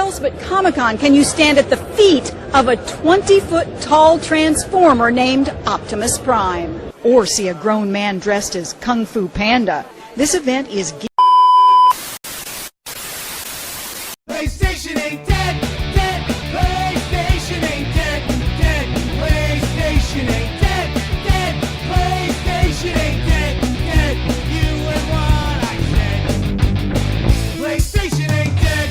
else but Comic-Con can you stand at the feet of a 20-foot tall transformer named Optimus Prime? Or see a grown man dressed as Kung Fu Panda? This event is PlayStation ain't dead, dead. PlayStation ain't dead, dead. PlayStation ain't dead, dead. PlayStation ain't dead, dead. You and what I said. PlayStation ain't dead.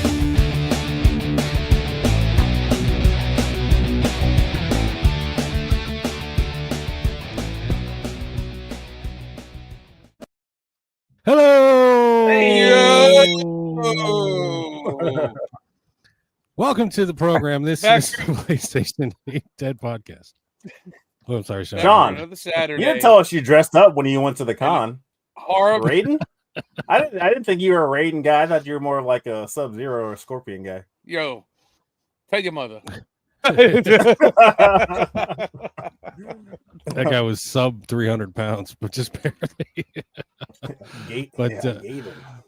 Hello. Hey, Welcome to the program. This is the PlayStation 8 Dead podcast. Oh, I'm sorry, Sean. Another Saturday. You didn't tell us you dressed up when you went to the con. Horrible. Raiden? I didn't think you were a Raiden guy. I thought you were more like a Sub-Zero or a Scorpion guy. Yo, tell your mother. That guy was sub 300 pounds, but just barely.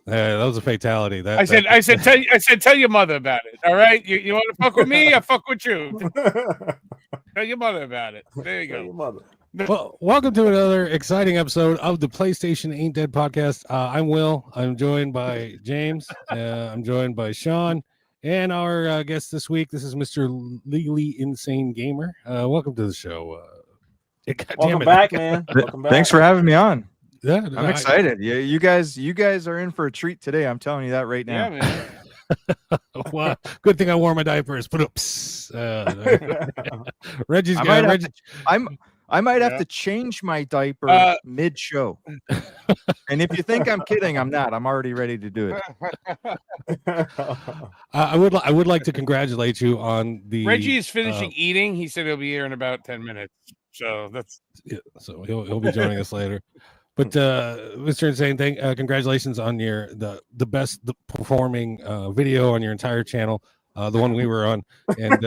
That was a fatality. I said, tell your mother about it. All right, you want to fuck with me? I fuck with you. Tell your mother about it. There you go. Well, welcome to another exciting episode of the PlayStation Ain't Dead podcast. I'm Will. I'm joined by James. I'm joined by Sean. And our guest this week, this is Mr. Legally Insane Gamer. Welcome to the show. Welcome back, man. Welcome back. Thanks for having me on. Yeah, I'm excited. Yeah, you guys are in for a treat today. I'm telling you that right now. Yeah, man. Wow. Good thing I wore my diapers. But Reggie's got I might have to change my diaper mid-show. And if you think I'm kidding, I'm not. I'm already ready to do it. I would like to congratulate you on the Reggie is finishing eating. He said he'll be here in about 10 minutes. So that's so he'll be joining us later. But Mr. Insane thing, congratulations on the best performing video on your entire channel, the one we were on, and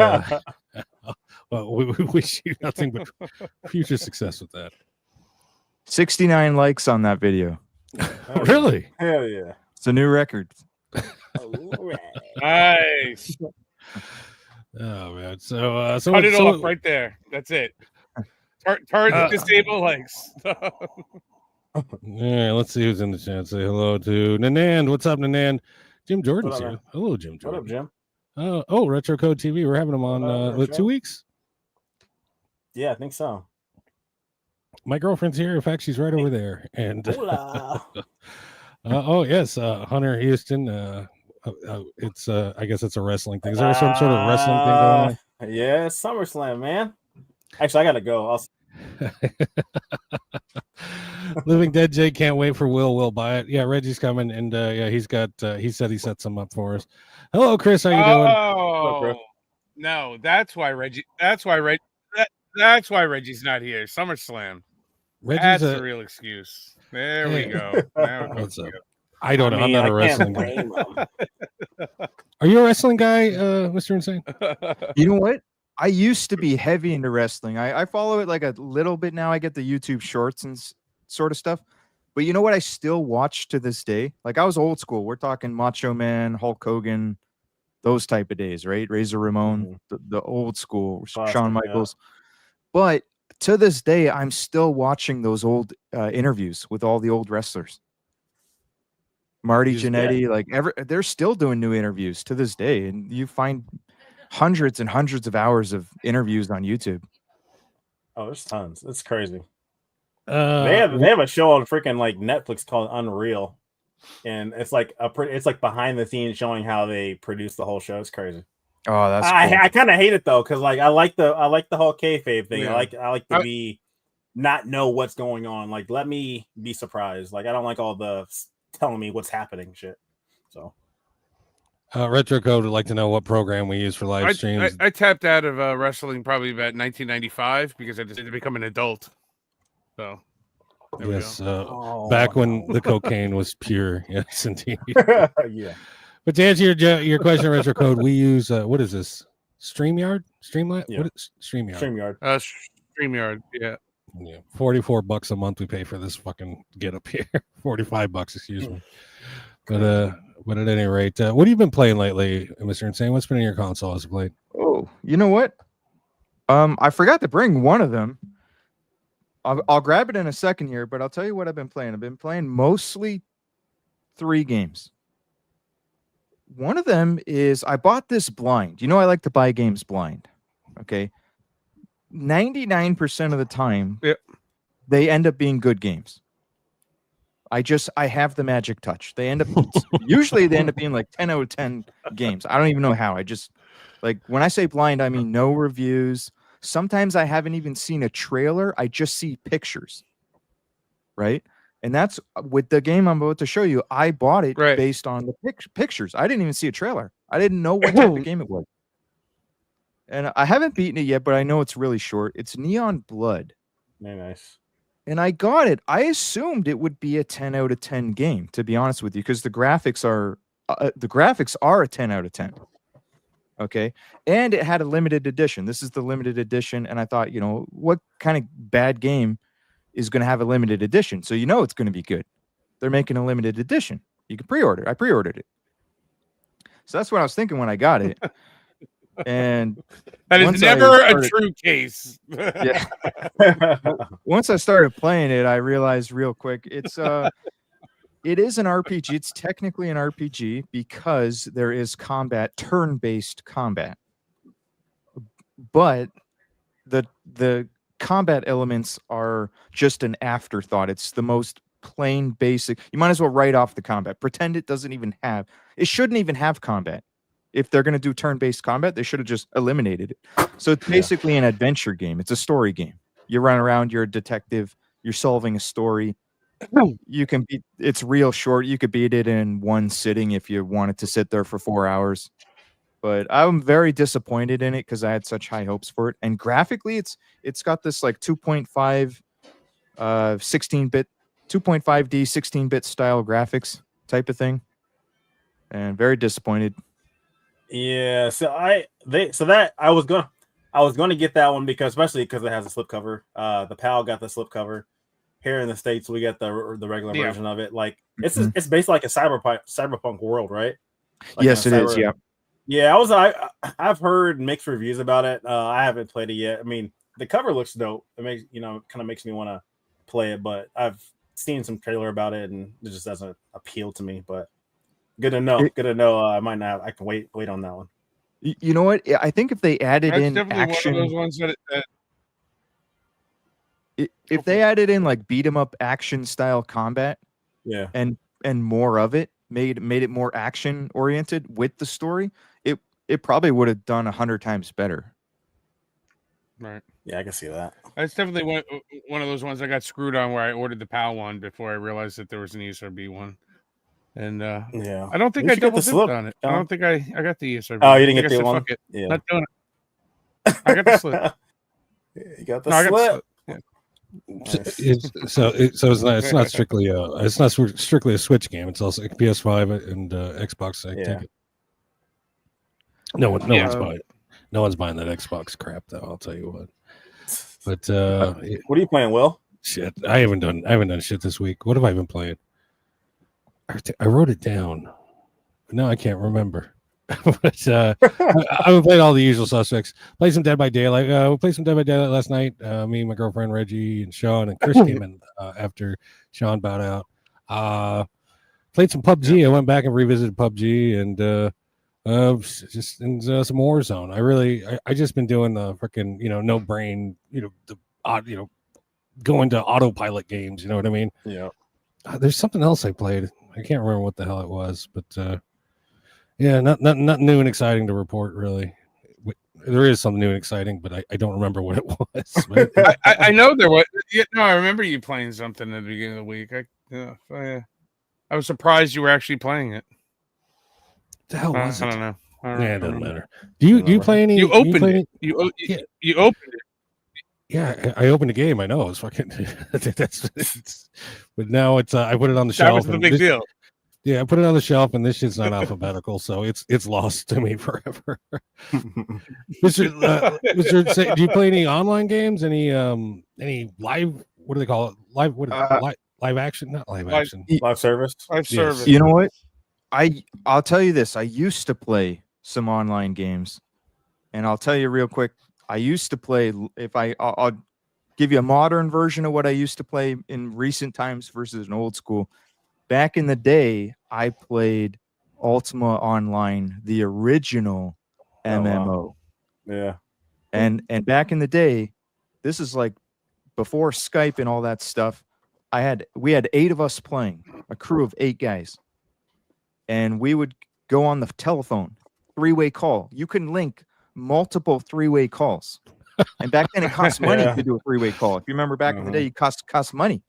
well, we wish you nothing but future success with that. 69 likes on that video. Really? Hell yeah! It's a new record. nice. Oh man! So cut it off right there. That's it. Turn disable likes. All right, let's see who's in the chat. Say hello to Nanand. What's up, Nanand? Jim Jordan's here. Hello, Jim Jordan. What up, Jim? Oh, Retro Code TV. We're having them on 2 weeks. Yeah, I think so. My girlfriend's here. In fact, she's right over there. And oh yes, Hunter Houston. It's I guess it's a wrestling thing. Is there some sort of wrestling thing going on? Yeah, it's SummerSlam, man. Actually, I gotta go. Living Dead Jay can't wait for Will buy it. Yeah, Reggie's coming, and yeah, he said he set some up for us. Hello, Chris. How you doing? Oh, Chris? No, that's why Reggie's not here. SummerSlam. That's the real excuse. There we go. What's up? I don't know. I'm not a wrestling guy. Are you a wrestling guy, Mr. Insane? You know what? I used to be heavy into wrestling. I follow it like a little bit now. I get the YouTube shorts and sort of stuff. But you know what? I still watch to this day. Like I was old school. We're talking Macho Man, Hulk Hogan, those type of days, right? Razor Ramon, the old school, Shawn Michaels. Yeah. But to this day, I'm still watching those old interviews with all the old wrestlers. Marty Jannetty, they're still doing new interviews to this day. And you find hundreds and hundreds of hours of interviews on YouTube. Oh, there's tons. It's crazy. They have a show on freaking like Netflix called Unreal, and it's like behind the scenes showing how they produce the whole show. It's crazy. Oh, that's cool. I kind of hate it though, because like I like the whole kayfabe thing. Yeah. I like to be not know what's going on. Like let me be surprised. Like I don't like all the telling me what's happening shit. So. Retro Code would like to know what program we use for live streams. I tapped out of wrestling probably about 1995 because I decided to become an adult. So, yes, back when the cocaine was pure. Yes, indeed. Yeah. But to answer your question, Retro Code, we use what is this? StreamYard? Streamlit? Yeah. What is StreamYard? StreamYard. Yeah. Yeah. $44 a month we pay for this fucking get up here. $45, excuse me. But But at any rate, what have you been playing lately, Mr. Insane? What's been in your console as of late? Oh, you know what? I forgot to bring one of them. I'll grab it in a second here, but I'll tell you what I've been playing. I've been playing mostly 3 games. One of them is I bought this blind. You know, I like to buy games blind. Okay. 99% of the time, they end up being good games. I have the magic touch. They end up usually they end up being like 10 out of 10 games. I don't even know how. I just like when I say blind, I mean no reviews. Sometimes I haven't even seen a trailer. I just see pictures. Right? And that's with the game I'm about to show you. I bought it based on the pictures. I didn't even see a trailer. I didn't know what type of game it was. And I haven't beaten it yet, but I know it's really short. It's Neon Blood. Very nice. And I got it. I assumed it would be a 10 out of 10 game, to be honest with you, because the graphics are a 10 out of 10. Okay. And it had a limited edition. This is the limited edition. And I thought, you know, what kind of bad game is going to have a limited edition? So you know it's going to be good. They're making a limited edition. You can pre-order. I pre-ordered it. So that's what I was thinking when I got it. And that is never a true case. Yeah. Once I started playing it, I realized real quick it is an RPG. It's technically an RPG because there is combat, turn-based combat. But the combat elements are just an afterthought. It's the most plain basic. You might as well write off the combat. Pretend it doesn't even have. It shouldn't even have combat. If they're going to do turn-based combat, they should have just eliminated it. So it's basically an adventure game. It's a story game. You run around, you're a detective, you're solving a story. You can beat it's real short. You could beat it in one sitting if you wanted to sit there for 4 hours. But I'm very disappointed in it because I had such high hopes for it. And graphically, it's got this like 2.5 16-bit 2.5D 16-bit style graphics type of thing. And very disappointed. Yeah, so I was gonna get that one especially because it has a slipcover. The PAL got the slipcover. Here in the States, we got the regular version of it. Like it's basically like a cyberpunk world, right? Like yes, it is. Yeah, yeah. I've heard mixed reviews about it. I haven't played it yet. I mean, the cover looks dope. It makes kind of makes me want to play it, but I've seen some trailer about it and it just doesn't appeal to me. But good to know. Good to know. I might not. I can wait on that one. You know what? I think if they added That's in definitely action, one of those ones that if they added in like beat 'em up action style combat, yeah, and more of it, made it more action oriented with the story, it probably would have done 100 times better. right. Yeah, I can see that. That's definitely one of those ones I got screwed on where I ordered the PAL one before I realized that there was an ESRB one. And yeah, I don't think I double dipped on it. I don't think I got the ESRB. Oh, you didn't get the one? Fuck it. Yeah. Not doing it. I got the slip. You got the No, I got the slip. slip. Yeah. Nice. So it's not strictly a Switch game. It's also PS5 and Xbox. I take it. No one's buying it. No one's buying that Xbox crap, though. I'll tell you what. But what are you playing, Will? Shit, I haven't done shit this week. What have I been playing? I wrote it down, but now I can't remember. But I've played all the usual suspects. Played some Dead by Daylight. We played some Dead by Daylight last night. Me and my girlfriend Reggie and Sean and Chris came in after Sean bowed out. Played some PUBG. I went back and revisited PUBG and just in some Warzone. I just been doing the freaking no brain going to autopilot games. You know what I mean? Yeah. There's something else I played. I can't remember what the hell it was, but yeah, not new and exciting to report, really. There is something new and exciting, but I don't remember what it was. I know there was. Yeah, no, I remember you playing something at the beginning of the week. I was surprised you were actually playing it. The hell was it? I don't know. It doesn't matter. Do you play any? You opened it. You opened it. Yeah, I opened the game. I know it was fucking. But now it's. I put it on the shelf. That was the big deal. Yeah, I put it on the shelf, and this shit's not alphabetical, so it's lost to me forever. Mr. Do you play any online games? Any live? What do they call it? Live? Live action? Not live action. Live service. Live service. You know what? I'll tell you this. I used to play some online games, and I'll tell you real quick. I used to play. I'll give you a modern version of what I used to play in recent times versus an old school. Back in the day, I played Ultima Online, the original MMO. Wow. Yeah. And back in the day, this is like before Skype and all that stuff. We had 8 of us playing, a crew of 8 guys. And we would go on the telephone, 3-way call. You can link multiple 3-way calls. And back then it cost money to do a 3-way call. If you remember back in the day, it cost money.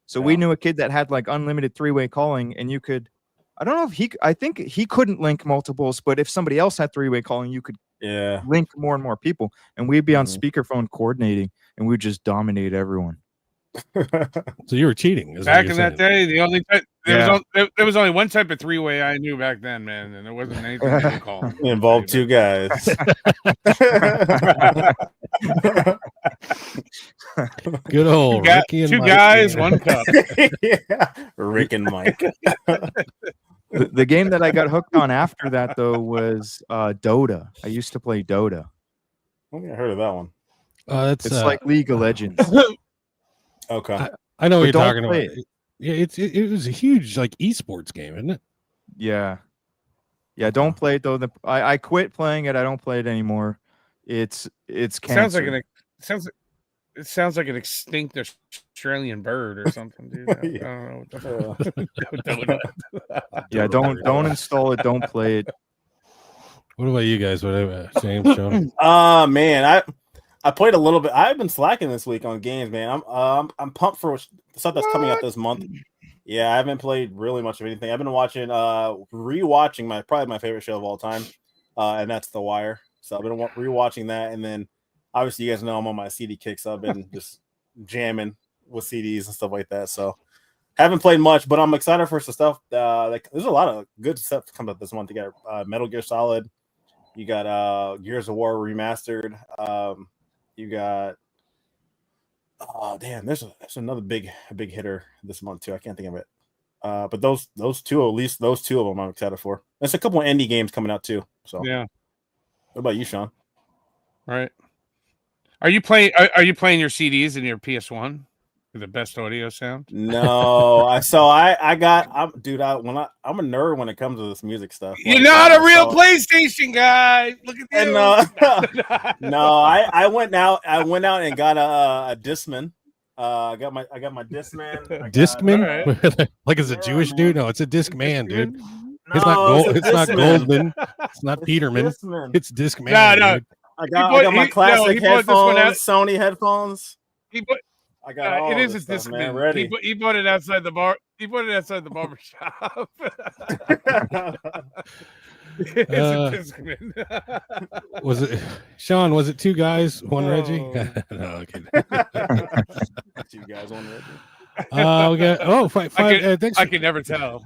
So we knew a kid that had like unlimited 3-way calling, and you could, I don't know if I think he couldn't link multiples, but if somebody else had 3-way calling, you could link more and more people. And we'd be on speakerphone coordinating, and we'd just dominate everyone. So you were cheating. Back in that day, the only there was only one type of 3-way I knew back then, man, and there wasn't anything they could call. It involved 2 guys. Good old Ricky and 2 Mike, guys, yeah. 1 cup. Rick and Mike. The game that I got hooked on after that though was Dota. I used to play Dota. I think I heard of that one. It's like League of Legends. Okay. I know what you're don't talking play about. Yeah, it was a huge like esports game, isn't it? Yeah. Don't play it though. I quit playing it. I don't play it anymore. It's cancer. It sounds like an extinct Australian bird or something, dude. I don't know. Yeah, don't install it. Don't play it. What about you guys? What James, Sean? Man, I played a little bit. I've been slacking this week on games, man. I'm pumped for stuff that's coming out this month. Yeah, I haven't played really much of anything. I've been rewatching probably my favorite show of all time, and that's The Wire. So I've been rewatching that, and then obviously you guys know I'm on my CD kicks. So I've been just jamming with CDs and stuff like that. So haven't played much, but I'm excited for some stuff. Like there's a lot of good stuff coming up this month. You got Metal Gear Solid, you got Gears of War remastered. You got there's another big hitter this month too. I can't think of it. But those two, at least those 2 of them I'm excited for. There's a couple of indie games coming out too. So yeah. What about you, Sean? All right. Are you playing your CDs in your PS1 with the best audio sound? No, I'm a nerd when it comes to this music stuff. You're not a real PlayStation guy. Look at you. No, I went out and got a Discman. I got my Discman. Discman? Like it's a Jewish dude? No, it's a Discman, dude. No, it's not Gold. It's not Discman. Goldman. It's not Peterman. It's Discman. No. Dude. I got my classic headphones, Sony headphones. I got all it is a stuff, Discman. man. Ready. He bought it outside the bar. He bought it outside the barber shop. It's a Discman. Was it Sean? Was it 2 guys, 1 Reggie? No, okay. 2 guys, 1 Reggie. We got five. Thanks. I can never tell.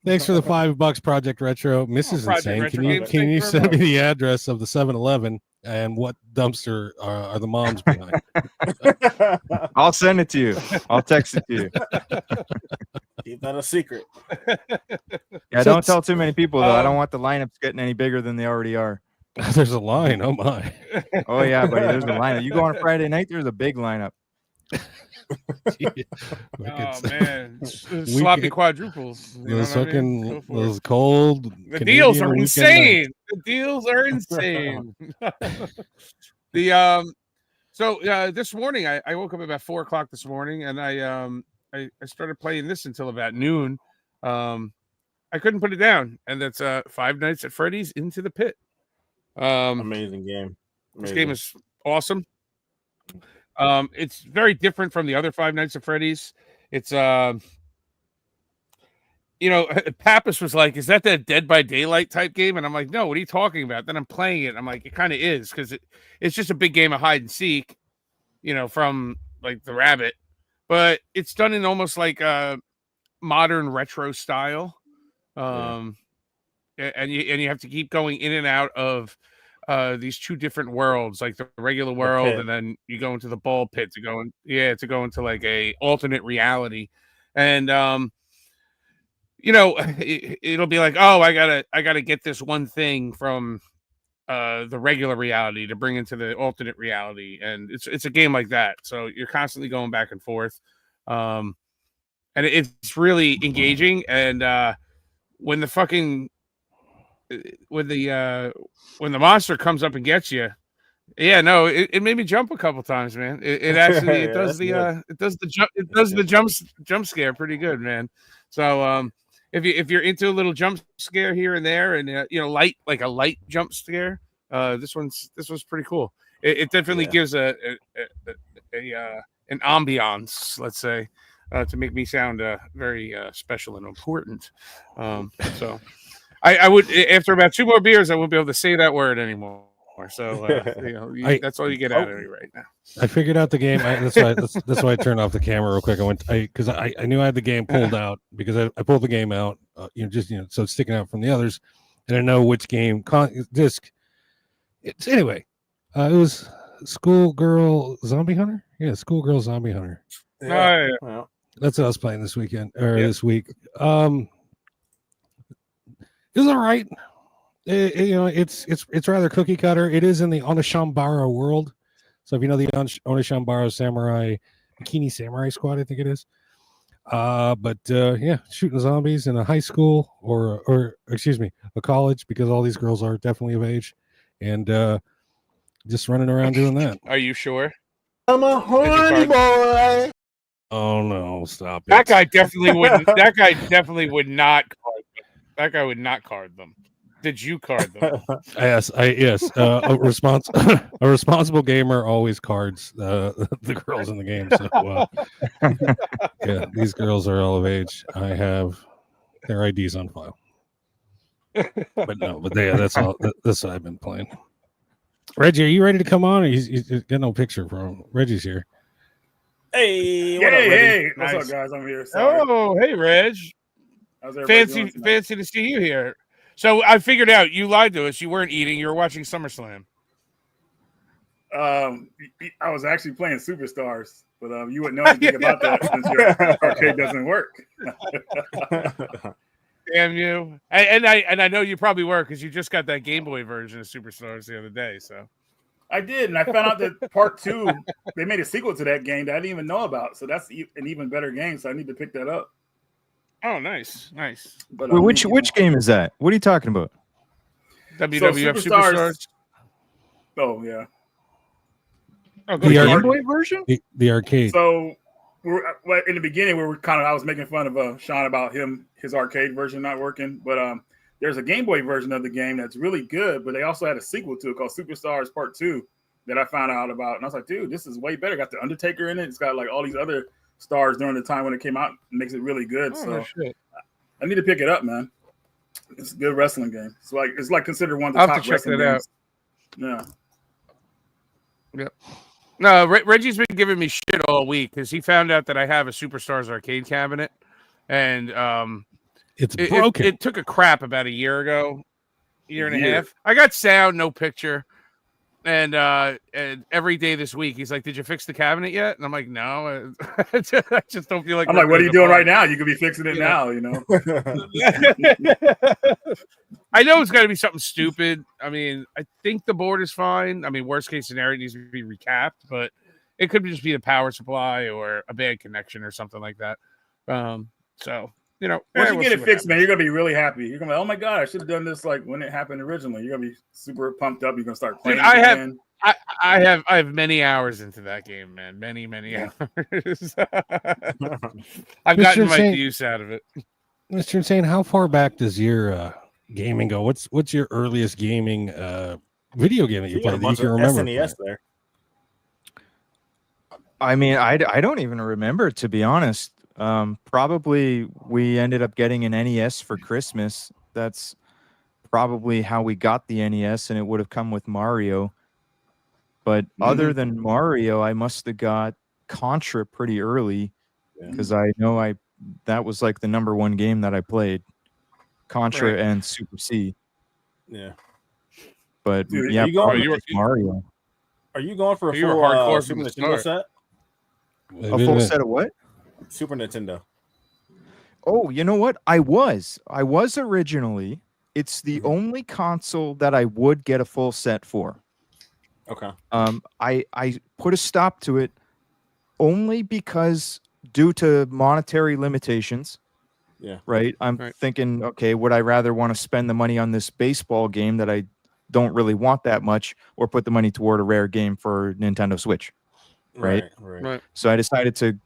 Thanks for the $5 Project Retro. Mrs. Insane. Retro. Can you send me the address of the 7-Eleven and what dumpster are the moms behind? I'll send it to you. I'll text it to you. Keep that a secret. Yeah, don't tell too many people though. I don't want the lineups getting any bigger than they already are. There's a line. Oh my. Oh yeah, buddy. There's a lineup. You go on a Friday night. There's a big lineup. Oh man, sloppy quadruples. Those cold. The deals are insane. The deals are insane. This morning I woke up about 4:00 this morning, and I started playing this until about noon. I couldn't put it down, and that's 5 Nights at Freddy's Into the Pit. Amazing game. This game is awesome. It's very different from the other 5 Nights at Freddy's. It's Pappas was like, "Is that Dead by Daylight type game?" And I'm like, "No, what are you talking about?" Then I'm playing it. I'm like, "It kind of is, because it's just a big game of hide and seek, from like the rabbit, but it's done in almost like a modern retro style." And you have to keep going in and out of these 2 different worlds, like the regular world, and then you go into the ball pit to go into like a alternate reality. And it'll be like, oh, I gotta get this one thing from the regular reality to bring into the alternate reality, and it's a game like that. So you're constantly going back and forth, and it's really engaging. And when the fucking when the monster comes up and gets you, yeah, no, it made me jump a couple times, man. It actually it does the jump scare pretty good, man. So if you're into a little jump scare here and there, and light like a light jump scare, this one's pretty cool. It definitely gives an ambiance, let's say, to make me sound very special and important. So I would, after about 2 more beers, I won't be able to say that word anymore. So that's all you get out of me right now. I figured out the game. That's why I turned off the camera real quick. Because I knew I had the game pulled out, because I pulled the game out, so it's sticking out from the others, and I know which game disc. Anyway, it was Schoolgirl Zombie Hunter. Yeah, Schoolgirl Zombie Hunter. Yeah. Well, That's what I was playing this weekend this week. It was all right. It's rather cookie cutter. It is in the Onishambara world. So if you know the Onishambara Samurai Bikini Samurai Squad, I think it is. But shooting zombies in a high school or excuse me, a college, because all these girls are definitely of age, and just running around doing that. Are you sure? I'm a horny boy. Oh no, stop it. That guy definitely wouldn't. That guy definitely would not card them. That guy would not card them. Did you card them? Yes. A responsible gamer always cards the girls in the game. So yeah, these girls are all of age. I have their IDs on file. That's all. That's what I've been playing. Reggie, are you ready to come on? Or you got no picture from Reggie's here. hey, what up, Reggie? Hey, Nice. what's up, guys? I'm here. Sorry. Oh, hey, Reg. How's everybody doing tonight? Fancy to see you here. So I figured out you lied to us. You weren't eating. You were watching SummerSlam. I was actually playing Superstars, but you wouldn't know anything about that since your arcade doesn't work. Damn you! And I know you probably were, because you just got that Game Boy version of Superstars the other day. So I did, and I found out that Part 2, they made a sequel to that game that I didn't even know about. So that's an even better game. So I need to pick that up. oh, nice. But Wait, which game is that? What are you talking about? WWF Superstars. Oh yeah. Oh, go The ahead. Game Boy version? The arcade. So in the beginning, I was making fun of Sean about his arcade version not working, but there's a Game Boy version of the game that's really good, but they also had a sequel to it called Superstars Part 2 that I found out about, and I was like, dude, this is way better. Got the Undertaker in it. It's got like all these other stars during the time when it came out. It makes it really good. Oh, So shit. I need to pick it up, man. It's a good wrestling game. It's like considered one of the I'll have top to check wrestling that out. games. Yeah. No, Reggie's been giving me shit all week because he found out that I have a Superstars arcade cabinet, and It's it broken. took a crap about a year ago, year and a half. I got sound, no picture, and every day this week he's like, "Did you fix the cabinet yet?" And I'm like, "No, I just don't feel like." I'm like, what are you doing right now? You could be fixing it now, you know. I know it's got to be something stupid. I mean, I think the board is fine. I mean, worst case scenario, it needs to be recapped, but it could just be the power supply or a bad connection or something like that. So Once you we'll get see it what fixed, man, happens. you're gonna be really happy. You're gonna be like, oh my god, I should have done this like when it happened originally. You're gonna be super pumped up. You're gonna start playing. Dude, I have- again. I have many hours into that game, man. Many hours. I've gotten my Insane. use out of it. Mr. Insane, how far back does your gaming go? What's your earliest gaming video game that you You got a played that you bunch can of remember? SNES there. I mean, I don't even remember, to be honest. Probably we ended up getting an NES for Christmas. That's probably how we got the NES, and it would have come with Mario. But other than Mario, I must have got Contra pretty early, because I know that was like the number one game that I played, Contra Right. and Super C. Yeah. But Dude, yeah, are you going- probably you were- just Mario. Are you going for a You were full hardcore Super from the Nintendo start. set? A full set of what? Super Nintendo. Oh, you know what? I was originally. It's the only console that I would get a full set for. Okay. I put a stop to it only because due to monetary limitations. Yeah. Right. I'm thinking, okay, would I rather want to spend the money on this baseball game that I don't really want that much, or put the money toward a rare game for Nintendo Switch? Right. So I decided to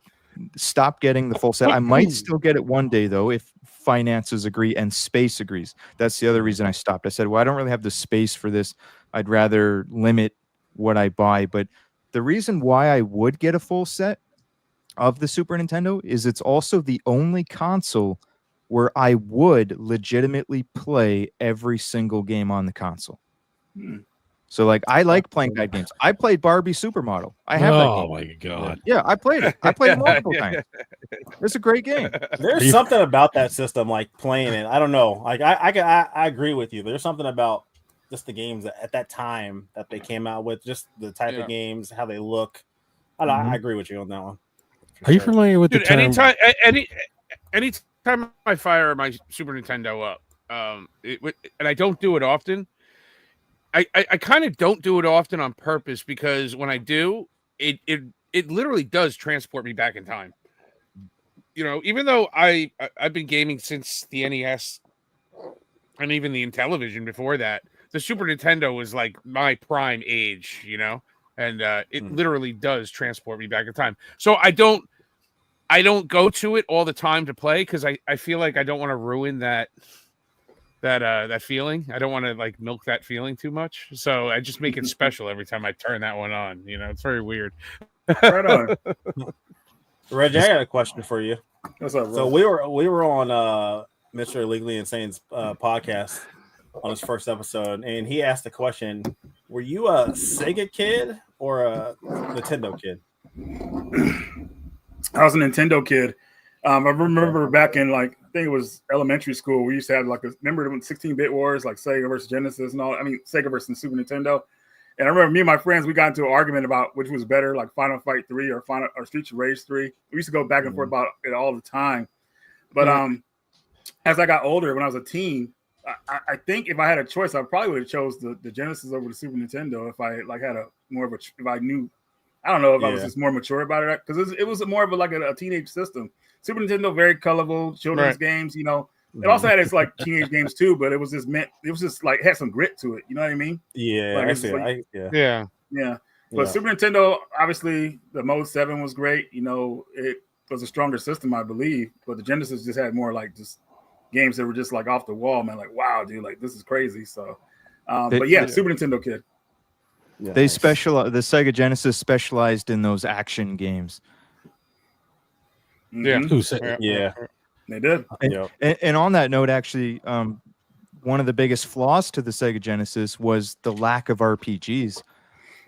stop getting the full set. I might still get it one day though, if finances agree and space agrees. That's the other reason I stopped. I said, well, I don't really have the space for this. I'd rather limit what I buy. But the reason why I would get a full set of the Super Nintendo is it's also the only console where I would legitimately play every single game on the console. So like I like playing that games. I played Barbie Supermodel. I have that game. Oh my god. Yeah, I played it. I played it multiple times. It's a great game. There's something about that system, like playing it. I don't know. Like I agree with you. There's something about just the games that, at that time that they came out with, just the type of games, how they look. I agree with you on that one. Are you familiar with the term? Anytime I fire my Super Nintendo up, and I don't do it often. I kind of don't do it often on purpose, because when I do, it literally does transport me back in time. You know, even though I've been gaming since the NES and even the Intellivision before that, the Super Nintendo was like my prime age, you know, and it literally does transport me back in time. So I don't go to it all the time to play, because I feel like I don't want to ruin that feeling. I don't want to like milk that feeling too much. So I just make it special every time I turn that one on. You know, it's very weird. Right on. Reggie, I got a question for you. What's up, bro? So we were on Mr. Legally Insane's podcast on his first episode, and he asked the question: were you a Sega kid or a Nintendo kid? I was a Nintendo kid. I remember back in like, I think it was elementary school, we used to have like remember when 16-bit wars, like Sega versus Genesis and all. I mean, Sega versus Super Nintendo. And I remember me and my friends, we got into an argument about which was better, like Final Fight 3 or Streets of Rage 3. We used to go back and forth about it all the time. But as I got older, when I was a teen, I think if I had a choice, I probably would have chose the Genesis over the Super Nintendo if I like had a more of a, if I knew, I don't know if I was just more mature about it, because it was more of a teenage system. Super Nintendo, very colorful children's games, you know. It also had its like teenage games too, but it was just like had some grit to it. You know what I mean? Yeah, like, yeah. But Super Nintendo, obviously, the Mode 7 was great. You know, it was a stronger system, I believe. But the Genesis just had more like just games that were just like off the wall, man. Like, wow, dude, like this is crazy. So, but yeah, Super Nintendo kid. Yeah, the Sega Genesis specialized in those action games. Yeah. They did. And on that note, actually, one of the biggest flaws to the Sega Genesis was the lack of RPGs.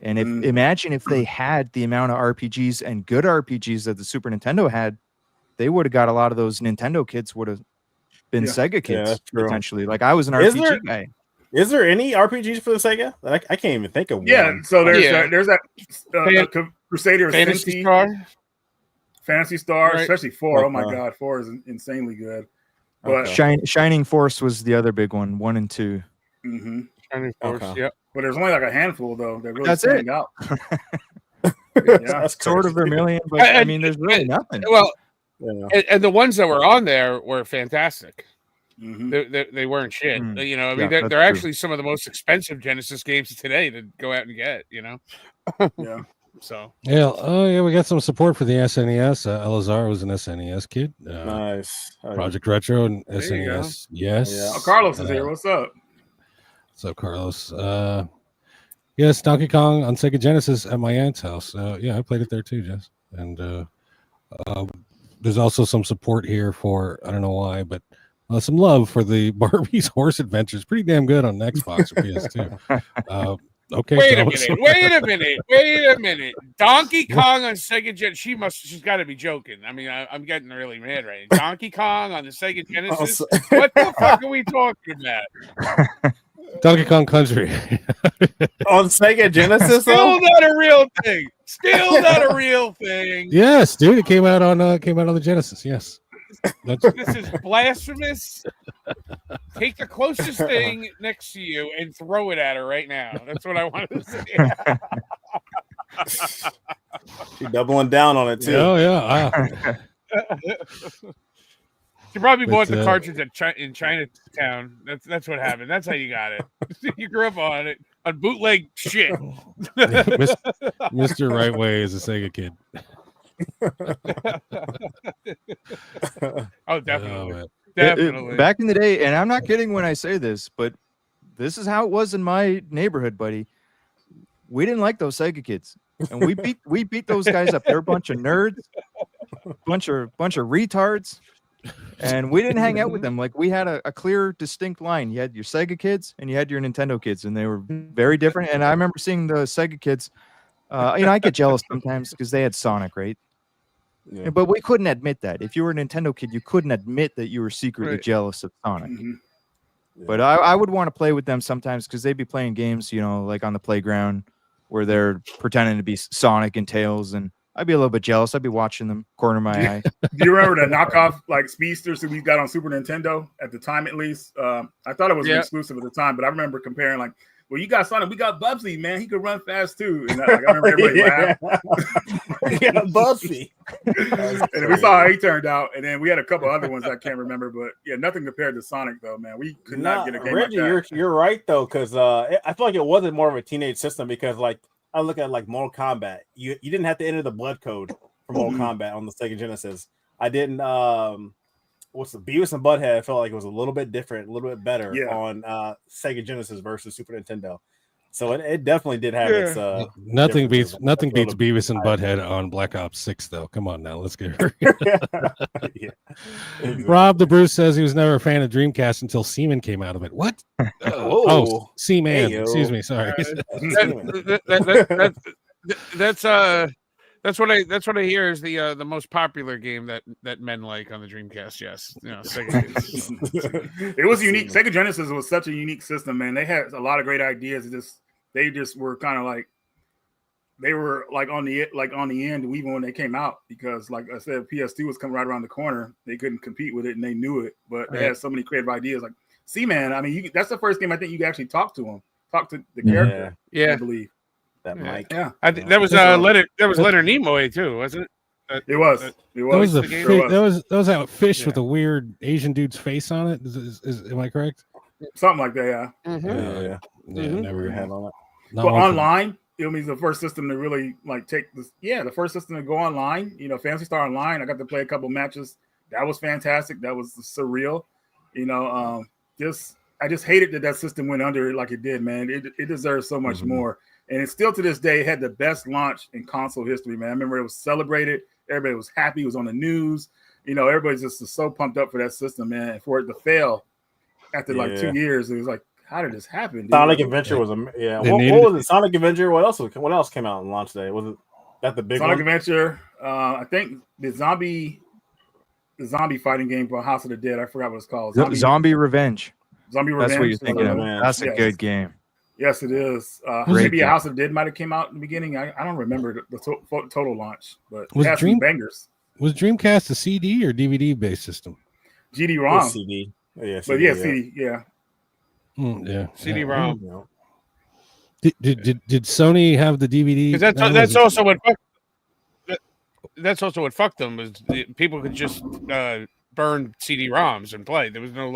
And imagine if they had the amount of RPGs and good RPGs that the Super Nintendo had, they would have got a lot of those Nintendo kids would have been Sega kids potentially. Like I was an RPG guy. Is there any RPGs for the Sega? I can't even think of one. Yeah, so there's that Crusader Fantasy Star. Fantasy Star, especially 4. Oh my God, 4 is insanely good. But Shining Force was the other big one, 1 and 2. Mm-hmm. Shining Force, yeah. But there's only like a handful though that really stand out. That's sort of Vermilion, but I mean, there's really nothing. Well, and the ones that were on there were fantastic. Mm-hmm. They weren't shit. You know, I mean, they're actually some of the most expensive Genesis games today to go out and get. You know. Yeah. So we got some support for the SNES. Elazar was an SNES kid. Nice. Project Retro and SNES. Yes. Yeah. Oh, Carlos is here. What's up? What's up, Carlos? Yes, Donkey Kong on Sega Genesis at my aunt's house. I played it there too, Jess. And there's also some support here for, I don't know why, but some love for the Barbie's Horse Adventures. Pretty damn good on Xbox or PS2. Okay. Wait a minute. Donkey Kong on Sega Genesis. She's got to be joking. I mean, I'm getting really mad right now. Donkey Kong on the Sega Genesis. What the fuck are we talking about? Donkey Kong Country on Sega Genesis. Still not a real thing. Yes, dude. It came out on the Genesis. Yes. This is blasphemous. Take the closest thing next to you and throw it at her right now. That's what I wanted to say. You're doubling down on it too. Oh yeah. You probably bought But, the cartridge in Chinatown. That's what happened. That's how you got it. You grew up on it on bootleg shit. Mr. Right Way is a Sega kid. Oh, definitely. man. Definitely. Back in the day, and I'm not kidding when I say this, but this is how it was in my neighborhood, buddy. We didn't like those Sega kids, and we beat those guys up. They're a bunch of nerds, bunch of retards, and we didn't hang out with them. Like, we had a clear, distinct line. You had your Sega kids and you had your Nintendo kids, and they were very different. And I remember seeing the Sega kids. I get jealous sometimes because they had Sonic, right? Yeah. But we couldn't admit that. If you were a Nintendo kid, you couldn't admit that you were secretly Right. jealous of Sonic. Mm-hmm. But I would want to play with them sometimes because they'd be playing games, like on the playground where they're pretending to be Sonic and Tails, and I'd be a little bit jealous. I'd be watching them, corner of my eye. Do you remember the knockoff like speedsters that we got on Super Nintendo at the time, at least? I thought it was an exclusive at the time, but I remember comparing like, well, you got Sonic, we got Bubsy, man. He could run fast too. And I remember everybody laughed. Yeah, Bubsy. And we saw how he turned out. And then we had a couple other ones I can't remember, but yeah, nothing compared to Sonic though, man. We could not get a game Reggie, like that. you're right though, because I feel like it wasn't more of a teenage system because like I look at like Mortal Kombat. You didn't have to enter the blood code for Mortal Kombat on the Sega Genesis. I didn't what's the Beavis and Butthead? I felt like it was a little bit different, a little bit better on Sega Genesis versus Super Nintendo. So it definitely did have its nothing beats differences. Beavis and Butthead on Black Ops 6 though. Come on now, let's get her. Yeah. Rob the Bruce says he was never a fan of Dreamcast until Seaman came out of it. What? Seaman. Hey-yo. Excuse me. Sorry. That's what I hear is the most popular game that men like on the Dreamcast. Yes, Sega. It was unique. Sega Genesis was such a unique system, man. They had a lot of great ideas. They just were kind of like they were like on the end even when they came out, because like I said, PS2 was coming right around the corner. They couldn't compete with it, and they knew it. But they had so many creative ideas. Like Seaman, I mean, that's the first game I think you can actually talk to the character. Yeah, I believe. That mic. Yeah, I think that was Leonard Nimoy too, wasn't it? It was. That was that fish with a weird Asian dude's face on it. Am I correct? Something like that. Yeah. Yeah. Never had on it. But online, it was the first system to really like take this. Yeah, the first system to go online. Fantasy Star Online. I got to play a couple matches. That was fantastic. That was surreal. I just hated that system went under like it did, man. It deserves so much more. And it's still to this day had the best launch in console history, man. I remember it was celebrated. Everybody was happy. It was on the news. Everybody's just so pumped up for that system, man. And for it to fail after like 2 years, it was like, how did this happen? Dude? Sonic Adventure was what was it? Sonic Adventure. What else came out on launch day? Was it that the big Sonic one? Adventure? I think the zombie fighting game for House of the Dead. I forgot what it's called. Zombie Revenge. Zombie Revenge. That's what you're thinking of. Man. That's a good game. Yes, it is. Maybe a House of the Dead might have came out in the beginning. I don't remember the total launch, but it has some bangers. Was Dreamcast a CD or DVD based system? GD-ROM. CD. Yeah, but yeah, CD. Yeah. Yeah. CD-ROM. Yeah. Did Sony have the DVD? That's also what fucked them was people could just burn CD-ROMs and play. There was no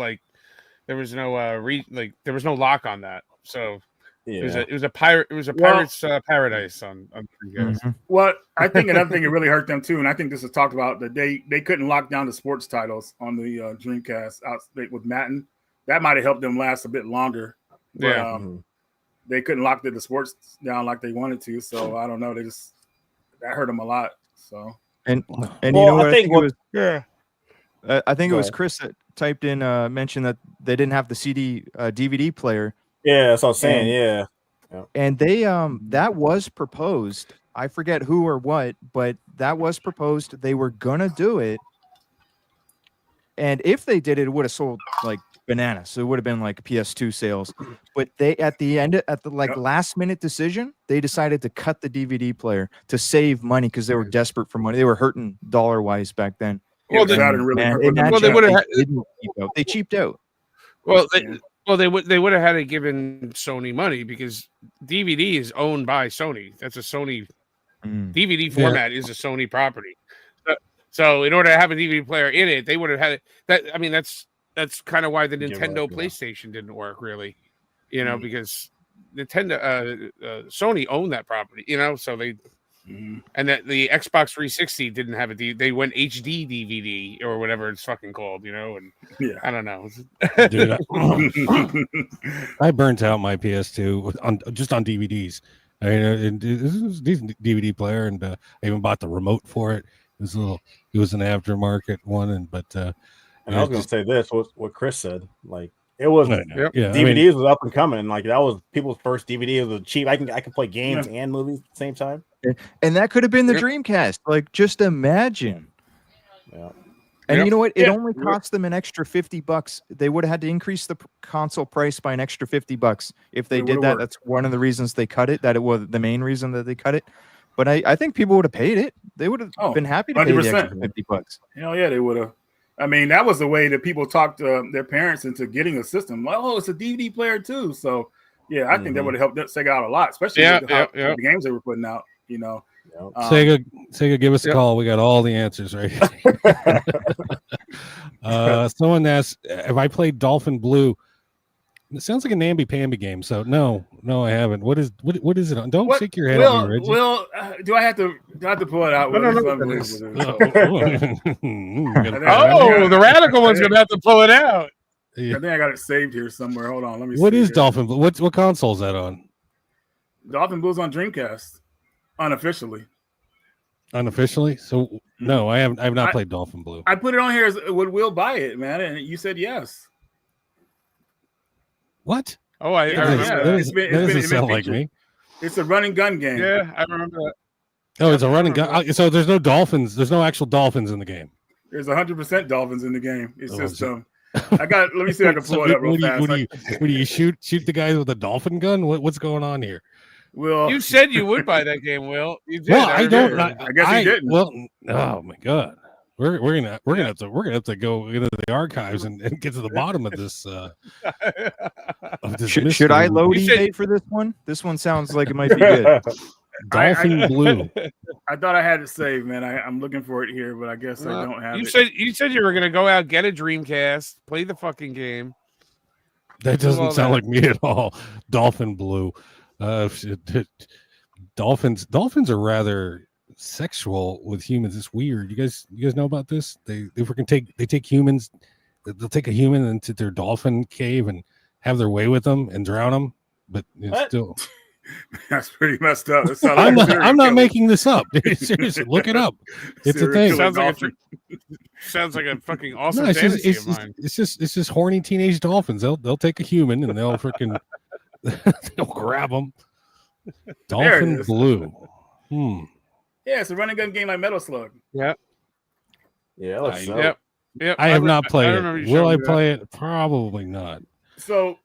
there was no lock on that. So it was a pirate's paradise on Dreamcast. Well, I think another thing that really hurt them too, and I think this is talked about, that they couldn't lock down the sports titles on the Dreamcast with Madden. That might have helped them last a bit longer. But, they couldn't lock the sports down like they wanted to. So I don't know. That hurt them a lot. So and I think it was ahead. Chris that typed in mentioned that they didn't have the CD DVD player. Yeah, that's what I'm saying. And they that was proposed. I forget who or what, but that was proposed. They were gonna do it, and if they did it, it would have sold like bananas. So it would have been like PS2 sales. But they at the last minute decision, they decided to cut the DVD player to save money because they were desperate for money. They were hurting dollar wise back then. Well, Yeah, Saturn really Man, put them imagine Well, they if would've they had- didn't cheap out. They cheaped out. Well, Yeah. they would have had to given Sony money because DVD is owned by Sony. That's a Sony Mm. DVD Yeah. format is a Sony property. So in order to have a DVD player in it, they would have had it. That's kind of why the Give Nintendo up, yeah. PlayStation didn't work really, because Sony owned that property, so they and that the Xbox 360 didn't have they went HD DVD or whatever it's fucking called, and Yeah. I don't know. Dude, I burnt out my PS2 on DVDs. I mean, this is a decent DVD player, and I even bought the remote for it. It was an aftermarket one, but And I was gonna say this, what Chris said. Like it was yeah, DVDs was up and coming. Like that was people's first DVD. It was cheap. I can play games and movies at the same time. And that could have been the Yep. Dreamcast. Like, just imagine. Yeah. And Yep. you know what? It Yeah. only cost them an extra $50. They would have had to increase the console price by an extra $50 if they It did would've that. worked. That's one of the reasons they cut it. That it was the main reason that they cut it. But I think people would have paid it. They would have Oh, been happy to pay the 100%. extra $50. Hell yeah, they would have. I mean, that was the way that people talked their parents into getting a system. Like, oh, it's a DVD player too. So yeah, I think that would have helped Sega out a lot, especially with the games they were putting out. Sega, give us a Yep. call. We got all the answers right. Someone asked if I played Dolphin Blue. It sounds like a namby-pamby game. So no, I haven't. What is it on? Don't shake your head at me, Reggie. Do I have to pull it out? No, no, It's no. unbelievable. Oh, the radical one's gonna have to pull it out. I think I got it saved here somewhere. Hold on, let me. What see is here. Dolphin Blue? What console is that on? Dolphin Blue's on Dreamcast, unofficially. Unofficially? So no, I have not played Dolphin Blue. I put it on here as would Will buy it, man, and you said yes. What? Oh, I Yeah, remember yeah. that. That It's been doesn't sound like featured. me. It's a run and gun game. Yeah, I remember that. Oh, it's a running gun. So there's no dolphins. There's no actual dolphins in the game. There's 100% dolphins in the game. It's Oh, just is it? I got. Let me see if I can pull So it up real what fast. do you shoot the guys with a dolphin gun? What's going on here? Well, You said you would buy that game, Will. You did. Well, I don't. remember. I guess he didn't. Well, oh my god, we're gonna have to go into the archives and get to the bottom of this. Of this Should I mystery. load You said- eBay for this one? This one sounds like it might be good. Dolphin Blue? I thought I had it saved, man. I'm looking for it here, but I guess I don't have it. You said you were gonna go out, get a Dreamcast, play the fucking game. That doesn't Well, sound that- like me at all. Dolphin Blue. Dolphins are rather sexual with humans. It's weird. You guys know about this? They take humans. They'll take a human into their dolphin cave and have their way with them and drown them. But it's What? still. That's pretty messed up. It sounds I'm like a not. serial I'm not killer. making this up. Seriously, look it up. It's a Serial thing. killer Sounds like dolphin. Sounds like a fucking awesome No, it's fantasy just, of mine. it's just horny teenage dolphins. They'll take a human and they'll freaking they'll grab them. Dolphin is. Blue. Yeah, it's a run and gun game like Metal Slug. Yeah, it looks so. Yep. I have not played remember it. you Will showing I me that. play it? Probably not. So,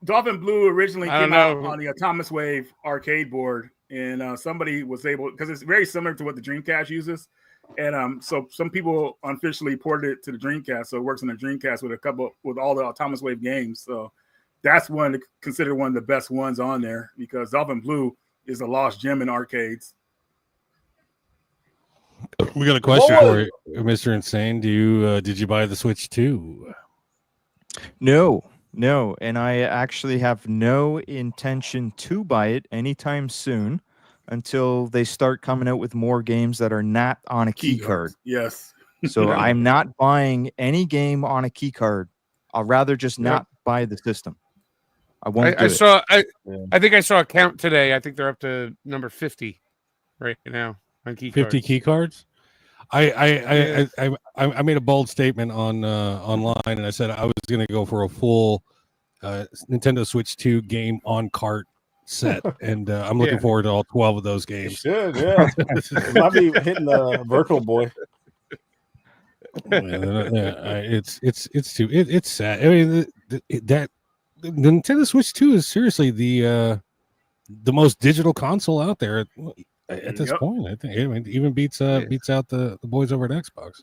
Dolphin Blue originally I came don't out know. on the Thomas Wave arcade board, and somebody was able, because it's very similar to what the Dreamcast uses, and so some people unofficially ported it to the Dreamcast, so it works on the Dreamcast with all the Thomas Wave games. So that's considered one of the best ones on there, because Dolphin Blue is a lost gem in arcades. We got a question for you, Mr. Insane. Did you buy the Switch 2? No, and I actually have no intention to buy it anytime soon until they start coming out with more games that are not on a key card. Yes. So I'm not buying any game on a key card. I'll rather just not buy the system. I won't do it. I think I saw a count today. I think they're up to number 50 right now on key 50 cards. key cards? I made a bold statement on online, and I said I was going to go for a full Nintendo Switch 2 game on cart set, and I'm looking forward to all 12 of those You games. should, yeah. Might be hitting the Virtual Boy. It's sad. I mean, the Nintendo Switch 2 is seriously the most digital console out there at this point. I think it even beats out the boys over at Xbox.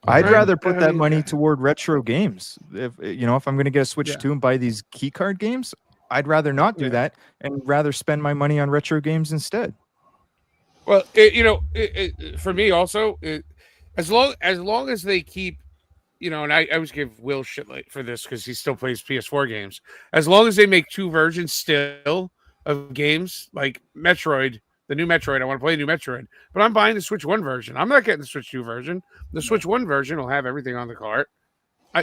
I'd Right. rather put I that mean, money toward retro games. If if I'm going to get a Switch Yeah. 2 and buy these key card games, I'd rather not do Yeah. that and rather spend my money on retro games instead. Well, for me also, as long as they keep, and I always give Will shit for this because he still plays PS4 games. As long as they make two versions still of games like Metroid, the new Metroid, I want to play a new Metroid, but I'm buying the Switch 1 version. I'm not getting the Switch 2 version. The Switch 1 version will have everything on the cart.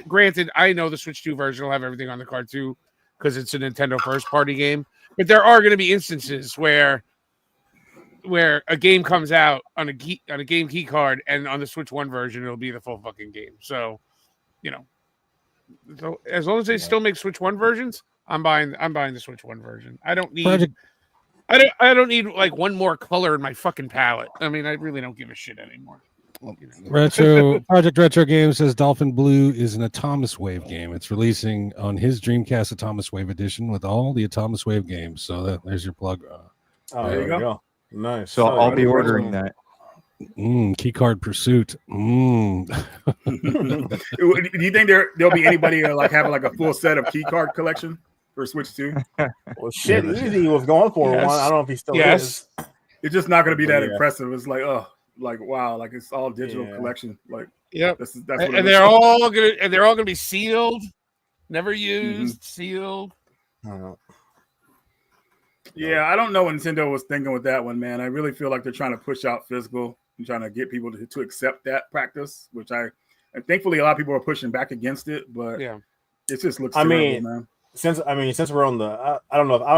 Granted, I know the Switch 2 version will have everything on the cart too because it's a Nintendo first party game, but there are going to be instances where a game comes out on a game key card and on the Switch 1 version it'll be the full fucking game. So, so as long as they still make Switch 1 versions, I'm buying the Switch 1 version. I don't need I don't need like one more color in my fucking palette. I mean, I really don't give a shit anymore. Project Retro Games says Dolphin Blue is an Atomus Wave game. It's releasing on his Dreamcast Atomus Wave edition with all the Atomus Wave games. So there's your plug. There you go. Nice. So I'll be ordering that. Keycard Pursuit. Do you think there'll be anybody like having like a full set of key card collection for Switch 2? Well, shit, Easy was going for one. I don't know if he still is. It's just not going to be that Yeah. impressive. It's like, like wow, like it's all digital collection. Like, Yep. that's what And they're all gonna be sealed, never used, sealed. I don't know. Yeah, I don't know what Nintendo was thinking with that one, man. I really feel like they're trying to push out physical and trying to get people to accept that practice, which and thankfully a lot of people are pushing back against it, but it just looks terrible, man. Since we're on the, I don't know if I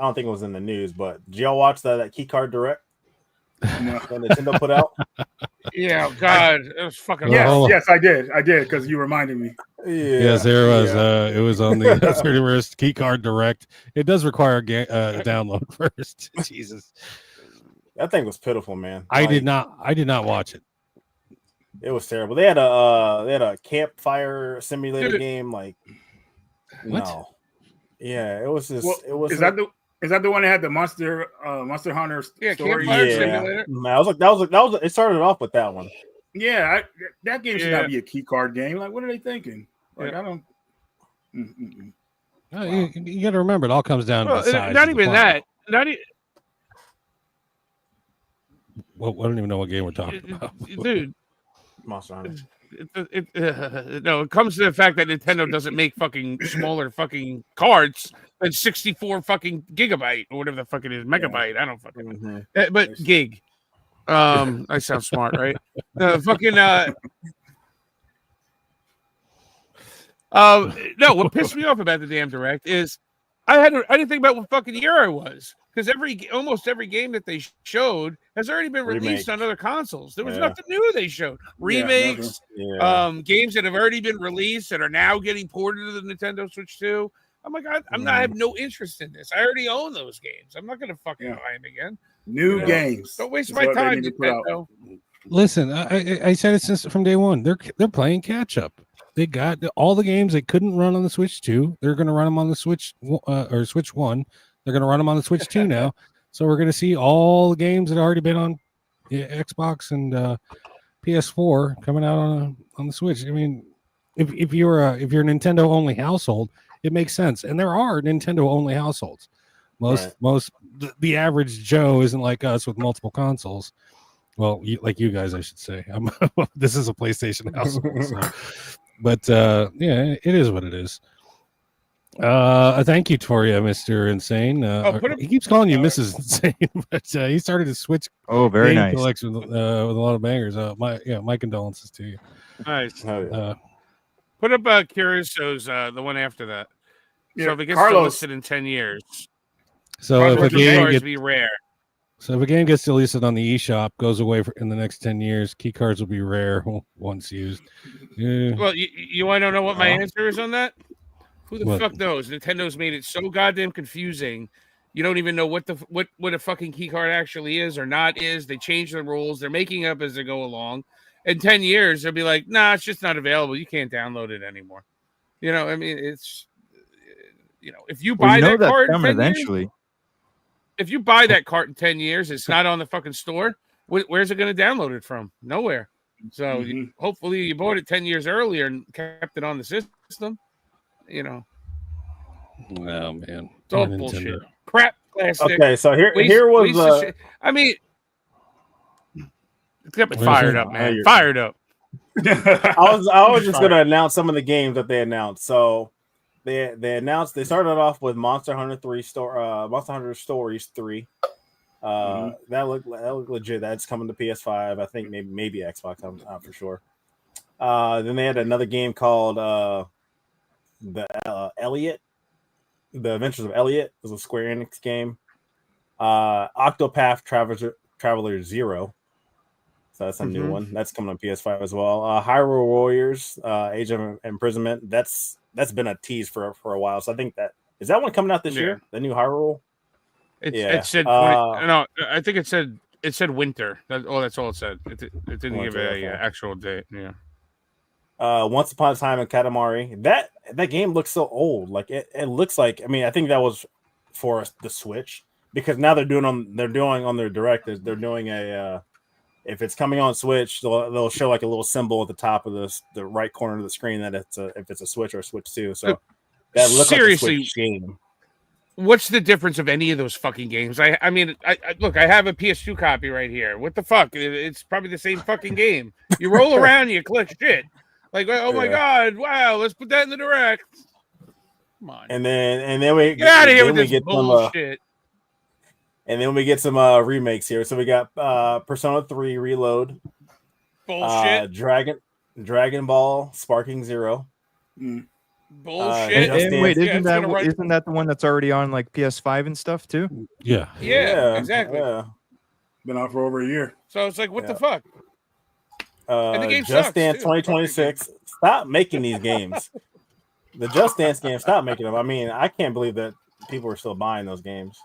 don't think it was in the news, but did y'all watch that key card direct No. that Nintendo put out? Yeah, God, it was fucking. Yes, I did because you reminded me. Yeah. Yes, there was. It was on the 31st Keycard Direct. It does require a download first. Jesus, that thing was pitiful, man. I did not watch it. It was terrible. They had a campfire simulator game. Like, what? No. Yeah, it was just. Well, it was. Is that the one that had the Monster Hunter story? Campfire Simulator. Man, that was. It started off with that one. Yeah, that game should not be a key card game. Like, what are they thinking? Like, I don't. No, you got to remember, it all comes down to the size. Not of the even file. that. Well, I don't even know what game we're talking about, Dude. Monster Hunter. No, it comes to the fact that Nintendo doesn't make fucking smaller fucking cards than 64 fucking gigabyte or whatever the fuck it is, megabyte. I don't fucking know. But gig. I sound smart, right? No, what pissed me off about the damn direct is I didn't think about what fucking year I was, because almost every game that they showed has already been released on other consoles. There was nothing new they showed. Remakes, games that have already been released that are now getting ported to the Nintendo Switch 2. I'm like, I have no interest in this. I already own those games. I'm not gonna fucking buy them again. New games. Don't waste my time, Nintendo. Listen, I said it since from day one. They're playing catch up. They got all the games they couldn't run on the Switch 2. They're going to run them on the Switch or Switch 1. They're going to run them on the Switch 2 now. So we're going to see all the games that have already been on Xbox and PS4 coming out on the Switch. I mean, if you're a Nintendo only household, it makes sense. And there are Nintendo only households. The average Joe isn't like us with multiple consoles. Well, like you guys, I should say. This is a PlayStation household. So. But it is what it is. Thank you, Toria, Mr. Insane. He keeps calling you Mrs. Insane, but he started his Switch very nice collection with a lot of bangers. My condolences to you. Nice. Put up Curioso's the one after that. So if it gets listed in 10 years, so if a game gets be rare. So if a game gets delisted on the eShop, goes away in the next 10 years, key cards will be rare once used. Yeah. Well, you want to know what my answer is on that? Who the fuck knows? Nintendo's made it so goddamn confusing. You don't even know what a fucking key card actually is or not is. They change the rules. They're making up as they go along. In 10 years, they'll be like, nah, it's just not available. You can't download it anymore. I mean, it's, if you buy that card eventually. If you buy that cart in 10 years, it's not on the fucking store. Where's it going to download it from? Nowhere. So hopefully you bought it 10 years earlier and kept it on the system. You know. Oh man, It's all Poor bullshit. Nintendo. Crap plastic. Okay, so here was waste of shit. I mean, it's got me fired up, man. Fired up. I was just gonna announce some of the games that they announced. So they announced, they started off with Monster Hunter Monster Hunter Stories 3. That looked legit. That's coming to PS5. I think maybe Xbox. I'm not for sure. Then they had another game called the Elliot, The Adventures of Elliot. It was a Square Enix game. Octopath Traveler 0. So that's a new one. That's coming on PS5 as well. Hyrule Warriors, Age of Imprisonment. That's been a tease for a while. So I think is that one coming out this year? The new Hyrule. It said no. I think it said winter. That's all it said. It didn't give a actual date. Yeah. Once Upon a Time in Katamari. That game looks so old. Like it looks like. I mean, I think that was for the Switch, because now they're doing on their direct. They're doing a. If it's coming on Switch, they'll show like a little symbol at the top of the right corner of the screen that if it's a Switch or a Switch 2. So that looks seriously, like a Switch game. What's the difference of any of those fucking games? I mean, look, I have a PS2 copy right here. What the fuck? It's probably the same fucking game. You roll around, you collect shit. Like, oh my god, wow, let's put that in the direct. Come on. And then we get out of here with this bullshit. And then we get some remakes here. So we got Persona 3 Reload. Bullshit. Dragon Ball Sparking Zero. Bullshit. Wait, isn't that the one that's already on like PS5 and stuff too? Yeah, exactly. Yeah. Been out for over a year. So it's like, what the fuck? And the game Just sucks, Dance too. 2026. Stop making these games. The Just Dance games, stop making them. I mean, I can't believe that people are still buying those games.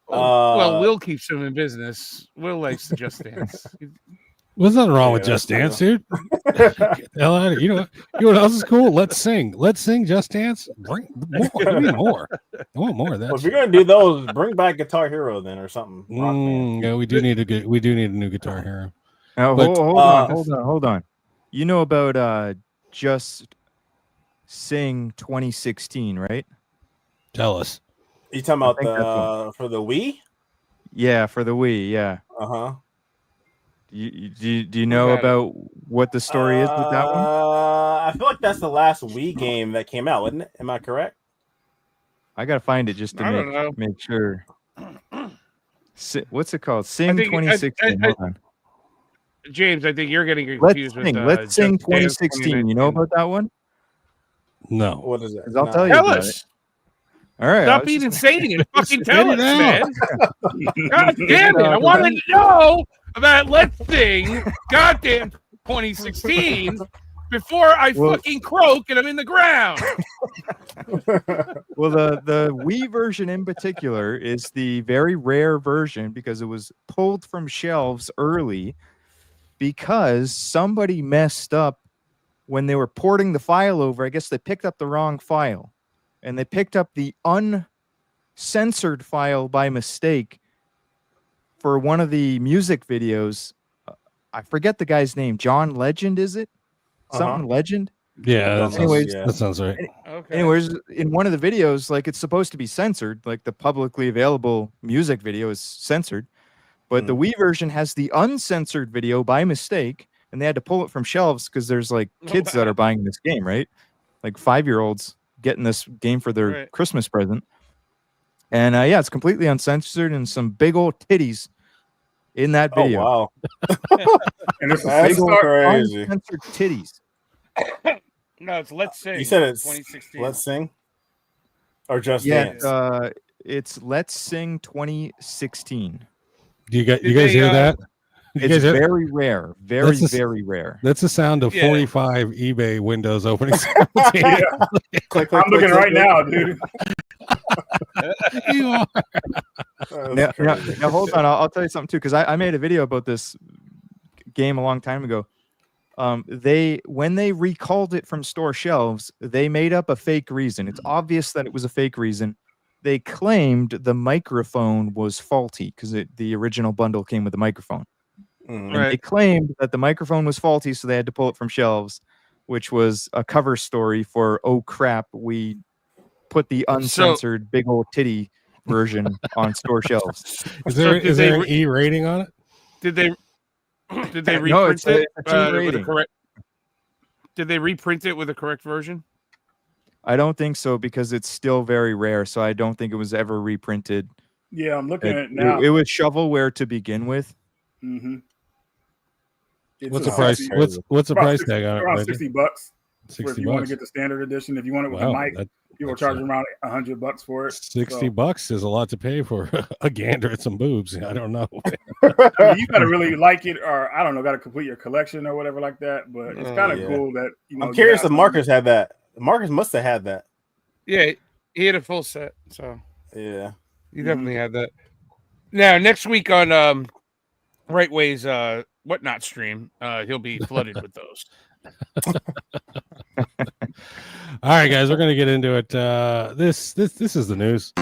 Well, Will keeps them in business. Will likes to Just Dance. There's nothing wrong with Just Dance, dude. Get the hell out of here. You know what else is cool? Let's sing. Just Dance. Bring more. Give me more. I want more of that. Well, if you're gonna do those, bring back Guitar Hero then or something. Yeah, we do need a new Guitar Hero. Now, hold on. You know about Just Sing 2016, right? Tell us. You talking about for the Wii? Yeah, for the Wii. Yeah. Do you know about what the story is with that one? I feel like that's the last Wii game that came out, isn't it? Am I correct? I gotta find it just to make sure. What's it called? Sing 2016. Hold on. James, I think you're getting confused with Let's Sing 2016. You know about that one? No. What is it? I'll tell you about it. All right. Stop being insane and fucking tell us, man. God damn it. I want to know about Let's Sing goddamn 2016 before I fucking croak and I'm in the ground. Well, the Wii version in particular is the very rare version because it was pulled from shelves early because somebody messed up when they were porting the file over. I guess they picked up the wrong file. And they picked up the uncensored file by mistake for one of the music videos. I forget the guy's name. John Legend, is it? Something Legend? Yeah. That sounds right. Okay. Anyways, in one of the videos, like it's supposed to be censored. Like the publicly available music video is censored. But the Wii version has the uncensored video by mistake. And they had to pull it from shelves because there's like kids that are buying this game, right? Like 5-year-olds. Getting this game for their Christmas present. And it's completely uncensored and some big old titties in that video. Oh, wow. And it's That's crazy. Uncensored titties. No, it's Let's Sing. You said it's 2016. Let's Sing? Or Just Dance? It's Let's Sing 2016. You guys hear that? It's very rare. Very rare. That's the sound of 45 eBay windows opening. I'm looking right now, dude. You are. Now, hold on. I'll tell you something too, because I made a video about this game a long time ago. When they recalled it from store shelves, they made up a fake reason. It's obvious that it was a fake reason. They claimed the microphone was faulty because the original bundle came with a microphone. And they claimed that the microphone was faulty, so they had to pull it from shelves, which was a cover story for "Oh crap, we put the uncensored big old titty version on store shelves." Is there an E rating on it? Did they reprint No, it's a it T with a rating. correct? Did they reprint it with a correct version? I don't think so because it's still very rare. So I don't think it was ever reprinted. Yeah, I'm looking at it now. It was shovelware to begin with. Mm-hmm. What's the price? What's the price tag on it? Around $60. $60 if you want to get the standard edition. If you want it with a mic, people charge around $100 for it. $60 is a lot to pay for a gander and some boobs. I don't know. I mean, you gotta really like it, or I don't know, gotta complete your collection or whatever like that. But it's kind of cool that I'm curious if Marcus had that. Marcus must have had that. Yeah, he had a full set. So yeah, he definitely had that. Now next week on Right Way's Whatnot stream, he'll be flooded with those. All right, guys, we're gonna get into it. This is the news.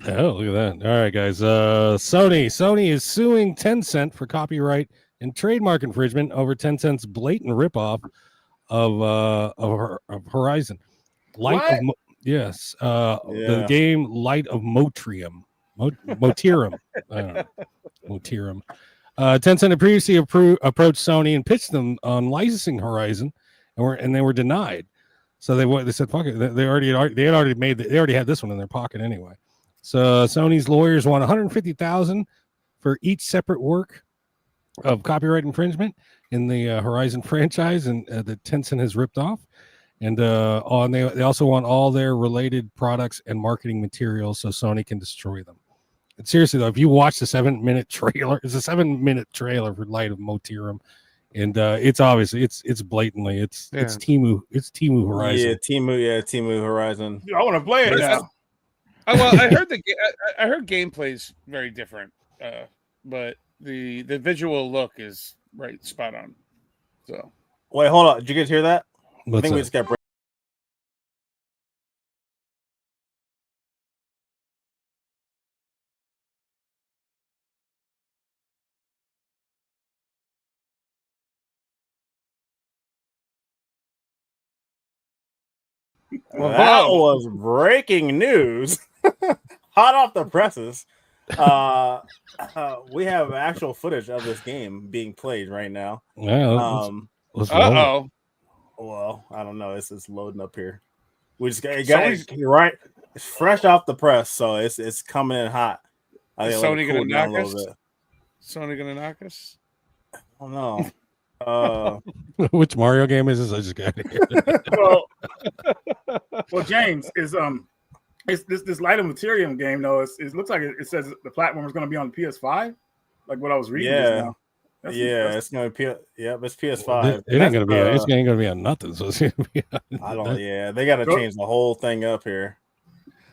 Oh, look at that. All right, guys. Sony is suing Tencent for copyright and trademark infringement over Tencent's blatant ripoff of Horizon. The game Light of Motrium. Motirum. I don't know. Motirum. Tencent had previously approached Sony and pitched them on licensing Horizon, and they were denied. So they said, "Fuck it." They already had this one in their pocket anyway. So Sony's lawyers want $150,000 for each separate work of copyright infringement in the Horizon franchise, and that Tencent has ripped off. And they also want all their related products and marketing materials so Sony can destroy them. And seriously though, if you watch the 7-minute trailer, it's a 7-minute trailer for Light of Motirum, and it's obviously it's blatantly it's Temu Horizon. Yeah, Temu Horizon. I want to play it now. Well, I heard gameplay's very different, but the visual look is right spot on. So wait, hold on. Did you guys hear that? What's I think that? we just got. Well, that was breaking news. Hot off the presses. We have actual footage of this game being played right now. Yeah, well, I don't know. It's loading up here. We just got it right. It's fresh off the press, so it's coming in hot. Is Sony gonna knock us? Sony gonna knock us? I don't know. Which Mario game is this? I just got it. well, James is it's this Light of Materium game though. It looks like it says the platform is going to be on the PS5, like what I was reading. Just now. It's going to be it's PS5. It ain't going to be. It's going to be on nothing. So it's going to be. I don't. Yeah, they got to change the whole thing up here.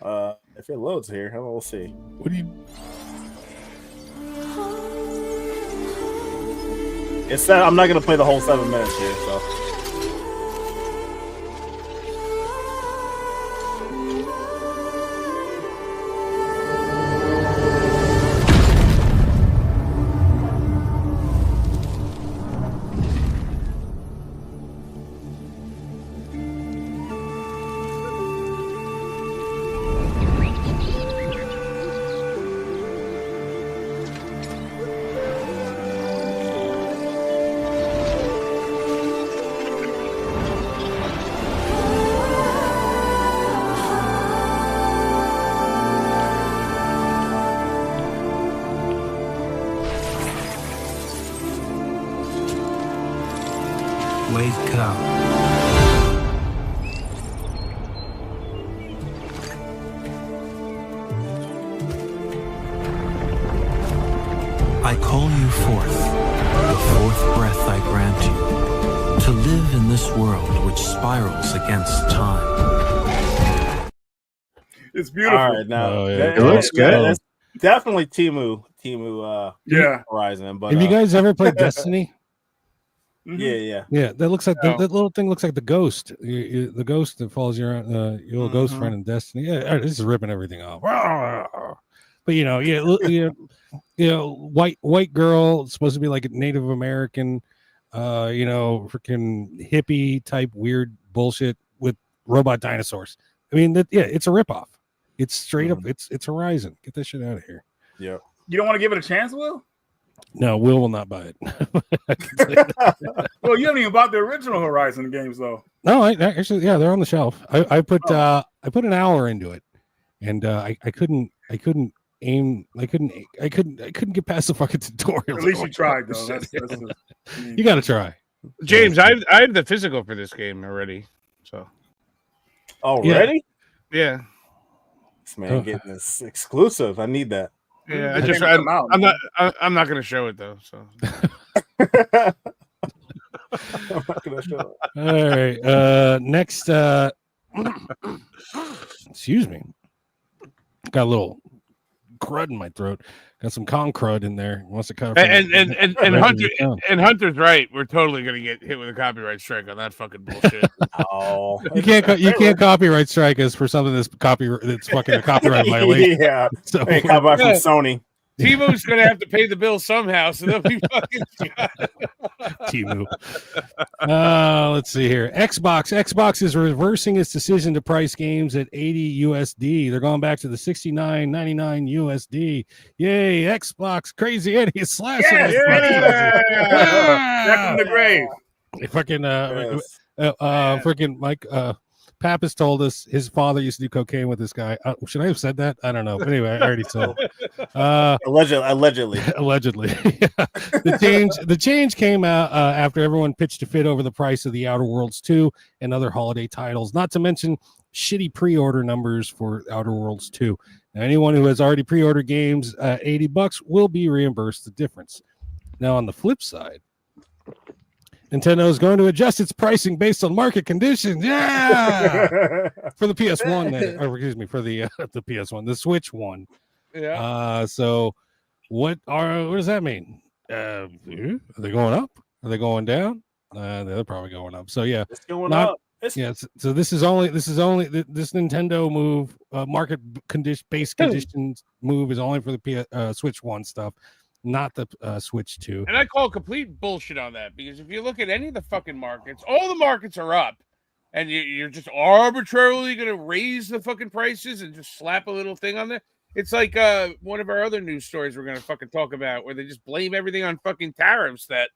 If it loads here, we'll see. What do you? It's I'm not going to play the whole 7 minutes here. So. Wake up. I call you forth, the fourth breath I grant you, to live in this world which spirals against time. It's beautiful. All right, now it looks good. That's definitely Temu. Horizon. But have you guys ever played Destiny? Yeah. That looks like Oh. that little thing looks like the ghost. The ghost that follows your little ghost friend in Destiny. Yeah, this is ripping everything off. But white girl supposed to be like a Native American, freaking hippie type weird bullshit with robot dinosaurs. I mean, it's a ripoff. It's straight up. It's Horizon. Get this shit out of here. Yeah. You don't want to give it a chance, Will? No, Will not buy it. Well, you haven't even bought the original Horizon games, though. No, I actually, they're on the shelf. I put an hour into it, and I couldn't aim. I couldn't get past the fucking tutorial. At least you tried, though. That's you got to try. James, I have the physical for this game already. So already, yeah. This man getting this exclusive. I need that. Yeah, I'm not going to show it though. So. I'm not gonna show it. All right. Next. Excuse me. Got a little crud in my throat. Got some con crud in there. Wants to cut. And Hunter's right. We're totally gonna get hit with a copyright strike on that fucking bullshit. Oh, you can't copyright strike us for something that's fucking a copyright violation. Yeah. So hey, copyright from Sony. Timu's gonna have to pay the bill somehow, so they'll be fucking Timu. Let's see here. Xbox is reversing its decision to price games at $80 USD. They're going back to the $69.99 USD. Yay, Xbox crazy Eddie slashing. Back from the grave. Fucking freaking Mike Pappas told us his father used to do cocaine with this guy. Should I have said that? I don't know. But anyway, I already said it. Allegedly. The change came out after everyone pitched a fit over the price of the Outer Worlds 2 and other holiday titles, not to mention shitty pre-order numbers for Outer Worlds 2. Now, anyone who has already pre-ordered games $80 will be reimbursed the difference. Now, on the flip side, Nintendo is going to adjust its pricing based on market conditions. Yeah, for the PS1, for the PS1, the Switch one. Yeah. So, what does that mean? Are they going up? Are they going down? They're probably going up. So yeah, it's going up. So this is only this Nintendo move, market based conditions move is only for the Switch One stuff. Not the Switch 2. And I call complete bullshit on that, because if you look at any of the fucking markets, all the markets are up, and you're just arbitrarily going to raise the fucking prices and just slap a little thing on there. It's like one of our other news stories we're going to fucking talk about, where they just blame everything on fucking tariffs that,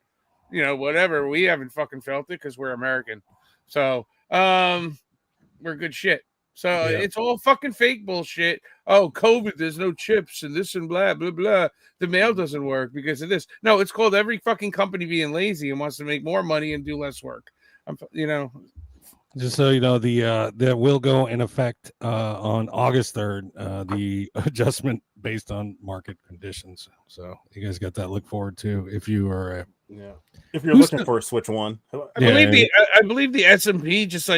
whatever. We haven't fucking felt it because we're American. So we're good shit. So it's all fucking fake bullshit. Oh, COVID, there's no chips and this and blah, blah, blah. The mail doesn't work because of this. No, it's called every fucking company being lazy and wants to make more money and do less work. Just so you know, that will go in effect on August 3rd, the adjustment based on market conditions. So you guys got that to look forward to if you are if you're looking for a Switch One. I believe the S&P just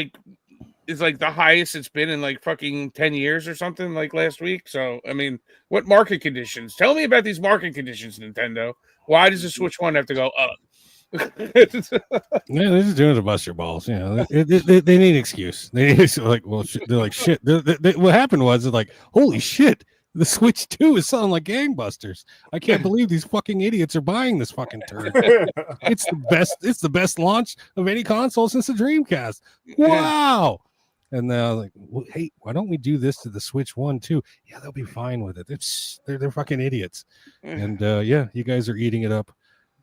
is like the highest it's been in like fucking 10 years or something, like last week. So I mean, what market conditions? Tell me about these market conditions, Nintendo. Why does the Switch One have to go up? They're just doing it to bust your balls. They need an excuse. They need they're like shit. What happened was like, holy shit, the Switch 2 is selling like gangbusters. I can't believe these fucking idiots are buying this fucking turd. It's the best launch of any console since the Dreamcast. Wow. And then I was like, well, hey, why don't we do this to the Switch One too? Yeah, they'll be fine with it. They're fucking idiots. And you guys are eating it up.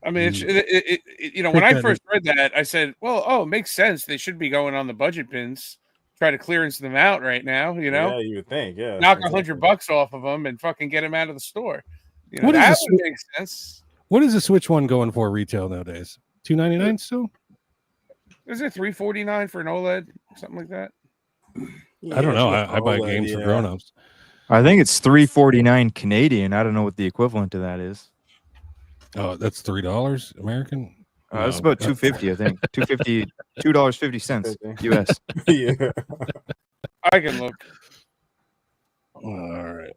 I mean, when I first read that, I said, well, it makes sense. They should be going on the budget bins. Try to clearance them out right now, Yeah, you would think, yeah. Knock $100 off of them and fucking get them out of the store. That would make sense. What is the Switch One going for retail nowadays? $299 still? Is it $349 for an OLED? Something like that? I don't know. I buy games for grown-ups. I think it's $349 Canadian. I don't know what the equivalent to that is. Oh, that's $3 American? That's about $2.50, I think. $2.50 US. Yeah. I can look. All right.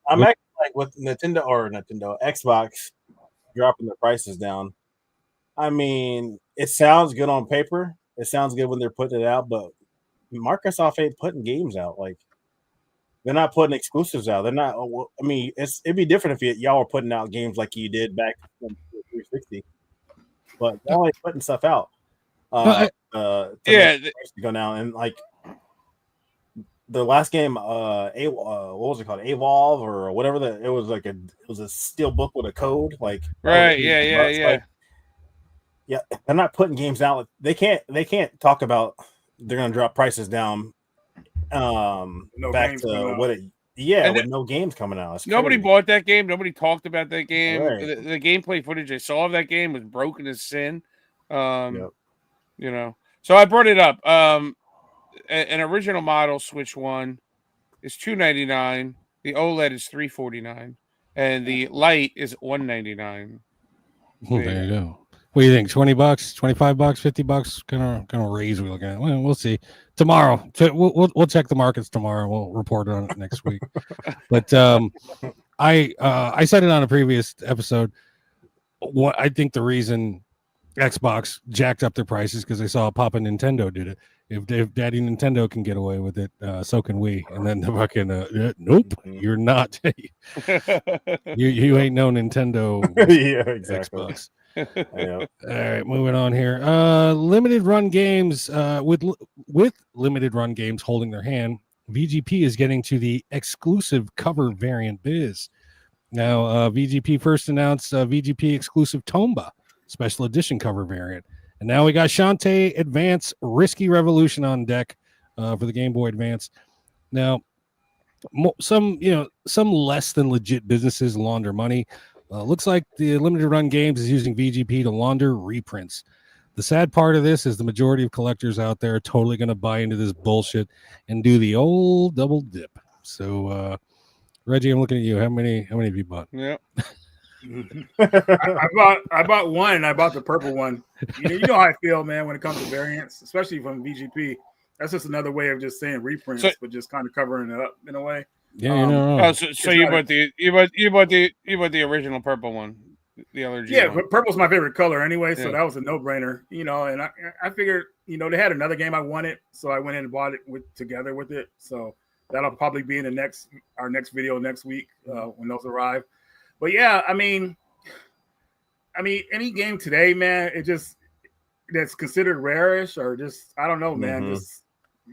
I'm actually like with Xbox dropping the prices down. I mean, it sounds good on paper. It sounds good when they're putting it out, but Microsoft ain't putting games out. Like, they're not putting exclusives out. They're not. I mean, it'd be different if y'all were putting out games like you did back in 360, but y'all ain't putting stuff out. To go down and like the last game, what was it called? Evolve or whatever. It was like it was a steel book with a code. Like right, yeah. Yeah, they're not putting games out. They can't talk about they're gonna drop prices down. Back to what it. Yeah, with no games coming out. Nobody bought that game. Nobody talked about that game. Right. The gameplay footage I saw of that game was broken as sin. You know. So I brought it up. An original model Switch One is $299. The OLED is $349, and the Lite is $199. There you go. What do you think? $20, $25, $50? Kind of raise we looking at? Well, we'll see tomorrow. We'll check the markets tomorrow. We'll report on it next week. But I said it on a previous episode. What I think the reason Xbox jacked up their prices because they saw Papa Nintendo did it. If Daddy Nintendo can get away with it, so can we. And then the fucking nope, you're not. you ain't no Nintendo. Yeah, exactly. Xbox. All right, moving on here. Limited run games with limited run games holding their hand. VGP is getting to the exclusive cover variant biz. Now, VGP first announced VGP exclusive Tomba special edition cover variant, and now we got Shantae Advance Risky Revolution on deck for the Game Boy Advance. Now, some less than legit businesses launder money. Looks like the limited run games is using VGP to launder reprints. The sad part of this is the majority of collectors out there are totally going to buy into this bullshit and do the old double dip. So, Reggie, I'm looking at you. How many have you bought? Yeah. I bought one. I bought the purple one. You know how I feel, man, when it comes to variants, especially from VGP. That's just another way of just saying reprints, but just kind of covering it up in a way. Yeah, so you bought the original purple one, the allergy. Yeah, one. but purple's my favorite color anyway, so that was a no-brainer. And I figured, they had another game I wanted, so I went in and bought it together with it. So that'll probably be in our next video next week when those arrive. But yeah, I mean, any game today, man, that's considered rarish or just I don't know, man. Just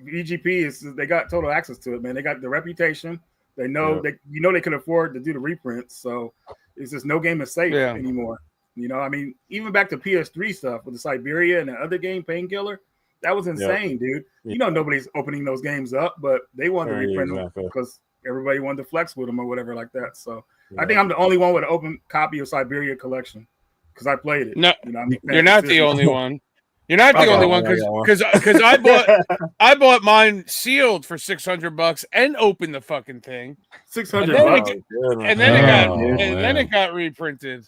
VGP they got total access to it, man. They got the reputation. They know they can afford to do the reprints, so it's just no game is safe anymore. I mean, even back to PS3 stuff with the Siberia and the other game, Painkiller, that was insane, dude. Nobody's opening those games up, but they wanted to reprint them because everybody wanted to flex with them or whatever like that. So I think I'm the only one with an open copy of Siberia Collection because I played it. No, you're not the only one. You're not the only one because I bought mine sealed for $600 and opened the fucking thing. $600, and then it got reprinted.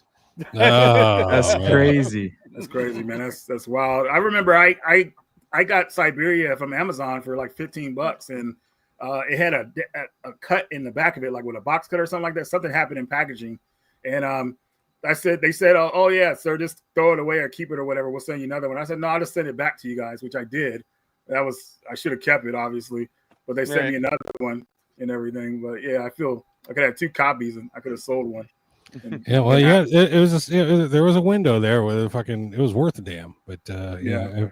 That's crazy. That's crazy, man. That's wild. I remember I got Siberia from Amazon for like $15, and it had a cut in the back of it, like with a box cut or something like that. Something happened in packaging, and they said, oh yeah, sir, just throw it away or keep it or whatever. We'll send you another one. I said, no, I'll just send it back to you guys, which I did. I should have kept it, obviously, but they sent me another one and everything. But yeah, I feel I could have 2 copies and I could have sold one. There was a window there where it was worth a damn. But at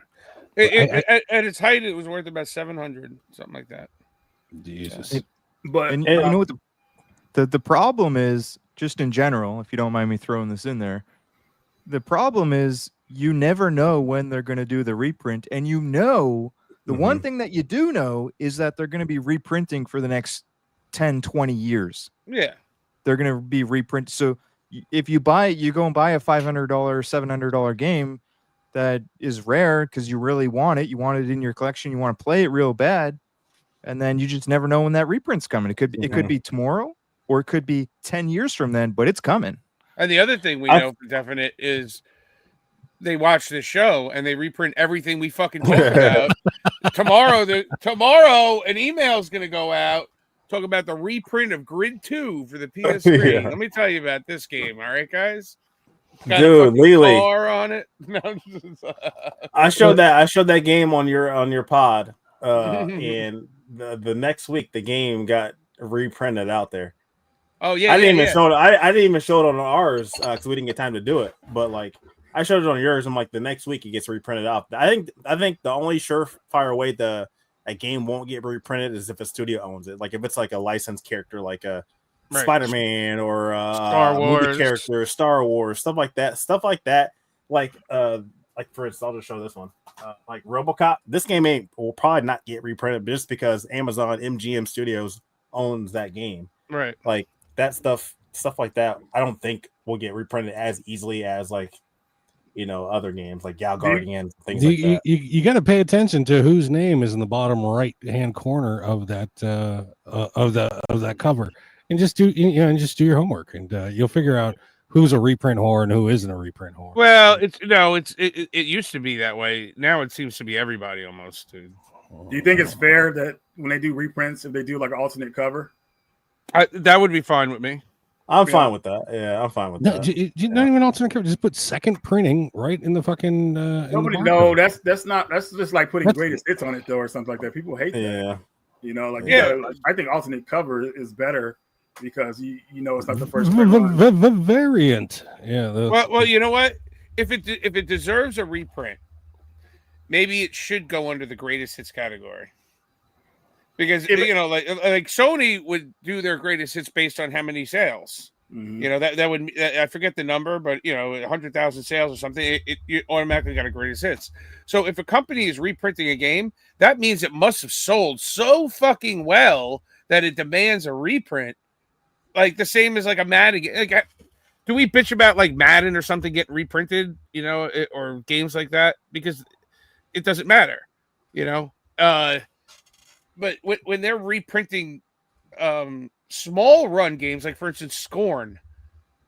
its height, it was worth about $700, something like that. Jesus. But you know what the problem is, just in general, if you don't mind me throwing this in there, the problem is you never know when they're going to do the reprint. And the one thing that you do know is that they're going to be reprinting for the next 10, 20 years. Yeah. They're going to be reprinted. So if you go and buy a $500, $700 game that is rare because you really want it, you want it in your collection, you want to play it real bad, and then you just never know when that reprint's coming. It could be tomorrow, or it could be 10 years from then, but it's coming. And the other thing we know for definite is they watch this show and they reprint everything we fucking talk about. Tomorrow, an email is going to go out talking about the reprint of Grid 2 for the PS3. Let me tell you about this game. All right, guys? Got Dude, a fucking Lily. car on it. No, I showed that game on your pod, and the next week the game got reprinted out there. oh yeah, I didn't even yeah. show it. I didn't even show it on ours because we didn't get time to do it. But like I showed it on yours. I'm like the next week it gets reprinted out. I think the only surefire way a game won't get reprinted is if a studio owns it. Like if it's like a licensed character, like a Right. Spider-Man or Star a Wars. movie character, Star Wars, stuff like that. Like for instance, I'll just show this one. Like RoboCop. This game will probably not get reprinted just because Amazon MGM Studios owns that game. Right. Like that stuff like that. I don't think will get reprinted as easily as like other games like Gal Guardian, things like that. You got to pay attention to whose name is in the bottom right hand corner of that of that cover, and just do your homework, and you'll figure out who's a reprint whore and who isn't a reprint whore. Well, it used to be that way. Now it seems to be everybody almost. Dude. Do you think it's fair that when they do reprints, if they do like an alternate cover? That would be fine with me. I'm fine with that. Yeah, I'm fine with that. Not even alternate cover. Just put second printing right in the fucking. Nobody. No, that's just like putting greatest hits on it though, or something like that. People hate that. Yeah. I think alternate cover is better because you know it's not the first print. Variant. Yeah. Well, you know what? If it deserves a reprint, maybe it should go under the greatest hits category. Because like Sony would do their greatest hits based on how many sales. Mm-hmm. That would I forget the number, but 100,000 sales or something, you automatically got a greatest hits. So if a company is reprinting a game, that means it must have sold so fucking well that it demands a reprint. Like the same as like a Madden. Like, do we bitch about like Madden or something getting reprinted? Or games like that because it doesn't matter. But when they're reprinting small run games, like for instance Scorn,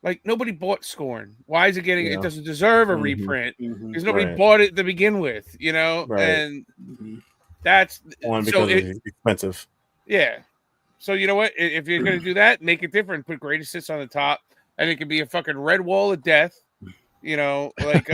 like nobody bought Scorn. Why is it getting? It doesn't deserve a reprint because nobody bought it to begin with, and that's one because it's expensive. Yeah. So you know what? If you're gonna do that, make it different. Put greatest hits on the top, and it could be a fucking red wall of death. Like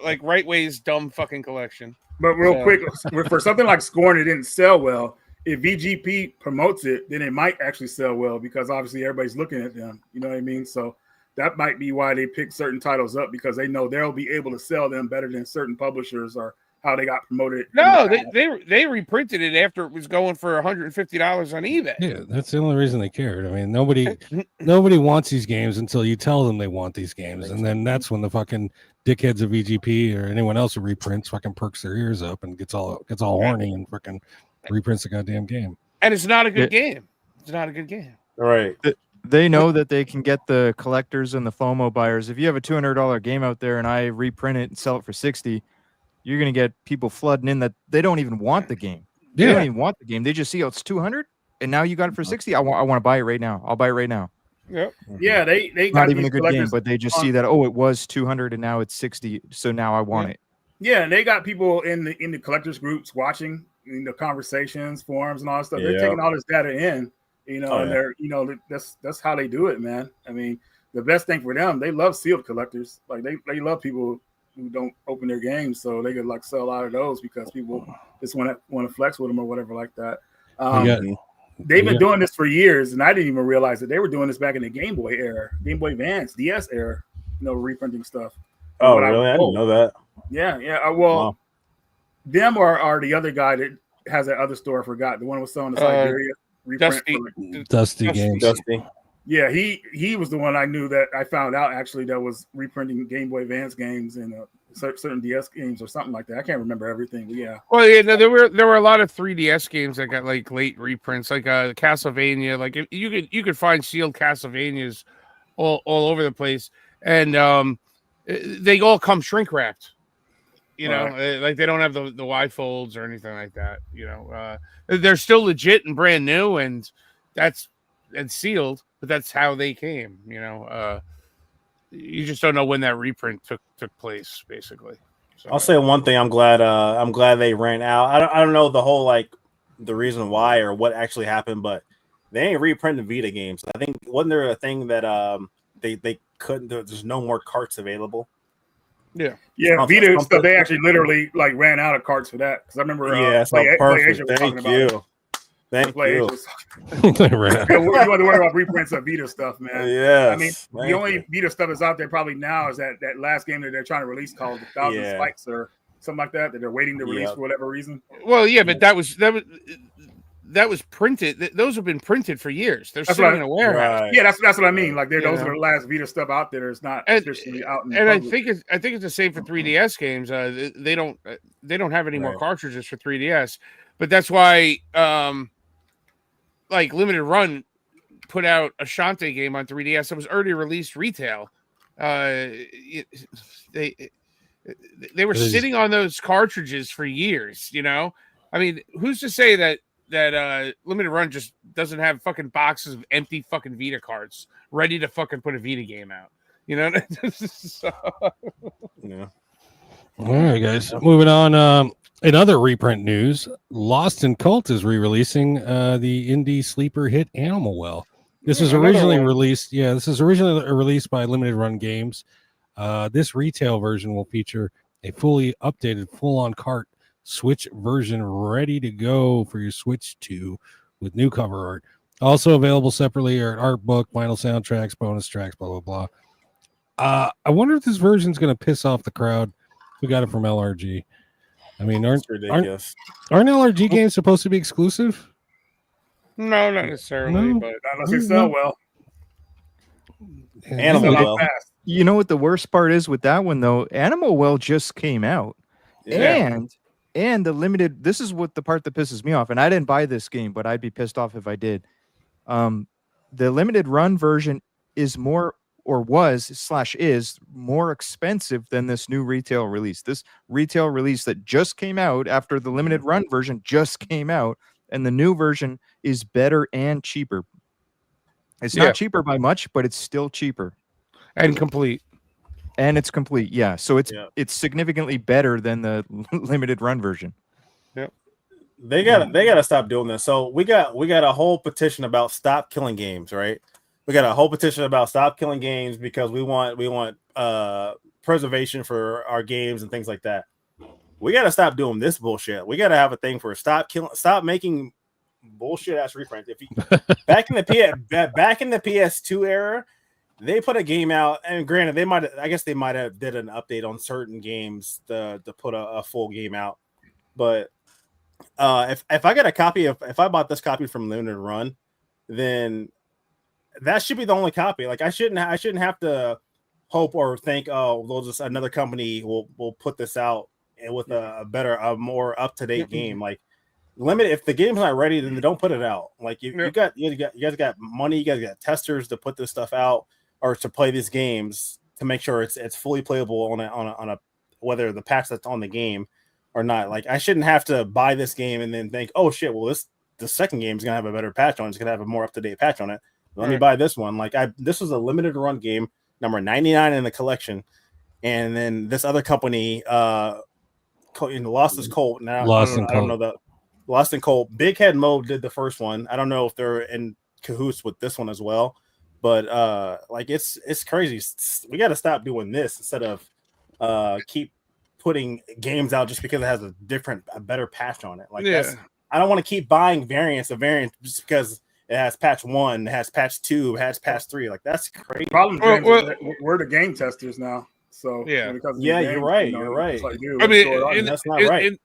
like Right Way's dumb fucking collection. But real quick, for something like Scorn, it didn't sell well. If VGP promotes it, then it might actually sell well because obviously everybody's looking at them. You know what I mean? So that might be why they pick certain titles up because they know they'll be able to sell them better than certain publishers or how they got promoted. No, they reprinted it after it was going for $150 on eBay. Yeah, that's the only reason they cared. I mean, nobody wants these games until you tell them they want these games, and then that's when the fucking dickheads of VGP or anyone else who reprints fucking perks their ears up and gets all horny and fucking reprints the goddamn game. And it's not a good game. It's not a good game. All right. They know that they can get the collectors and the FOMO buyers. If you have a $200 game out there and I reprint it and sell it for $60, you're going to get people flooding in that they don't even want the game. They don't even want the game. They just see, it's 200 and now you got it for 60. I want to buy it right now. I'll buy it right now. Yep. Yeah, they got not even a good game, but they just see that it was 200 and now it's 60, so now I want it. Yeah, and they got people in the collectors groups watching the conversations, forums, and all that stuff. They're taking all this data in, and they're that's how they do it, man. I mean, the best thing for them, they love sealed collectors. Like they love people who don't open their games, so they could like sell out of those because people just want to flex with them or whatever like that. They've been doing this for years, and I didn't even realize that they were doing this back in the Game Boy era, Game Boy Advance, DS era, reprinting stuff. Oh, really? I didn't know that. Yeah. Well, them are the other guy that has that other store. I forgot the one who was selling the Siberia reprint. Dusty Games. Dusty. Yeah, he was the one I knew that I found out actually that was reprinting Game Boy Advance games and certain DS games or something like that. I can't remember everything, but yeah. Well, yeah, no, there were a lot of 3DS games that got like late reprints, like Castlevania. Like you could find sealed Castlevanias all over the place, and they all come shrink wrapped. Like they don't have the Y folds or anything like that. They're still legit and brand new, and sealed. But that's how they came. You just don't know when that reprint took place, basically. So, I'll say one thing. I'm glad they ran out. I don't know the whole the reason why or what actually happened, but they ain't reprinting Vita games. I think wasn't there a thing that they couldn't. There's no more carts available. Yeah, Something- Vita stuff. something- They actually literally like ran out of carts for that because I remember. Yeah, so Play perfect. Asia was talking Thank about it. you. Thank Play you. Asia was Right. you want to worry about reprints of Vita stuff, man. Yes, I mean, thank the only you. Vita stuff that's out there probably now is that last game that they're trying to release called The Thousand Yeah. Spikes or something like that they're waiting to release Yep. for whatever reason. Well, yeah, but that was printed. Those have been printed for years. They're That's sitting right. in a warehouse. Right. Yeah, that's what I mean. Like those Yeah. are the last Vita stuff out there. It's not And- officially out in the And I public. think it's the same for 3DS games. They don't have any more Right. cartridges for 3DS, but that's why like Limited Run put out a Shantae game on 3DS that was already released retail. They were It is- sitting on those cartridges for years. You know, I mean, who's to say that Limited Run just doesn't have fucking boxes of empty fucking Vita cards ready to fucking put a Vita game out? You know, so, Yeah. All right, guys. Moving on. In other reprint news, Lost in Cult is re-releasing the indie sleeper hit Animal Well. This was Another originally one. released. Yeah, this is originally released by Limited Run Games. This retail version will feature a fully updated, full-on cart Switch version ready to go for your Switch 2 with new cover art. Also available separately are an art book, vinyl soundtracks, bonus tracks, blah, blah, blah. I wonder if this version is going to piss off the crowd who got it from LRG. I mean, It's ridiculous. aren't LRG games supposed to be exclusive? no, not necessarily, No. but Not unless they sell well. Animal Sell out Well. fast. You know what the worst part is with that one though? Animal Well just came out, Yeah. and the limited. This is what the part that pisses me off. And I didn't buy this game, but I'd be pissed off if I did. The limited run version is more, or is more expensive than this new retail release. This retail release that just came out after the limited run version just came out, and the new version is better and cheaper. It's Yeah. not cheaper by much, but it's still cheaper. and complete. And it's complete, yeah. So it's Yeah. it's significantly better than the limited run version. They gotta stop doing this. So we got a whole petition about stop killing games, right? We got a whole petition about stop killing games because we want preservation for our games and things like that. We gotta stop doing this bullshit. We gotta have a thing for stop making bullshit ass reprints. If you back in the PS2 era, they put a game out, and granted, they might have did an update on certain games to put a full game out. But if I get a copy if I bought this copy from Limited Run, then that should be the only copy. Like I shouldn't have to hope or think, oh, they'll just another company will put this out with a more up to date game. Like limited, if the game's not ready, then don't put it out. Like you guys got money, you guys got testers to put this stuff out or to play these games to make sure it's fully playable on a whether the patch that's on the game or not. Like I shouldn't have to buy this game and then think, oh shit, well the second game is gonna have a better patch on it. It's gonna have a more up to date patch on it. Let me buy this one. Like this was a limited run game, number 99 in the collection, and then this other company, Lost is Colt. Now I don't know the Lost in Colt. Big Head Mode did the first one. I don't know if they're in cahoots with this one as well, but like it's crazy. We got to stop doing this instead of keep putting games out just because it has a better patch on it. Like I don't want to keep buying variants just because it has patch 1, it has patch 2, it has patch 3. Like that's crazy. Problem, James, is that we're the game testers now. So Yeah. because of Yeah, these you're games, right. you know, You're right. it's like, dude, I let's mean, throw it on in- there. That's not right.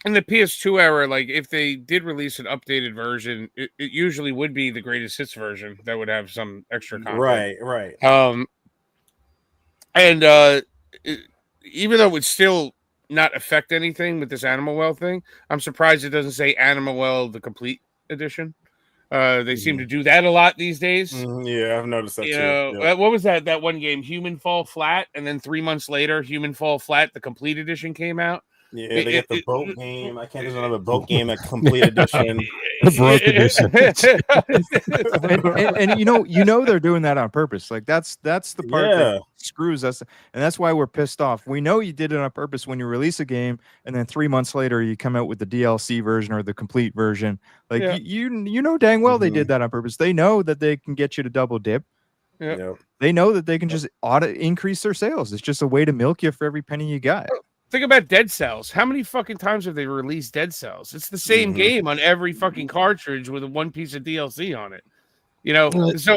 In the PS2 era, like if they did release an updated version, it usually would be the greatest hits version that would have some extra content. Right. Even though it would still not affect anything with this Animal Well thing, I'm surprised it doesn't say Animal Well the complete edition. They seem to do that a lot these days. Yeah, I've noticed that You too. know, Yeah. what was that one game, Human Fall Flat, and then 3 months later, Human Fall Flat, the complete edition came out. Yeah, they got the boat game. I can't just another boat game, a complete edition. Broke edition. and you know they're doing that on purpose. Like that's the part that screws us, and that's why we're pissed off. We know you did it on purpose when you release a game, and then 3 months later you come out with the DLC version or the complete version. Like you know dang well they did that on purpose. They know that they can get you to double dip. Yeah. They know that they can just increase their sales. It's just a way to milk you for every penny you got. Think about Dead Cells. How many fucking times have they released Dead Cells? It's the same game on every fucking cartridge with one piece of DLC on it. You know, so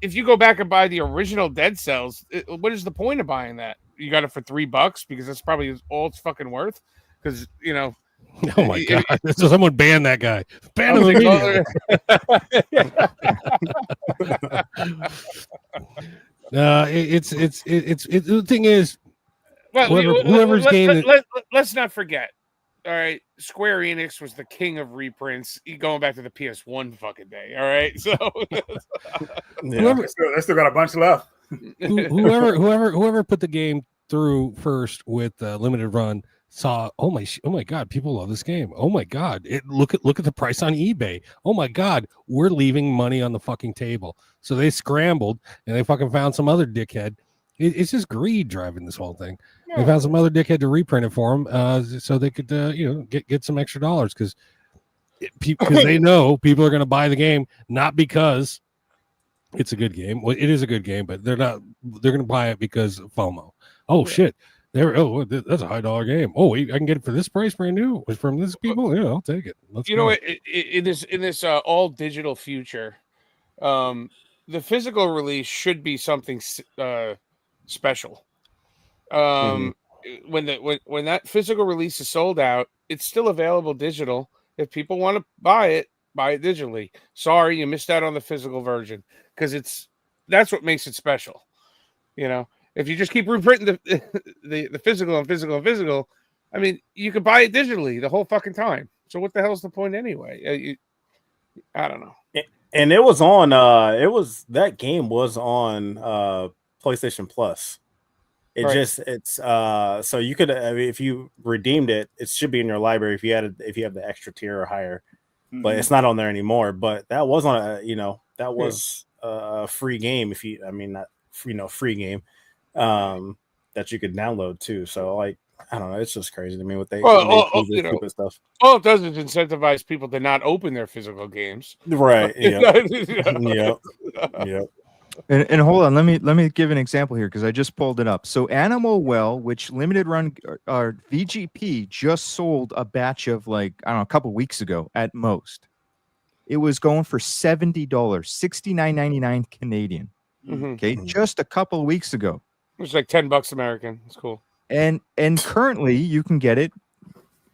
if you go back and buy the original Dead Cells, what is the point of buying that? You got it for $3 because that's probably all it's fucking worth. Because you know, oh my god, so someone ban that guy. Ban him immediately. The thing is, well, whoever's game. Let's not forget. All right, Square Enix was the king of reprints. Going back to the PS1 fucking day. All right, so they still got a bunch left. whoever put the game through first with limited run saw. Oh my god, people love this game. Oh my god, look at the price on eBay. Oh my god, we're leaving money on the fucking table. So they scrambled and they fucking found some other dickhead. It's just greed driving this whole thing. They found some other dickhead to reprint it for them, so they could, get some extra dollars because they know people are going to buy the game not because it's a good game. Well, it is a good game, but they're not. They're going to buy it because of FOMO. Oh shit! That's a $high game. Oh, I can get it for this price, brand new. From this people, yeah, I'll take it. Let's go. In this all digital future, the physical release should be something special. When that physical release is sold out, it's still available digital. If people want to buy it digitally. Sorry, you missed out on the physical version because that's what makes it special. You know, if you just keep reprinting the physical and physical and physical, I mean, you could buy it digitally the whole fucking time. So what the hell's the point anyway? I don't know. And it was on. That game was on PlayStation Plus. So you could, if you redeemed it, it should be in your library if you have the extra tier or higher, but it's not on there anymore. But that was on a free game. Free game that you could download too. So like, I don't know, it's just crazy to me what they stupid stuff. All it does is incentivize people to not open their physical games. Right. Yeah. Yep. And hold on, let me give an example here because I just pulled it up. So Animal Well, which limited run VGP just sold a batch of a couple weeks ago at most. It was going for $70, $69.99 Canadian. Okay, just a couple of weeks ago. It was like $10 American. It's cool. And currently you can get it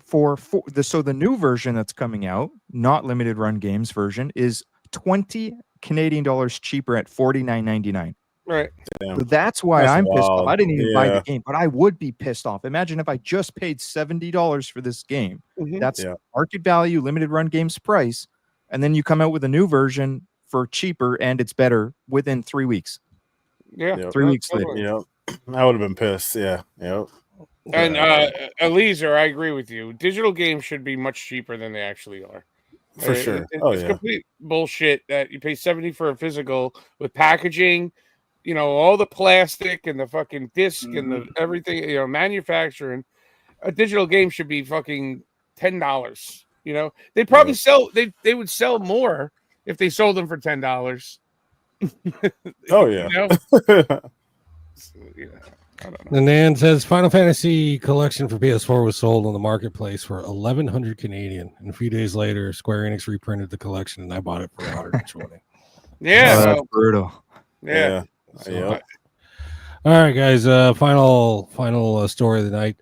for the new version that's coming out, not limited run games version, is 20 Canadian dollars cheaper at $49.99. Right. So that's why I'm pissed off. I didn't even buy the game, but I would be pissed off. Imagine if I just paid $70 for this game. That's market value, limited run games price, and then you come out with a new version for cheaper and it's better within 3 weeks. Yeah. 3 weeks later. Yep. I would have been pissed. Yeah. Yep. And Eliezer, I agree with you. Digital games should be much cheaper than they actually are. For sure. It's complete bullshit that you pay $70 for a physical with packaging, all the plastic and the fucking disc and the everything, manufacturing. A digital game should be fucking $10. They'd probably sell. They would sell more if they sold them for $10. Oh yeah. I don't know. The Nan says Final Fantasy collection for PS4 was sold on the marketplace for 1,100 Canadian, and a few days later, Square Enix reprinted the collection, and I bought it for 120. Yeah, that's brutal. Yeah. All right, guys. Final story of the night.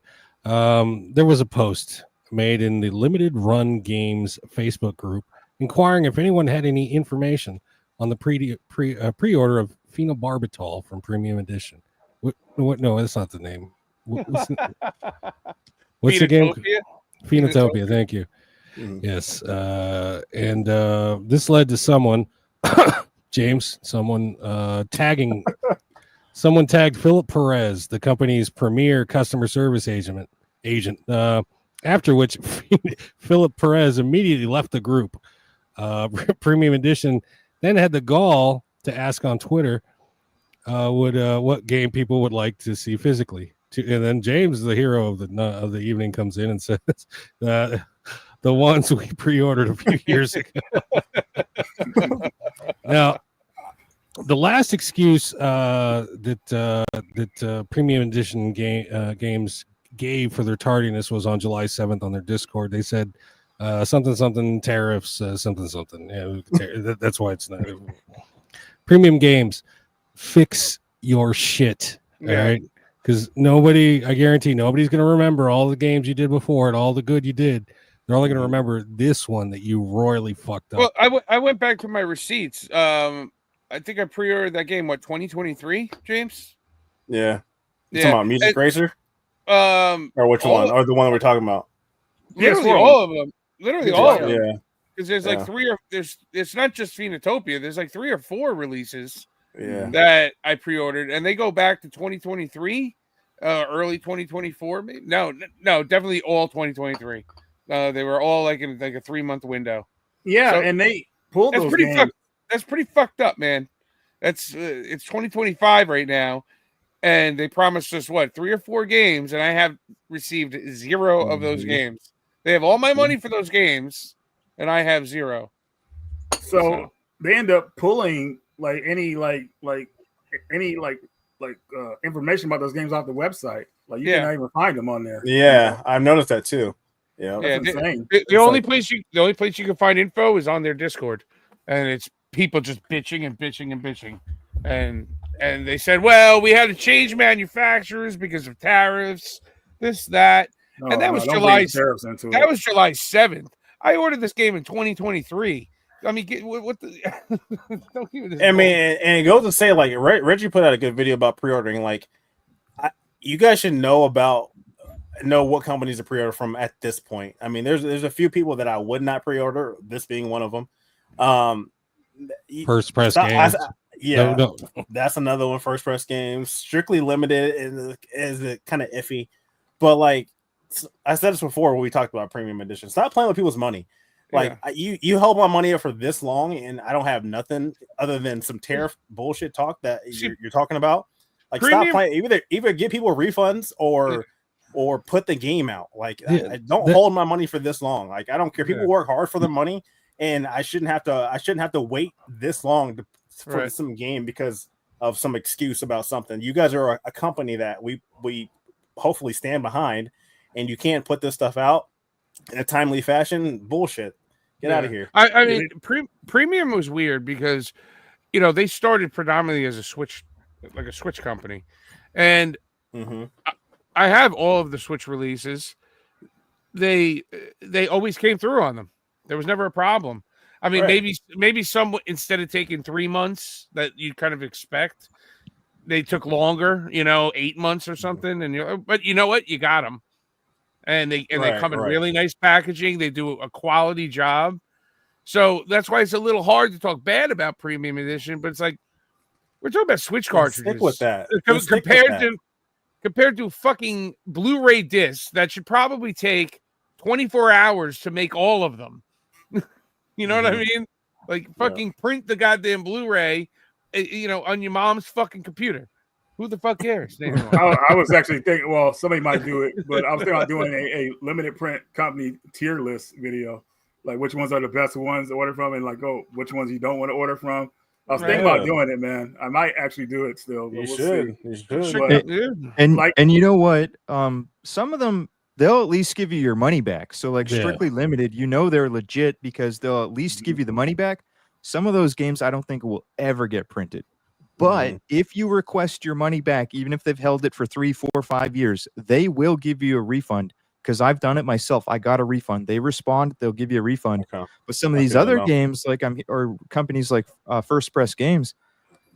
There was a post made in the Limited Run Games Facebook group inquiring if anyone had any information on the pre-order of phenobarbital from Premium Edition. What? No, that's not the name. What's the game? Phenotopia. Thank you. Yes. And this led to someone, James, tagging. Someone tagged Philip Perez, the company's premier customer service agent. After which, Philip Perez immediately left the group. Premium Edition then had the gall to ask on Twitter what game people would like to see physically. And then James, the hero of the evening, comes in and says, "The ones we pre-ordered a few years ago." Now, The last excuse that Premium Edition games gave for their tardiness was on July 7th on their Discord. They said something tariffs, something. Yeah, that's why it's not. Premium games, fix your shit. All right. Because I guarantee nobody's going to remember all the games you did before and all the good you did. They're only going to remember this one that you royally fucked up. Well, I went back to my receipts. I think I pre-ordered that game, 2023, James? Yeah. You talking about Music Racer? Or which one? Or the one we're talking about? Literally all of them. Literally all of them. Yeah. Because there's like it's not just Phenotopia. There's like 3 or 4 releases that I pre-ordered, and they go back to 2023, early 2024. Maybe? No, definitely all 2023. They were all like in like a 3-month window. Yeah, so and they pulled those games. That's pretty fucked up, man. It's 2025 right now, and they promised us 3 or 4 games, and I have received 0 of those games. They have all my money for those games, and I have 0. So they end up pulling like any information about those games off the website. Like you cannot even find them on there. Yeah, I've noticed that too. Yeah, that's insane. The only place you can find info is on their Discord, and it's people just bitching and bitching and bitching, and they said, well, we had to change manufacturers because of tariffs, this, that, and that was July 7th. I ordered this game in 2023. I mean, what the? Don't give me this. I mean, and it goes to say, like, Reggie put out a good video about pre-ordering. Like, you guys should know what companies to pre-order from at this point. I mean, there's a few people that I would not pre-order, this being one of them. First Press Games. No. That's another one. First Press Games, Strictly Limited is kind of iffy, but like I said this before when we talked about Premium Edition. Stop playing with people's money. Like you held my money up for this long, and I don't have nothing other than some tariff bullshit talk that you're talking about. Like stop playing. Either give people refunds or put the game out. Like I don't hold my money for this long. Like I don't care. People work hard for their money, and I shouldn't have to wait this long for some game because of some excuse about something. You guys are a company that we hopefully stand behind, and you can't put this stuff out in a timely fashion. Bullshit. Get out of here. I mean, Premium was weird because, they started predominantly as a Switch company, and I have all of the Switch releases. They always came through on them. There was never a problem. I mean, maybe some, instead of taking 3 months that you kind of expect, they took longer. 8 months or something. But you know what? You got them. And they come in really nice packaging. They do a quality job. So that's why it's a little hard to talk bad about Premium Edition, but it's like we're talking about Switch cartridges. Stick with that. Compared to fucking Blu-ray discs that should probably take 24 hours to make all of them. You know what I mean? Like fucking print the goddamn Blu-ray, on your mom's fucking computer. Who the fuck cares? I was actually thinking, well, somebody might do it, but I was thinking about doing a limited print company tier list video, like which ones are the best ones to order from, and like which ones you don't want to order from. I was thinking about doing it, man. I might actually do it still. But You should. But, and you know what? Some of them they'll at least give you your money back. So like Strictly Limited, they're legit because they'll at least give you the money back. Some of those games I don't think will ever get printed. But if you request your money back, even if they've held it for 3, 4, 5 years, they will give you a refund. Because I've done it myself. I got a refund. They respond, they'll give you a refund. Okay. But some of these other games, or companies like First Press Games,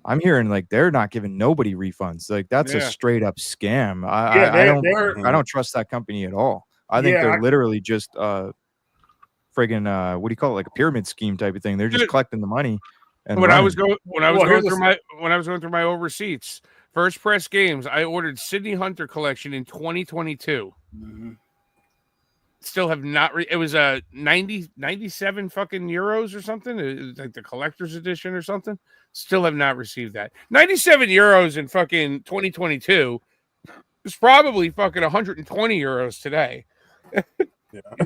I'm hearing like they're not giving nobody refunds. Like that's a straight up scam. I don't trust that company at all. I think they're literally just friggin' what do you call it? Like a pyramid scheme type of thing. They're just collecting the money. And when I was going through my old receipts, First Press Games, I ordered Sydney Hunter Collection in 2022. Still have not. It was a 97 fucking euros or something. It was like the collector's edition or something. Still have not received that. 97 euros in fucking 2022 is probably fucking 120 euros today.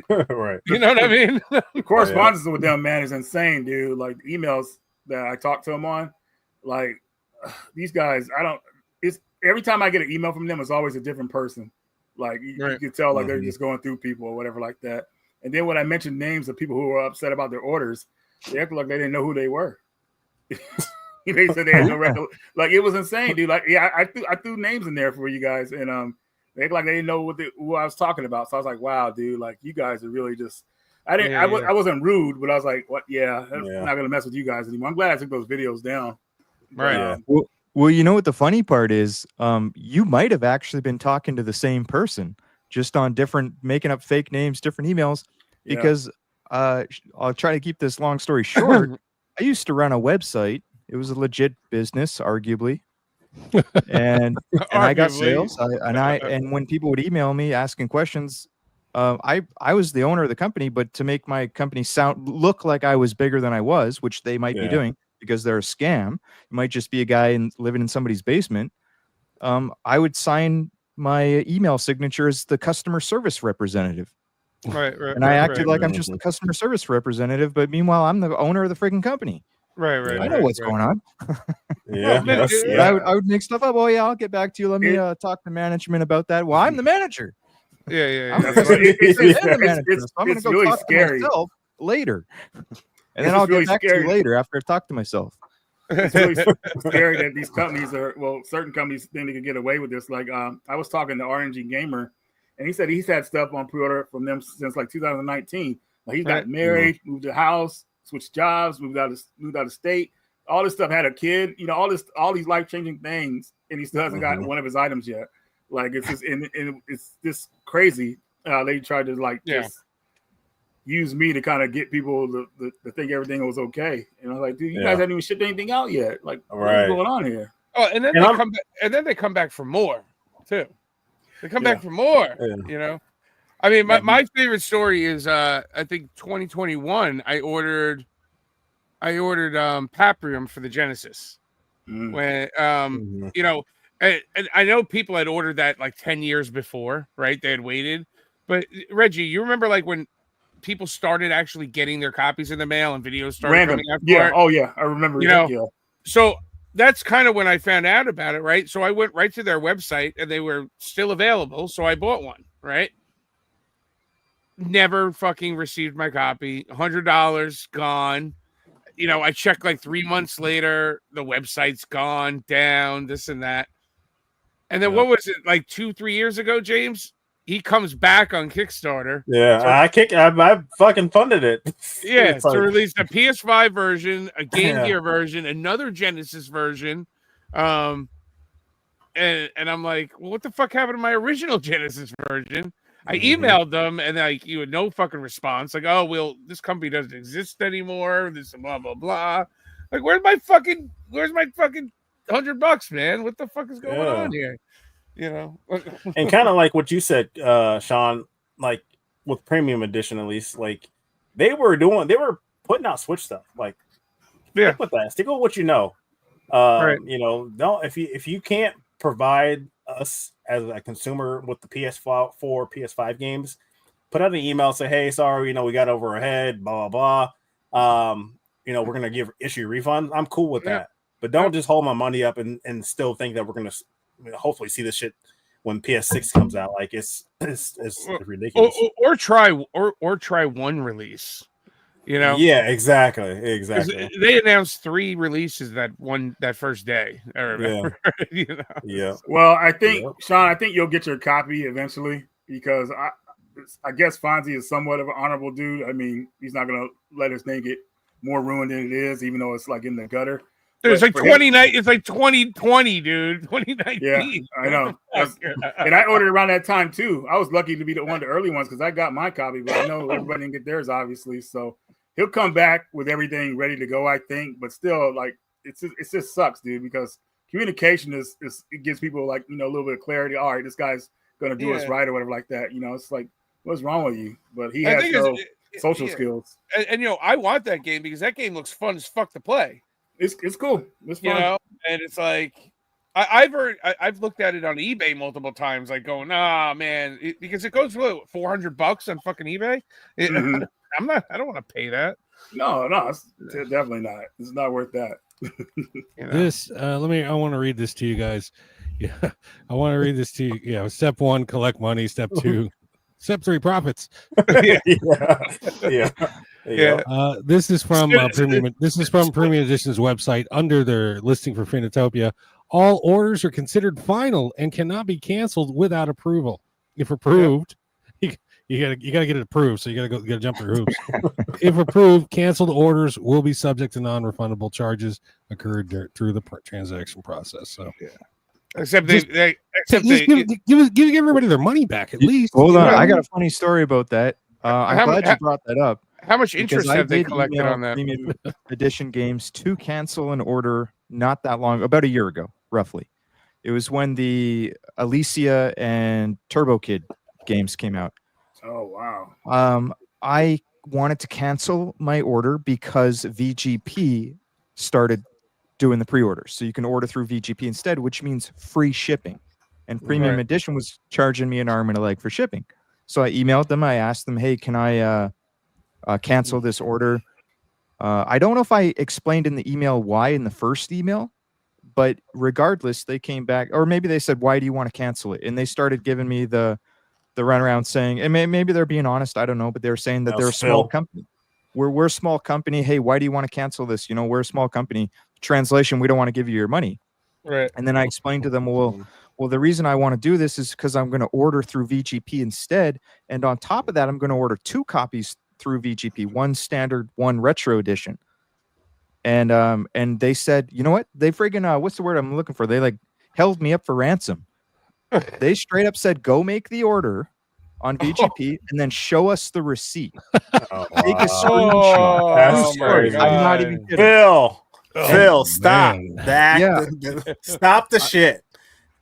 Right. You know what I mean? Correspondence with them, man, is insane, dude. Like emails that I talk to them on, Like these guys, I don't. It's every time I get an email from them, it's always a different person. Like you can tell, like they're just going through people or whatever like that. And then when I mentioned names of people who were upset about their orders, they acted like they didn't know who they were. They said they had no record. Like it was insane, dude. Like I threw names in there for you guys, and they act like they didn't know who I was talking about. So I was like, wow, dude, like you guys are really just. I wasn't rude, but I was like, what? Yeah, I'm not gonna mess with you guys anymore. I'm glad I took those videos down. Right. Well, you know what the funny part is? You might have actually been talking to the same person, just on different, making up fake names, different emails. Because I'll try to keep this long story short. I used to run a website. It was a legit business, arguably, and I got sales. And when people would email me asking questions, I was the owner of the company, but to make my company look like I was bigger than I was, which they might be doing. Because they're a scam. It might just be a guy living in somebody's basement. I would sign my email signature as the customer service representative. Right. And I acted like I'm just the customer service representative, but meanwhile, I'm the owner of the freaking company. Right. I know what's going on. I would make stuff up. Oh yeah, I'll get back to you. Let me talk to management about that. Well, I'm the manager. I'm going to go really talk scary. to myself later. And then I'll get back to you later after I've talked to myself. It's really scary that these companies certain companies think they can get away with this. Like I was talking to RNG Gamer, and he said he's had stuff on pre-order from them since like 2019. Like he's got married, moved to house, switched jobs, moved out of state. All this stuff, had a kid, all these life-changing things, and he still hasn't got one of his items yet. Like it's just and it's just crazy. They tried to just use me to kind of get people to think everything was okay. And I was like, dude, you guys haven't even shipped anything out yet. Like, what's going on here? Oh, and then they come back for more too. They come back for more. I mean, my favorite story is I think 2021. I ordered Paprium for the Genesis. When and I know people had ordered that like 10 years before, right? They had waited. But Reggie, you remember like when people started actually getting their copies in the mail and videos started coming out? Oh yeah, I remember. So that's kind of when I found out about it, right? So I went right to their website and they were still available, so I bought one, right? Never fucking received my copy. $100 gone. I checked like 3 months later, the website's gone, down, this and that. And then what was it, like 2-3 years ago, James? He comes back on Kickstarter. Yeah, I fucking funded it. Yeah, to release a PS5 version, a Game Gear version, another Genesis version. And I'm like, well, what the fuck happened to my original Genesis version? I emailed them and like you had no fucking response. Like, oh well, this company doesn't exist anymore. This blah blah blah. Like, where's my fucking $100, man? What the fuck is going on here? And kind of like what you said, Sean, like with Premium Edition, at least, like they were putting out Switch stuff. Like, stick with that. Stick with what you know. Right. Don't if you can't provide us as a consumer with the PS4, PS5 games, put out an email, say, hey, sorry, we got over our head, blah blah blah. We're gonna issue refund. I'm cool with that, but don't just hold my money up and still think that we're gonna hopefully see this shit when PS6 comes out. Like it's ridiculous. Or try one release. Yeah, exactly. They announced 3 releases that first day. I remember. Yeah. Well, I think Sean, you'll get your copy eventually because I guess Fonzie is somewhat of an honorable dude. I mean, he's not gonna let his name get more ruined than it is, even though it's like in the gutter. It's like 2019. It's like 2020, dude. 2019. Yeah, I know. And I ordered around that time too. I was lucky to be one of the early ones because I got my copy, but I know everybody didn't get theirs, obviously. So he'll come back with everything ready to go, I think. But still, like it just sucks, dude, because communication is it gives people like a little bit of clarity. All right, this guy's gonna do us right or whatever like that. It's like, what's wrong with you? But he has no social skills. And I want that game because that game looks fun as fuck to play. It's cool. It's fun. And it's like I've looked at it on eBay multiple times, like going, man, because it goes for $400 on fucking eBay. I don't want to pay that. No, it's definitely not. It's not worth that. This I want to read this to you guys. Yeah, I want to read this to you. Yeah, step 1, collect money. Step 2, step 3, profits. Yeah. This is from Premium. This is from Premium Edition's website under their listing for Finitopia. All orders are considered final and cannot be canceled without approval. If approved, you gotta get it approved. So you gotta jump through hoops. If approved, canceled orders will be subject to non-refundable charges occurred through the transaction process. So Except give everybody their money back at least. Hold on, I got a funny story about that. I'm glad you brought that up. How much interest have they collected on that? Premium Edition games to cancel an order not that long, about a year ago, roughly. It was when the Alicia and Turbo Kid games came out. Oh wow. I wanted to cancel my order because VGP started doing the pre-orders. So you can order through VGP instead, which means free shipping. And Premium Edition was charging me an arm and a leg for shipping. So I emailed them. I asked them, hey, can I cancel this order? I don't know if I explained in the email why in the first email, but regardless, they came back, or maybe they said, why do you want to cancel it? And they started giving me the runaround saying, and maybe they're being honest, I don't know, but they're saying that they're a small company. We're a small company. Hey, why do you want to cancel this? You know, we're a small company. Translation, we don't want to give you your money. Right. And then I explained to them, well, the reason I want to do this is because I'm going to order through VGP instead. And on top of that, I'm going to order 2 copies through VGP, one standard, one retro edition. And they said, you know what? They friggin' what's the word I'm looking for? They like held me up for ransom. They straight up said, go make the order on VGP and then show us the receipt. Take a screenshot. That's crazy. I'm not even kidding. Phil, stop that. Stop the shit.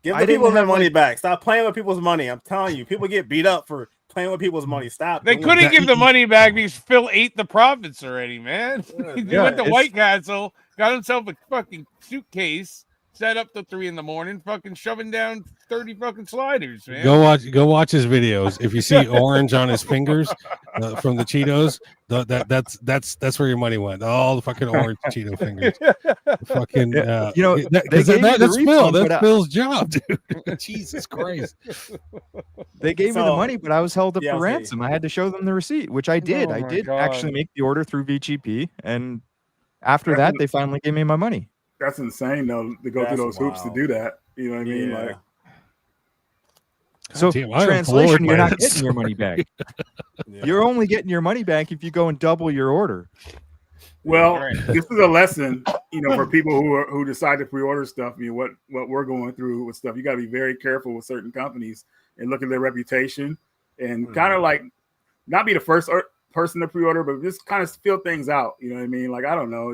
Give the people their money back. Stop playing with people's money. I'm telling you, people get beat up for playing with people's money. Stop. They couldn't give the money back because Phil ate the profits already, man. He went to White Castle, got himself a fucking suitcase, sat up till 3 a.m, fucking shoving down 30 fucking sliders, man. Go watch his videos. If you see orange on his fingers from the Cheetos, that's where your money went. All the fucking orange Cheeto fingers. Fucking you know, that's Phil. That's Phil's job, dude. Jesus Christ. They gave me the money, but I was held up for ransom. I had to show them the receipt, which I did. I did actually make the order through VGP, and after that, they finally gave me my money. That's insane, though, to go through those hoops to do that. You know what I mean? Like, so translation, you're not getting your money back. You're only getting your money back if you go and double your order. Well, this is a lesson, you know, for people who decide to pre-order stuff. I mean, what we're going through with stuff, you got to be very careful with certain companies and look at their reputation and kind of like not be the first person to pre-order, but just kind of feel things out. You know what I mean? Like, I don't know.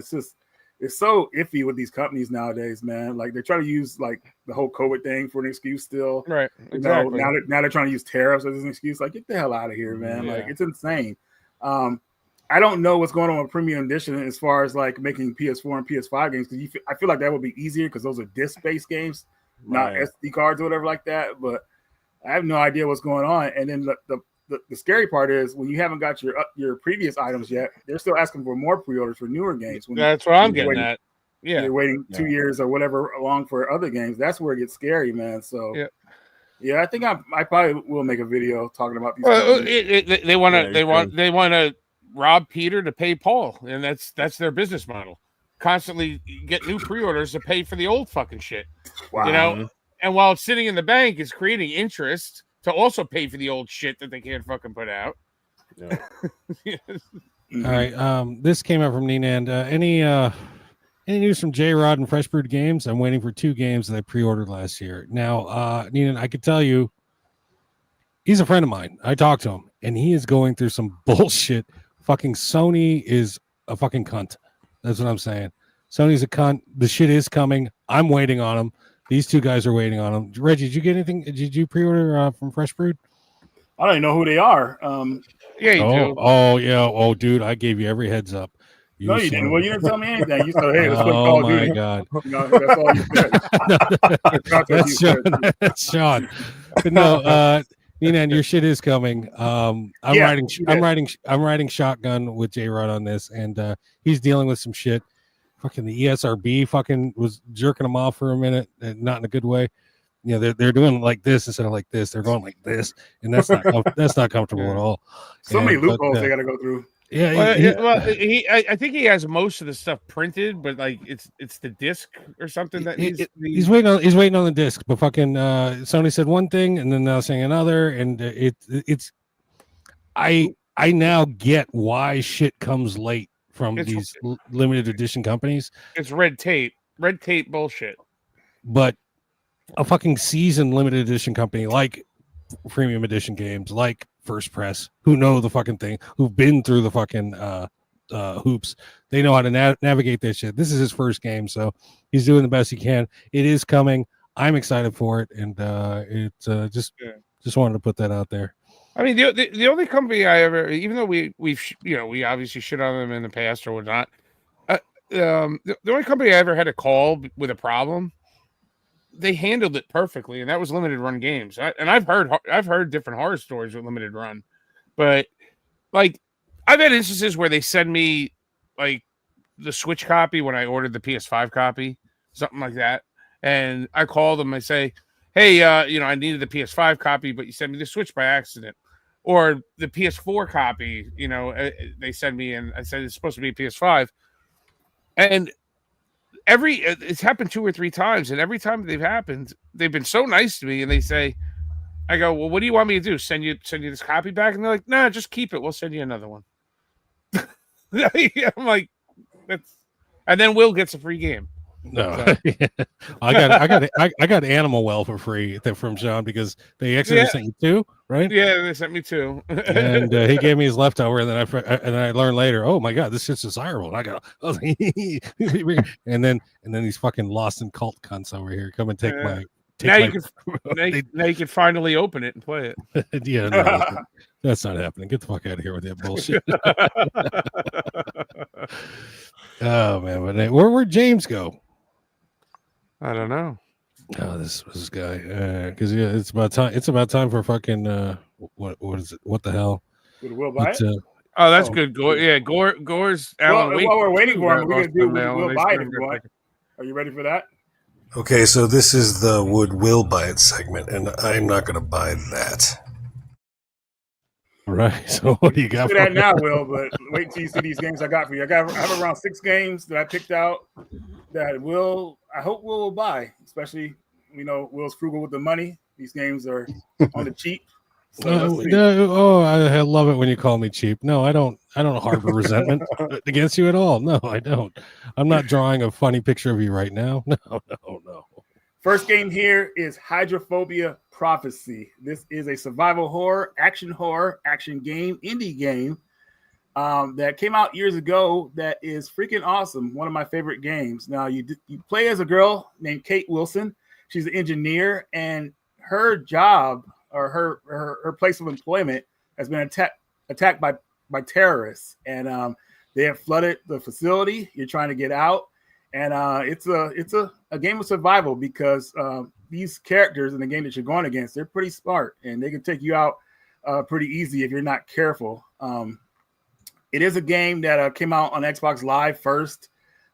It's so iffy with these companies nowadays, man. Like, they're trying to use like the whole COVID thing for an excuse still. Right. Exactly. You know, now they're trying to use tariffs as an excuse. Like, get the hell out of here, man. Like, it's insane. I don't know what's going on with Premium Edition as far as like making PS4 and PS5 games, because I feel like that would be easier because those are disc-based games, not SD cards or whatever like that. But I have no idea what's going on. And then the scary part is when you haven't got your previous items yet, they're still asking for more pre-orders for newer games. That's what I'm getting at. Yeah, you're waiting 2 years or whatever along for other games. That's where it gets scary, man. So yeah, I think I probably will make a video talking about these. Well, they want to rob Peter to pay Paul, and that's their business model. Constantly get new pre-orders to pay for the old fucking shit. Wow. You know, and while it's sitting in the bank, it's creating interest to also pay for the old shit that they can't fucking put out. Yeah. All right. This came out from Nintendo. Any news from J-Rod and Fresh Brewed Games? I'm waiting for 2 games that I pre-ordered last year. Now, Nintendo, I could tell you, he's a friend of mine. I talked to him, and he is going through some bullshit. Fucking Sony is a fucking cunt. That's what I'm saying. Sony's a cunt. The shit is coming. I'm waiting on them. These 2 guys are waiting on them. Reggie, did you get anything? Did you pre-order from Fresh Brewed? I don't even know who they are. Yeah, you do. Oh, yeah. Oh, dude, I gave you every heads up. No, you didn't. Well, you didn't tell me anything. You said, "Hey, let's play Call of Duty." Oh my God! You know, that's all you said. That's Sean. But no, Nina, your shit is coming. I'm writing shotgun with J-Rod on this, and he's dealing with some shit fucking the ESRB fucking was jerking them off for a minute, and not in a good way. You know, they're doing like this instead of like this. They're going like this, and that's not comfortable at all. So many loopholes they got to go through. Yeah, I think he has most of the stuff printed, but like it's the disc or something that he's waiting on the disc. But fucking Sony said one thing, and then now saying another, and it's I now get why shit comes late from these limited edition companies. It's red tape bullshit. But a fucking seasoned limited edition company like Premium Edition Games, like First Press, who know the fucking thing, who've been through the fucking hoops, they know how to navigate this shit. This is his first game, so he's doing the best he can. It is coming. I'm excited for it, and just wanted to put that out there. I mean, the only company I ever, even though we obviously shit on them in the past or whatnot, the only company I ever had a call with a problem, they handled it perfectly, and that was Limited Run Games. I've heard different horror stories with Limited Run, but like I've had instances where they send me like the Switch copy when I ordered the PS5 copy, something like that, and I call them. I say, hey, I needed the PS5 copy, but you sent me the Switch by accident. Or the PS4 copy, they send me, and I said it's supposed to be a PS5. And it's happened 2 or 3 times, and every time they've happened, they've been so nice to me, and they say, I go, well, what do you want me to do? Send you this copy back? And they're like, nah, just keep it. We'll send you another one. I'm like, and then Will gets a free game. No, so. I got Animal Well for free from Sean because they actually sent you 2, right? Yeah, they sent me 2, and he gave me his leftover, and then I learned later, oh my god, this shit's desirable. And I go, and then these fucking lost in cult cunts over here come and take my. Now you can finally open it and play it. Yeah, no, that's not happening. Get the fuck out of here with that bullshit. Oh man, but where'd James go? I don't know. Oh, this guy. Because it's about time. It's about time for fucking what is it? What the hell? Would Will buy it? Oh, that's good. Gore's Alan Wake. While we're waiting for him, we're gonna do Will buy it if you want. Are you ready for that? Okay, so this is the Would Will Buy It segment, and I'm not going to buy that. Right. So what do you got? Do that now, Will. But wait till you see these games I got for you. I have around 6 games that I picked out that I hope Will will buy. Especially, Will's frugal with the money. These games are on the cheap. So I love it when you call me cheap. No, I don't harbor resentment against you at all. No, I don't. I'm not drawing a funny picture of you right now. No. First game here is Hydrophobia Prophecy. This is a survival horror, action game, indie game that came out years ago that is freaking awesome. One of my favorite games. Now, you play as a girl named Kate Wilson. She's an engineer, and her job or her place of employment has been attacked by terrorists. And they have flooded the facility. You're trying to get out. And it's a game of survival because these characters in the game that you're going against, they're pretty smart and they can take you out pretty easy if you're not careful. It is a game that came out on Xbox Live first.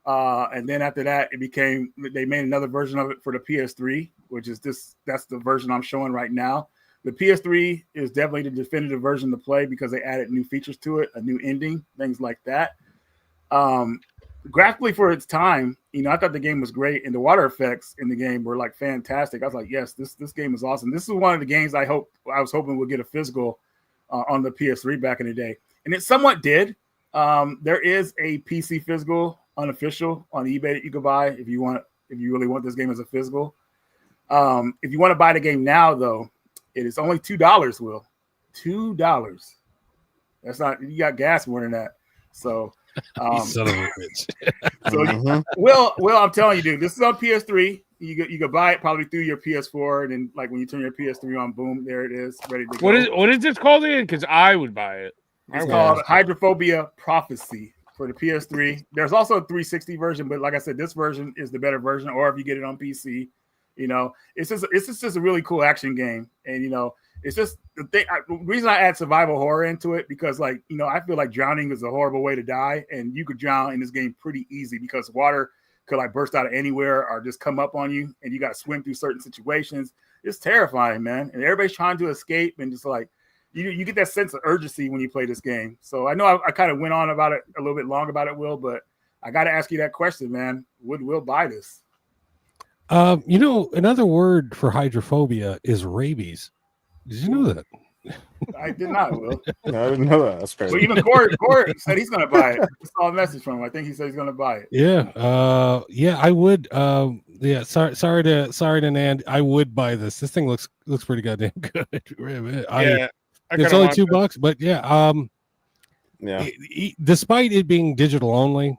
And then after that, they made another version of it for the PS3, which is that's the version I'm showing right now. The PS3 is definitely the definitive version to play because they added new features to it, a new ending, things like that. Graphically for its time, I thought the game was great, and the water effects in the game were like fantastic. I was like, yes, this game is awesome. This is one of the games I was hoping would get a physical on the PS3 back in the day, and it somewhat did. There is a PC physical unofficial on eBay that you can buy if you really want this game as a physical. If you want to buy the game now, though, it is only $2. Will $2? That's not, you got gas more than that. So. Son of a bitch. So Will, I'm telling you, dude, this is on PS3. You can buy it probably through your PS4, and then like when you turn your PS3 on, boom, there it is, ready to go. What is this called again? Because I would buy it. It's called Hydrophobia Prophecy for the PS3. There's also a 360 version, but like I said, this version is the better version. Or if you get it on PC, it's just a really cool action game, and It's just the thing. The reason I add survival horror into it because, like, you know, I feel like drowning is a horrible way to die, and you could drown in this game pretty easy because water could like burst out of anywhere or just come up on you, and you got to swim through certain situations. It's terrifying, man, and everybody's trying to escape, and just like you get that sense of urgency when you play this game. So I know I kind of went on about it a little bit long about it, Will, but I got to ask you that question, man. Would Will buy this? You know, another word for hydrophobia is rabies. Did you know that? I did not, Will. No, I didn't know that. That's crazy. Well, even Corey said he's going to buy it. I saw a message from him. I think he said he's going to buy it. Yeah. Yeah, I would. Yeah. Sorry to Nand. I would buy this. This thing looks pretty goddamn good. It's only $2, but yeah. Yeah. Despite it being digital only.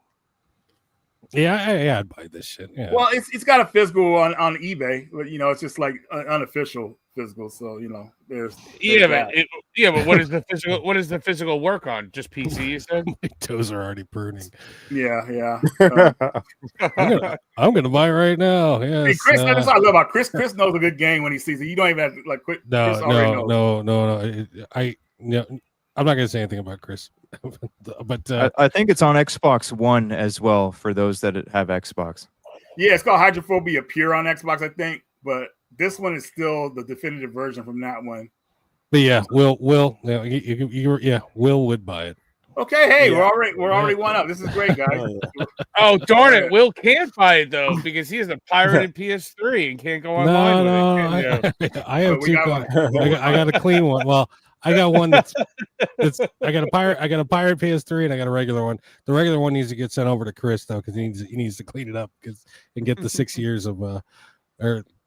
Yeah, I'd buy this shit. Yeah. Well, it's got a physical on eBay, but you know, it's just like unofficial physical. So you know, there's but what is the physical? What does the physical work on? Just PC? You said my toes are already pruning. Yeah. I'm gonna buy it right now. Yes. Hey, Chris, that's what I love about Chris. Chris knows a good game when he sees it. You don't even have to like quit. No. I'm not gonna say anything about Chris. But I think it's on Xbox One as well for those that have Xbox. Yeah, it's called Hydrophobia Pure on Xbox, I think. But this one is still the definitive version from that one. But yeah, Will would buy it. Okay, hey, we're already one up. This is great, guys. Oh darn it, Will can't buy it though because he has a pirated PS3 and can't go online with it. I have two. I got a clean one. Well, I got one that's I got a pirate PS3 and I got a regular one. The regular one needs to get sent over to Chris though because he needs to clean it up and get the 6 years of or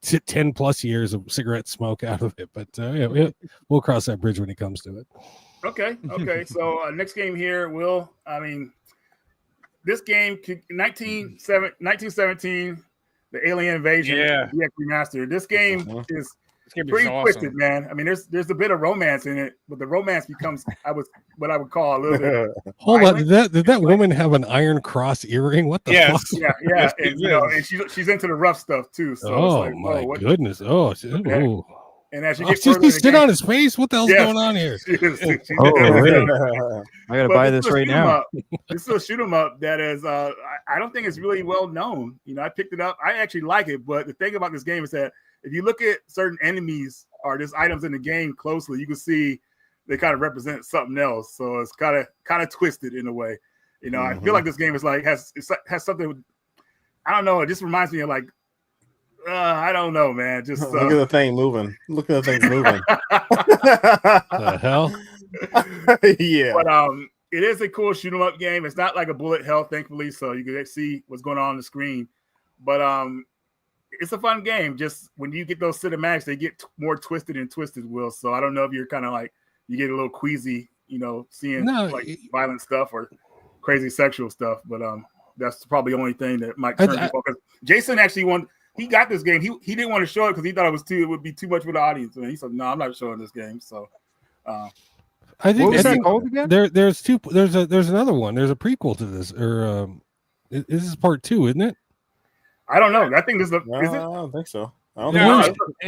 10 plus years of cigarette smoke out of it. But we'll cross that bridge when it comes to it. Okay. So next game here, Will. I mean, this game 1917, the Alien Invasion, DX Remastered. This game is pretty twisted, man. I mean, there's a bit of romance in it, but the romance becomes what I would call a little bit. Hold on, did that woman have an Iron Cross earring? What the fuck? Yeah, and you know, and she's into the rough stuff too. So my goodness! Ooh. And as you get she sit on his face. What the hell's going on here? I gotta buy this right now. This is a shoot 'em up that is. I don't think it's really well known. You know, I picked it up. I actually like it, but the thing about this game is that if you look at certain enemies or just items in the game closely, you can see they kind of represent something else. So it's kind of twisted in a way. You know, I feel like this game is like has something. I don't know. It just reminds me of like. I don't know, man. Just look at the thing moving. Look at the thing moving. The hell? Yeah. But it is a cool shoot 'em up game. It's not like a bullet hell, thankfully, so you can see what's going on the screen. But it's a fun game. Just when you get those cinematics, they get more twisted and twisted, Will. So I don't know if you're kind of like you get a little queasy, you know, seeing like violent stuff or crazy sexual stuff. But that's probably the only thing that might turn people off. Jason actually he got this game. He didn't want to show it because he thought it would be too much for the audience. And he said, "No, I'm not showing this game." So, I think called again? There's two. There's another one. There's a prequel to this, or this is part 2, isn't it? I don't know. I think this is. I don't think so.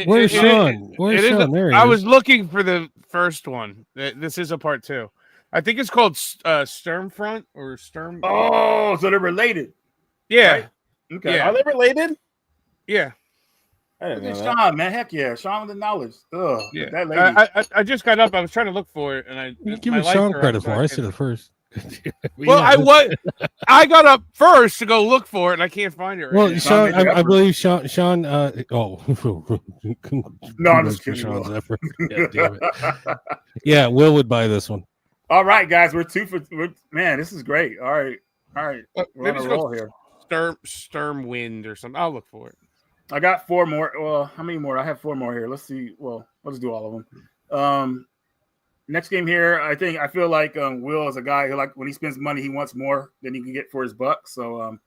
Where's Sean? Where's Sean? There he is. I was looking for the first one. This is a part 2. I think it's called Sturmfront or Sturm. Oh, so they're related. Yeah. Right? Okay. Yeah. Are they related? Yeah. I didn't know Sean, man. Heck yeah. Sean with the knowledge. Ugh. Yeah. That lady. I just got up. I was trying to look for it, and give me Sean credit for it. I said it first. Well, I got up first to go look for it, and I can't find it. Well, Sean, I believe Sean. No, I'm just kidding. Sean's effort. Yeah, damn it. Yeah, Will would buy this one. All right, guys, we're 2 for. Man, this is great. All right. We're on a roll here. Sturmwind or something. I'll look for it. I got 4 more. Well, how many more? I have 4 more here. Let's see. Well, let's do all of them. Next game here, I feel like Will is a guy who, like, when he spends money, he wants more than he can get for his buck. So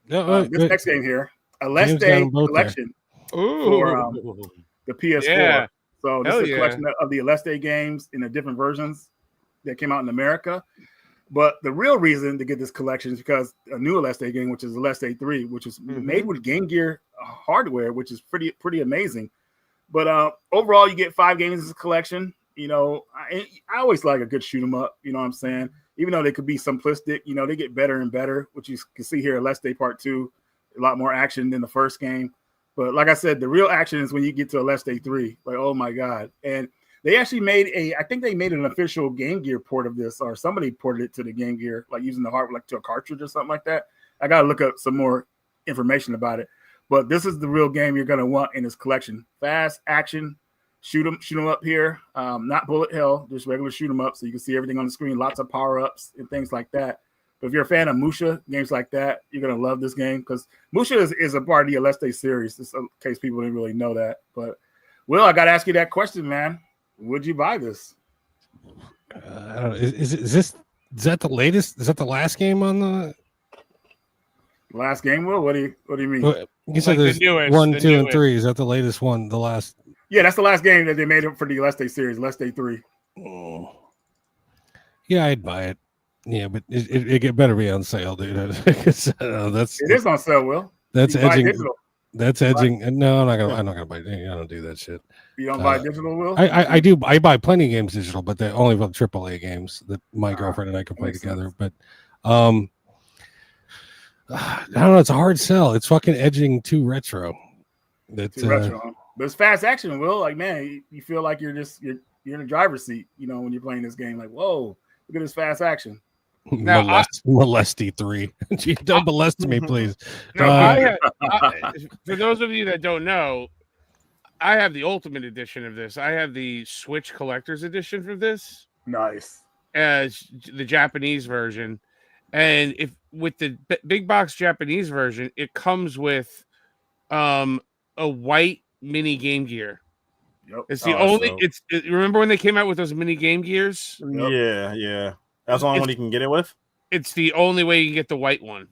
this next game here, a Last Day collection for the PS4. Yeah. So this is a collection of the Last Day games in the different versions that came out in America. But the real reason to get this collection is because a new Last Day game, which is Last Day 3, which is made with Game Gear hardware, which is pretty amazing. But overall, you get 5 games as a collection. You know, I always like a good shoot 'em up. You know what I'm saying? Even though they could be simplistic, you know, they get better and better, which you can see here. Last Day Part 2, a lot more action than the first game. But like I said, the real action is when you get to Last Day 3. Like, oh my God. And they actually I think they made an official Game Gear port of this, or somebody ported it to the Game Gear, like using the hardware, like to a cartridge or something like that. I got to look up some more information about it. But this is the real game you're going to want in this collection. Fast action, shoot 'em up here. Not bullet hell, just regular shoot 'em up, so you can see everything on the screen. Lots of power ups and things like that. But if you're a fan of Musha games like that, you're gonna love this game because Musha is a part of the Last Day series. Just in case people didn't really know that. But Will, I gotta ask you that question, man. Would you buy this? I don't know. Is that the latest? Is that the last game on the Last game, Will? What do you mean? You said Like there's 1, 2, and 3. Is that the latest one? The last? Yeah, that's the last game that they made up for the Last Day series, Last Day 3. Oh. Yeah, I'd buy it. Yeah, but it better be on sale, dude. It is on sale, Will. That's You buy edging. digital. That's edging. No, I'm not gonna buy. I don't do that shit. You don't buy digital, Will? I do. I buy plenty of games digital, but they're only for AAA games that my girlfriend and I can play together. But I don't know. It's a hard sell. It's fucking edging too retro. That's Too retro, huh? But it's fast action, Will. Like, man, you feel like you're in the driver's seat, you know, when you're playing this game. Like, whoa, look at this fast action. Now, Molesty 3. Don't molest me, please. No, for those of you that don't know, I have the Ultimate Edition of this. I have the Switch Collector's Edition for this. Nice. As the Japanese version. And if with the big box Japanese version, it comes with a white mini Game Gear. Yep. It's the only. Remember when they came out with those mini Game Gears? Yep. Yeah. That's the only one you can get it with. It's the only way you can get the white one.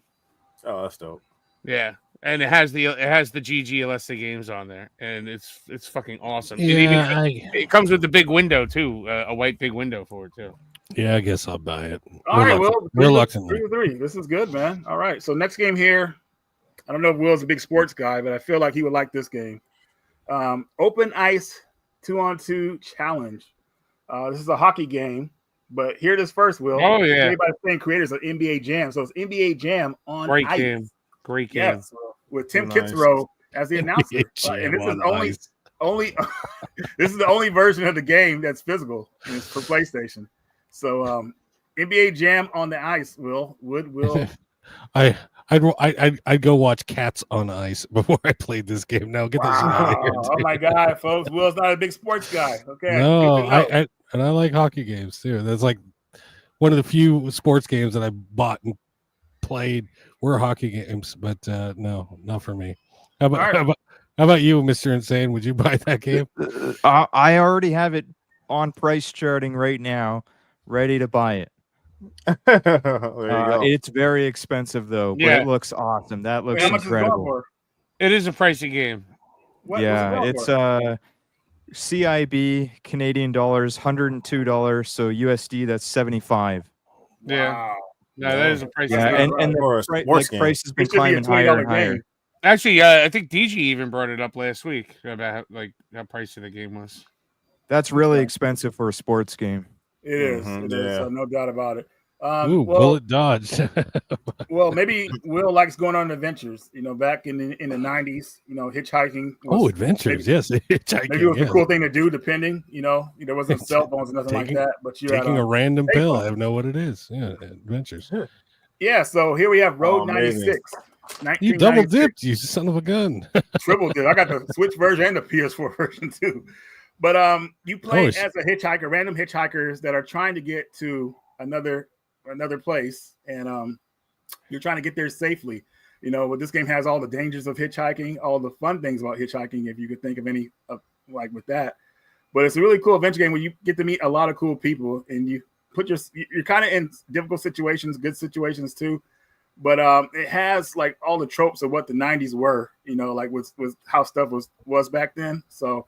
Oh, that's dope. Yeah, and it has the GG Alesta games on there, and it's fucking awesome. Yeah, it comes with the big window too, a white big window for it too. Yeah, I guess I'll buy it. All right, Will. Reluctantly. 3-3. This is good, man. All right. So next game here. I don't know if Will's a big sports guy, but I feel like he would like this game. Open Ice 2-on-2 Challenge. This is a hockey game, but here it is first, Will. Oh, yeah. Everybody's saying creators of NBA Jam. So it's NBA Jam on Great ice. game. Great game. Yes, with Tim Kitzrow as the announcer. And this is only this is the only version of the game that's physical, and it's for PlayStation. So NBA Jam on the ice, Will. I'd go watch Cats on Ice before I played this game. Now get this out of here. Oh my God, folks! Will's not a big sports guy. Okay, no, I like hockey games too. That's like one of the few sports games that I bought and played were hockey games, but no, not for me. How about you, Mr. Insane? Would you buy that game? I already have it on price charting right now, ready to buy it. There you go. It's very expensive though, but it looks awesome. That looks incredible. It is a pricey game. It's CIB Canadian dollars, $102. So USD, that's 75. Yeah, wow. No, that is a pricey game. And the price has been climbing higher and higher. Actually, I think DG even brought it up last week about how pricey the game was. That's really expensive for a sports game. It is. It is. So no doubt about it. Bullet dodge. Well, maybe Will likes going on adventures. You know, back in the 90s, you know, hitchhiking. Adventures, yes. Hitchhiking, maybe it was a cool thing to do, depending. You know, there wasn't cell phones or nothing like that. But you're taking a random pill. I don't know what it is. Yeah, adventures. Yeah. So here we have Road 96. You double dipped, you son of a gun. Triple dip. I got the Switch version and the PS4 version too. But you play as a hitchhiker, random hitchhikers that are trying to get to another place, and you're trying to get there safely. You know, but this game has all the dangers of hitchhiking, all the fun things about hitchhiking, if you could think of any like with that. But it's a really cool adventure game where you get to meet a lot of cool people, and you're kind of in difficult situations, good situations too. But it has like all the tropes of what the 90s were, you know, like with how stuff was back then. So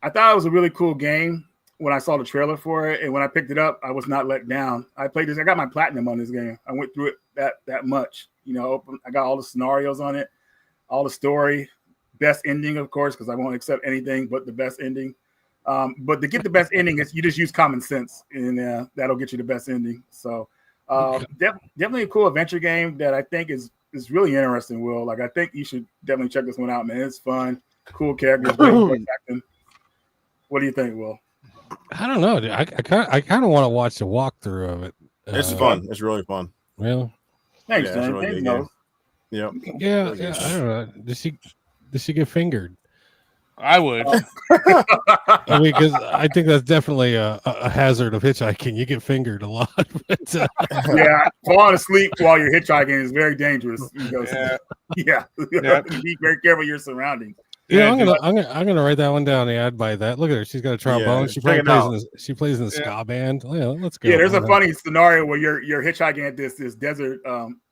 I thought it was a really cool game when I saw the trailer for it, and when I picked it up, I was not let down. I played this. I got my platinum on this game. I went through it that much. You know, I got all the scenarios on it, all the story, best ending, of course, because I won't accept anything but the best ending. But to get the best ending, is you just use common sense, and that'll get you the best ending. So definitely a cool adventure game that I think is really interesting, Will. Like, I think you should definitely check this one out, man. It's fun, cool characters, great voice acting. What do you think, Will? I don't know, dude. I kind of want to watch the walkthrough of it. It's fun. It's really fun. Well, thanks, yeah, Jen. really Thanks, good Nose. Yep. Yeah, I don't know. Does she get fingered? I would. I mean, because I think that's definitely a hazard of hitchhiking. You get fingered a lot. But, Yeah, falling asleep while you're hitchhiking is very dangerous. Yeah. Be very careful of your surroundings. Yeah, I'm gonna write that one down. Yeah, I'd buy that. Look at her; she's got a trombone. Yeah, she plays in the ska band. Oh, yeah, let's go. Yeah, there's a funny scenario where you're hitchhiking at this desert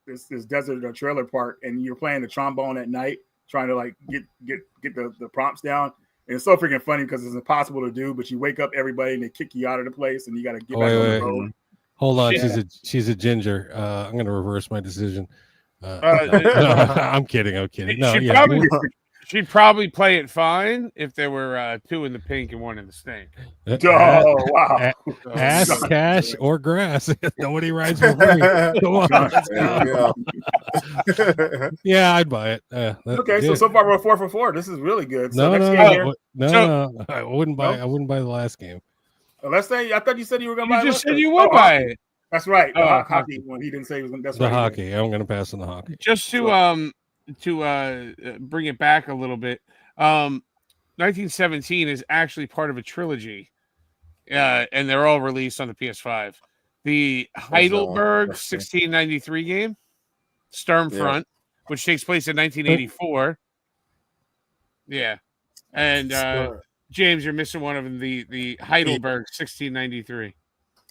this desert trailer park, and you're playing the trombone at night, trying to like get the prompts down. And it's so freaking funny because it's impossible to do, but you wake up everybody and they kick you out of the place, and you got to get back on the road. Hold on, she's a ginger. I'm gonna reverse my decision. No, I'm kidding. No, she'd probably play it fine if there were 2 in the pink and 1 in the snake. Oh, wow. Ass, cash, or grass. Nobody rides for free. Come on, let's go. Yeah, I'd buy it. Okay, so far we're 4 for 4. This is really good. So No. I wouldn't buy the last game. Let's say I thought you said you were going to buy it. You just said you would buy it. That's right. Hockey one. He didn't say he was going to. That's the hockey. I'm going to pass on the hockey. Just to bring it back a little bit, 1917 is actually part of a trilogy, and they're all released on the PS5. The Heidelberg 1693 game, Sturmfront, which takes place in 1984. Yeah, and James, you're missing one of them. The Heidelberg 1693.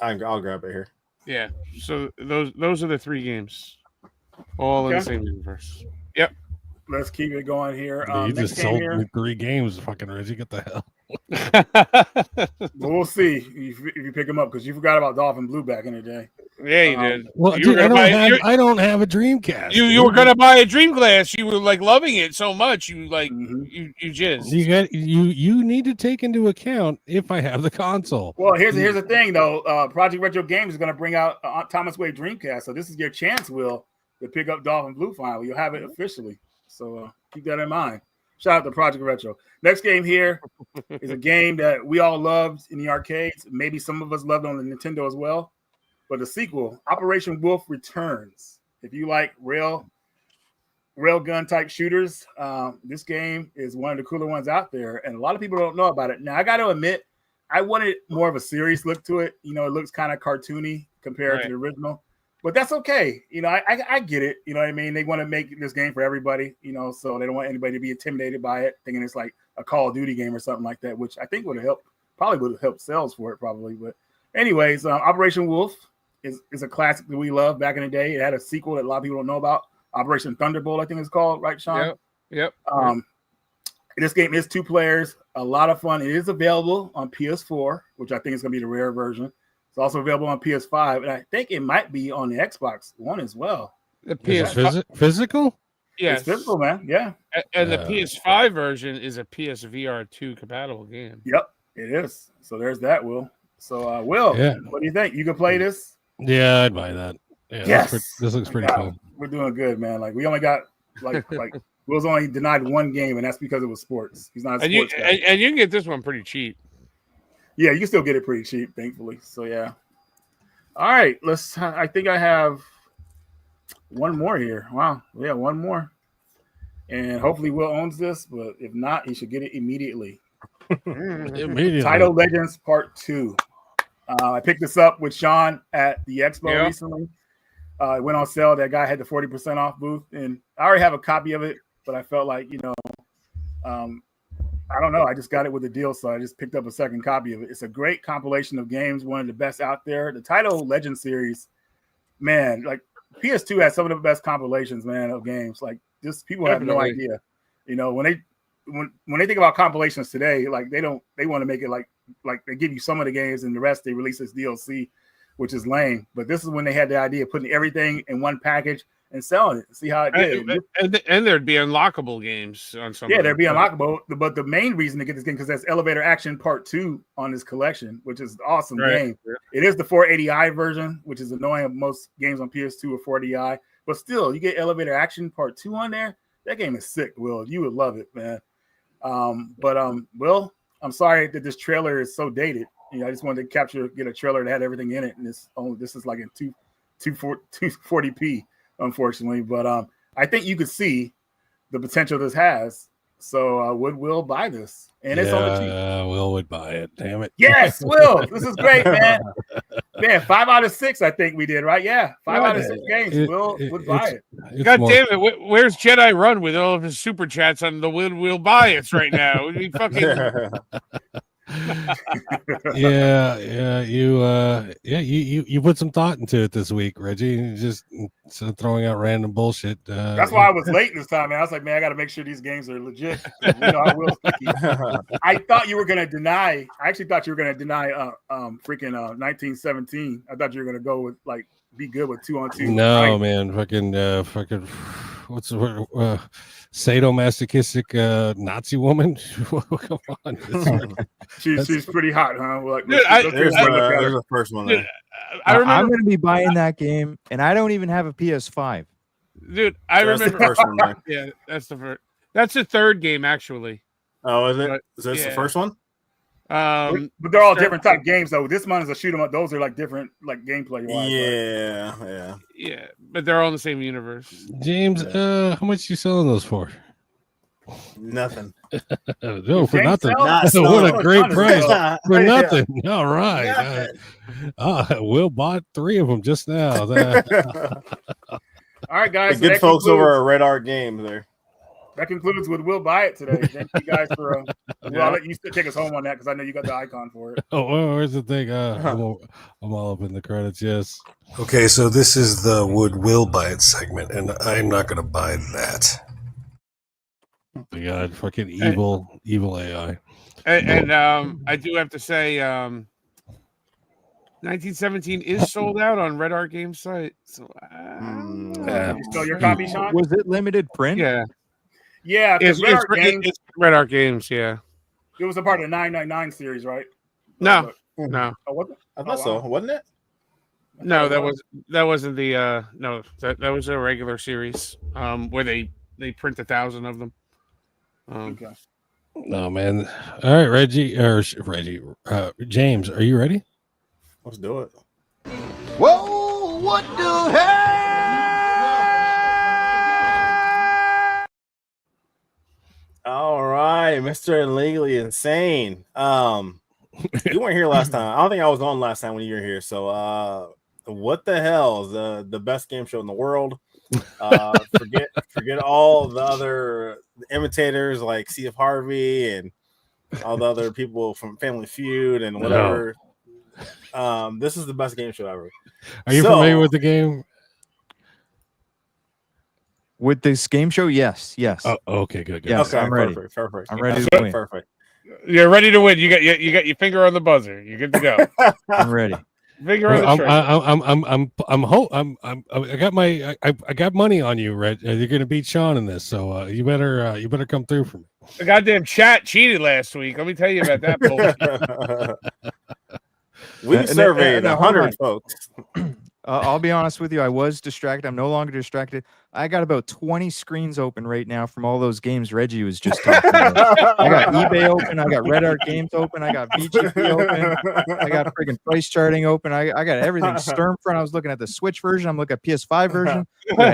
I'll grab it here. Yeah, so those are the 3 games, all in the same universe. Yep. Let's keep it going here. You just sold me 3 games, fucking Reggie. Get the hell. We'll see if you pick them up, because you forgot about Dolphin Blue back in the day. Yeah, you did. Well, dude, I don't have a Dreamcast. You were gonna buy a Dreamcast. You were like loving it so much. You like you jizzed. You need to take into account if I have the console. Well, here's the thing though. Project Retro Games is gonna bring out Thomas Wade Dreamcast, so this is your chance, Will, to pick up Dolphin Blue finally. You'll have it officially. So keep that in mind. Shout out to Project Retro. Next game here is a game that we all loved in the arcades. Maybe some of us loved on the Nintendo as well. But the sequel, Operation Wolf Returns. If you like railgun type shooters, this game is one of the cooler ones out there. And a lot of people don't know about it. Now, I got to admit, I wanted more of a serious look to it. You know, it looks kind of cartoony compared to the original. But that's okay. You know, I get it. You know what I mean? They want to make this game for everybody, you know, so they don't want anybody to be intimidated by it, thinking it's like a Call of Duty game or something like that, which I think would have helped sales for it probably. But anyways, Operation Wolf is a classic that we loved back in the day. It had a sequel that a lot of people don't know about. Operation Thunderbolt, I think it's called, right, Sean? Yep. This game is 2 players, a lot of fun. It is available on PS4, which I think is going to be the rare version. It's also available on PS5, and I think it might be on the Xbox One as well. The physical? Yes. It's physical, man. Yeah. And the PS5 version is a PSVR 2 compatible game. Yep, it is. So there's that, Will. So, Will, what do you think? You can play this? Yeah, I'd buy that. Yeah, yes. This looks pretty cool. We're doing good, man. Like, we only got like Will's only denied 1 game, and that's because it was sports. He's not a sports guy. And you can get this one pretty cheap. Yeah, you can still get it pretty cheap, thankfully. So yeah. All right, I think I have one more here. Wow, yeah, one more. And hopefully Will owns this, but if not, he should get it immediately. Title Legends Part 2. I picked this up with Sean at the expo recently. It went on sale. That guy had the 40% off booth, and I already have a copy of it, but I felt like, I don't know. I just got it with a deal, so I just picked up a second copy of it. It's a great compilation of games, one of the best out there. The Title Legend series, man, like PS2 has some of the best compilations, man, of games. Like, just people have no idea. You know, when they think about compilations today, like they want to make it like they give you some of the games and the rest they release as DLC, which is lame. But this is when they had the idea of putting everything in one package and selling it. See how it did. And there'd be unlockable games on some. Yeah, there'd be unlockable. But the main reason to get this game because that's Elevator Action Part 2 on this collection, which is an awesome game. It is the 480i version, which is annoying. Most games on PS2 are 480i, but still, you get Elevator Action Part 2 on there. That game is sick, Will. You would love it, man. Will, I'm sorry that this trailer is so dated. You know, I just wanted to get a trailer that had everything in it, and this is like in 240p, unfortunately. But I think you could see the potential this has. So would Will buy this? And it's on the cheap. Will would buy it. Damn it. Yes, Will. This is great, man. Man, 5 out of 6, I think we did, right? Yeah, 5 out of 6 games. Will would buy it. God damn it. Where's Jedi Run with all of his super chats on the Will buy it right now? He fucking... you put some thought into it this week, Reggie. You just instead of throwing out random bullshit. That's why I was late this time, man. I was like, man, I got to make sure these games are legit. You know, I thought you were gonna deny. I actually thought you were gonna deny freaking 1917. I thought you were gonna go with like be good with 2-on-2. No, right? Man, fucking. What's the word? Sadomasochistic Nazi woman. Come on, she's pretty hot, huh? Like, dude, there's the first one. Dude, I'm going to be buying that game, and I don't even have a PS5. Dude, I remember the first one. Yeah, that's the first. That's the third game, actually. Oh, is it? Is this the first one? But they're all different type games, though. This one is a shoot 'em up. Those are like different, like gameplay wise. Yeah. But they're all in the same universe. James, how much you selling those for? Nothing. No, for nothing. What a great price for nothing. All right. Will bought 3 of them just now. All right, guys. The good folks over at Red Art Games there. That concludes with Will Buy It today. Thank you guys for. Well, I'll let you take us home on that because I know you got the icon for it. Oh, well, where's the thing? I'm all up in the credits. Yes. Okay, so this is the Would Will Buy It segment, and I'm not going to buy that. Oh my God, fucking evil AI. And I do have to say, 1917 is sold out on Red Art Games site. So, you stole your copy, Sean? Was it limited print? Yeah. Yeah, it's Red Art Games, yeah. It was a part of the 999 series, right? No. Oh, was it? I thought so, wasn't it? No, that wasn't the no, that was a regular series where they print 1,000 of them. Okay. No, man. All right, Reggie, James, are you ready? Let's do it. Whoa, what the hell? All right, Mr. Illegally Insane. You weren't here last time. I don't think I was on last time when you were here. So what the hell is the best game show in the world? Forget all the other imitators like Sea of Harvey and all the other people from Family Feud and whatever. This is the best game show ever. Are you familiar with the game? With this game show, yes. Oh, okay, good. Yes, okay, I'm ready. Perfect. I'm ready to win. Perfect. You're ready to win. You got your finger on the buzzer. You're good to go. I'm ready. Finger on the trigger. I got money on you, Red. You're gonna beat Sean in this, so you better come through for me. The goddamn chat cheated last week. Let me tell you about that bullshit. We surveyed 100 folks. I'll be honest with you. I was distracted. I'm no longer distracted. I got about 20 screens open right now from all those games Reggie was just talking about. I got eBay open. I got Red Art Games open. I got VGP open. I got freaking price charting open. I got everything. Stormfront. I was looking at the Switch version. I'm looking at PS5 version.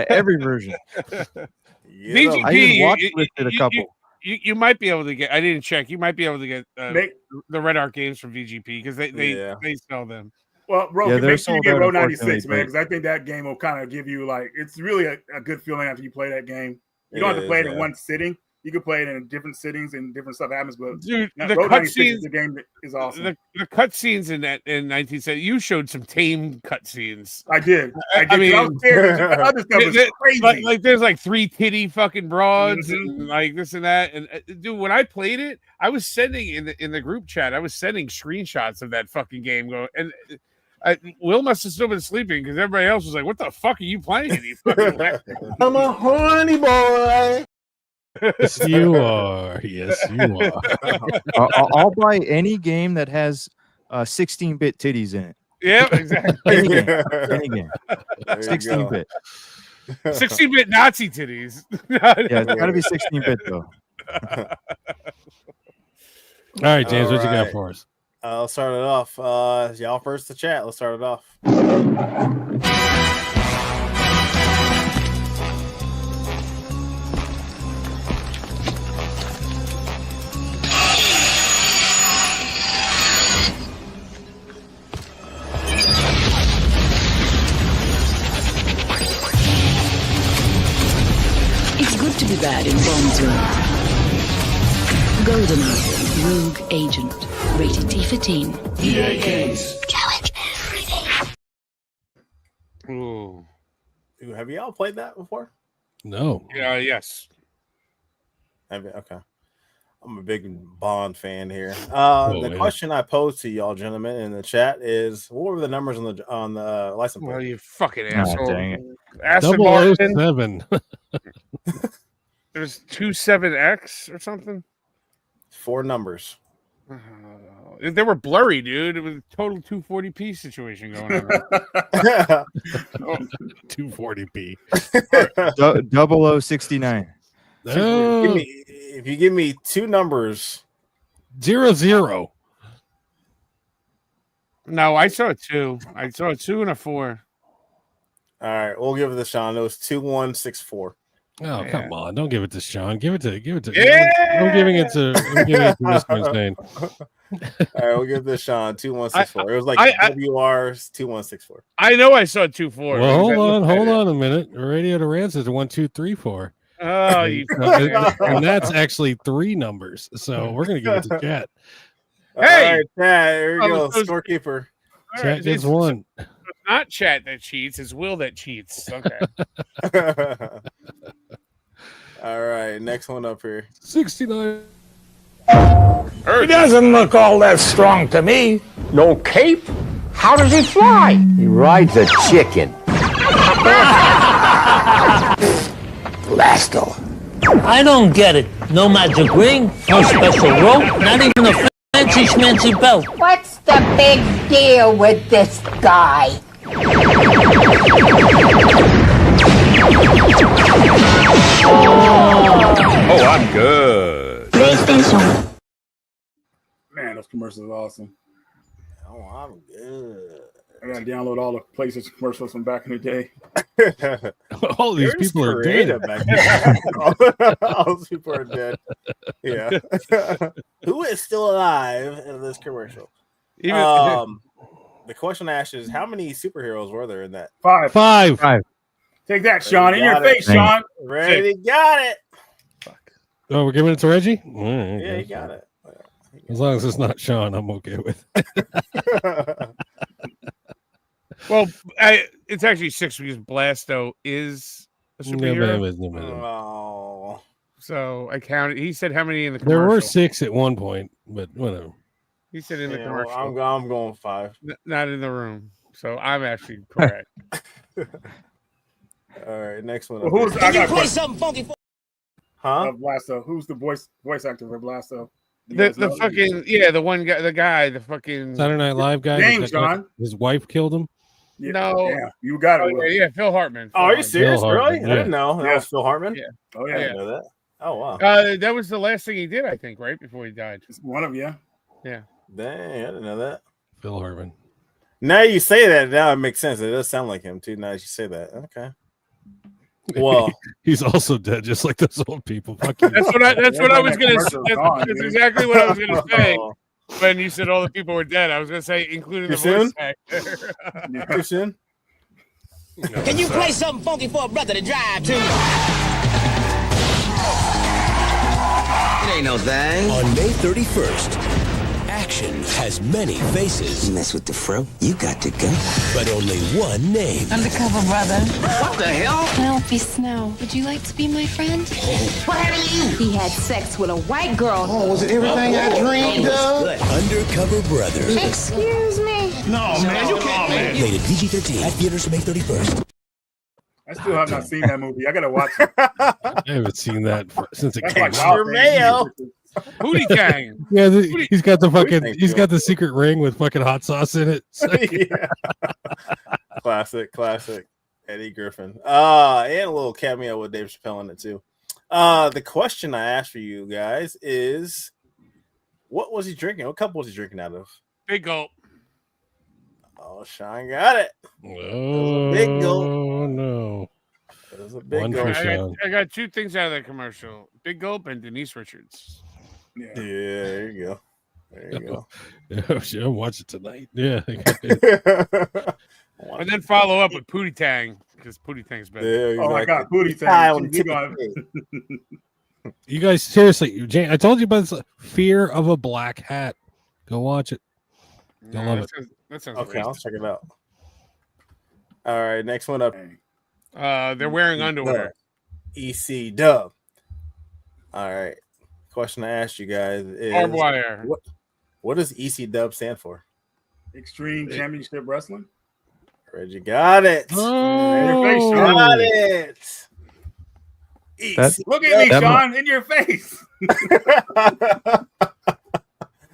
Every version. VGP, I even watchlisted a couple. You might be able to get. I didn't check. You might be able to get the Red Art Games from VGP because they sell them. Well, bro, make sure you get Row 96, man, because I think that game will kind of give you it's really a good feeling after you play that game. You don't have to play it in one sitting. You can play it in different sittings and different stuff happens. But dude, the Row 96 cutscenes, the game is awesome. The cutscenes in 1970, you showed some tame cutscenes. I did. I mean, other stuff is crazy. Like there's like 3 titty fucking broads and like this and that. And dude, when I played it, I was sending in the group chat. I was sending screenshots of that fucking game going and. Will must have still been sleeping because everybody else was like, "What the fuck are you playing?" You fucking I'm a horny boy. Yes, you are. Yes, you are. I'll buy any game that has 16-bit titties in it. Yeah, exactly. Any game. Any game. There you 16-bit. 16-bit Nazi titties. Yeah, it's got to be 16-bit though. All right, James, what you got Alright. for us? I'll start it off. Y'all first to chat. Let's start it off. It's good to be bad in Bond's world. GoldenEye, Rogue Agent, rated T for teen. EA Games. Challenge everything. Ooh. Have y'all played that before? No. Yeah. Yes. Have you? Okay. I'm a big Bond fan here. Oh, The yeah. question I posed to y'all gentlemen in the chat is, what were the numbers on the license Well, plate? you fucking Ah, asshole. dang it. Aston Martin. 007. There's 27X or something. 4 numbers. They were blurry, dude. It was a total 240p situation going on. 240p. 0069. Oh, If you give me 2 numbers, 00. No, I saw a 2. I saw a 2 and a 4. all right, we'll give it to Sean. It was 2164. Oh, come on. Don't give it to Sean. Give it to. Yeah! I'm giving it to Mr. Insane. All right, we'll give it to Sean 2164. It was like WR's 2164. I know I saw 2-4. Well, hold on a minute. Radio to Rant is 1, 2, 3, 4. Oh, you and that's actually 3 numbers. So we're gonna give it to Chat. Hey! All right, Chad, here we go. Oh, those- Scorekeeper. Chat gets 1. It's not Chat that cheats, it's Will that cheats. Okay. All right, next one up here. 69. He doesn't look all that strong to me. No cape? How does he fly? He rides a chicken. Blasto. I don't get it. No magic ring, no special rope, not even a fancy schmancy belt. What's the big deal with this guy? Oh, I'm good. PlayStation. Man, those commercials are awesome. Oh, I'm good. I gotta download all the PlayStation commercials from back in the day. All these They're people are creative dead. back then. All those people are dead. Yeah. Who is still alive in this commercial? The question I asked is, how many superheroes were there in that? 5. 5. Take that, Sean. In your Got it. face, Sean. Ready? Got it. Oh, we're giving it to Reggie? All right, Yeah, you got it. As long as it's not Sean, I'm okay with it. Well, it's actually 6 because Blasto is a superhero. Oh. So I counted. He said how many in the There commercial? were 6 at one point, but whatever. He said in the Yeah, commercial. I'm going 5. Not in the room. So I'm actually correct. All right, next one. Well, who's, I got Play something funky for Huh? Blasto. Who's the voice actor for Blasto? You the guys know? fucking the guy, the fucking Saturday Night Live guy. James, that guy- John. His wife killed him. Yeah, No. yeah, you got it. Oh, Will. yeah, Phil Hartman. Oh, are you serious? Phil Really? Hartman, I didn't know. That Yeah. was Phil Hartman? Yeah. Oh I yeah, didn't know that. Oh, wow. That was the last thing he did, I think, right before he died. it's one of you. Yeah. Dang, I didn't know that. Phil Hartman. Now you say that, now it makes sense. It does sound like him, too. Now that you say that. Okay. Well, He's also dead, just like those old people. Fuck you. That's what I was gonna say. Commercial's gone, That's dude. exactly what I was gonna say. oh, When you said all the people were dead, I was gonna say including the Too voice soon? actor. too soon? Can you play something funky for a brother to drive to? It ain't no thing. On May 31st, action has many faces. You mess with the fro, you got to go. But only one name. Undercover brother. What the hell? Penelope Snow. Would you like to be my friend? What happened to you? He had sex with a white girl. Oh, was it everything I dreamed of? Undercover Brother. Excuse me. No, man, you can't. Rated PG-13 at theaters May 31st. I still have not seen that movie. I gotta watch it. I haven't seen that since it That's came like out. Wild Mayo. Booty Tang. Yeah, he's got the fucking. Thank He's you. got the secret ring with fucking hot sauce in it. So- Yeah. Classic. Eddie Griffin. And a little cameo with Dave Chappelle in it too. The question I asked for you guys is, what was he drinking? What cup was he drinking out of? Big gulp. Oh, Sean got it. Oh big gulp. no! It was a big One gulp. for Sean. I got two things out of that commercial: Big Gulp and Denise Richards. Yeah, there you go. There you go. Yeah, I'll watch it tonight. Yeah. And then follow up with Pootie Tang because Pootie Tang's better. Yeah, Oh my God, Booty Kyle Tang. and You gonna- You guys, seriously, Jane, I told you about this. Fear of a Black Hat. Go watch it. You'll love it. That sounds Okay, I'll racist. check it out. All right, next one up. They're wearing underwear. EC Dub. All right. Question I asked you guys is Barbed wire. what does EC Dub stand for? Extreme Championship Wrestling. Reggie got it. In your face, Oh. Sean. Got it. That- Look at me, That- Sean, in your face.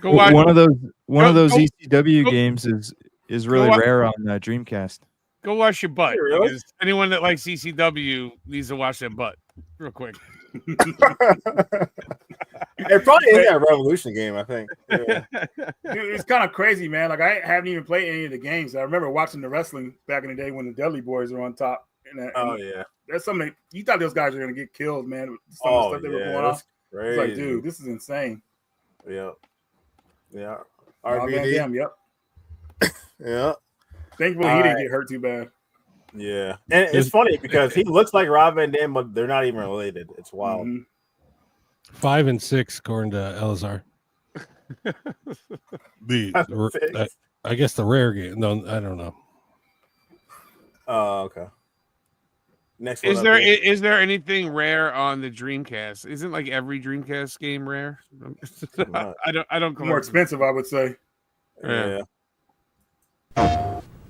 Go watch. One of those Go- ECW go- games is really wa- rare on Dreamcast. Go wash your butt. Really? Because anyone that likes ECW needs to wash their butt real quick. It probably is that Revolution game, I think. Yeah. Dude, it's kind of crazy, man. Like, I haven't even played any of the games. I remember watching the wrestling back in the day when the Dudley Boys were on top. Oh yeah. There's something you thought those guys were gonna get killed, man. with Some of the stuff they were going off. Crazy. It's like, dude, this is insane. Yeah. Yeah. Oh, man, RVD. damn, yep. Yeah. Thankfully, All he didn't right. get hurt too bad. Yeah. And it's funny because he looks like Rob Van Dam, but they're not even related. It's wild. Mhm. 5 and 6, according to Elazar. I guess the rare game. No, I don't know. Oh, okay. Next one. Is there anything rare on the Dreamcast? Isn't like every Dreamcast game rare? I don't. More expensive, I would say. Yeah.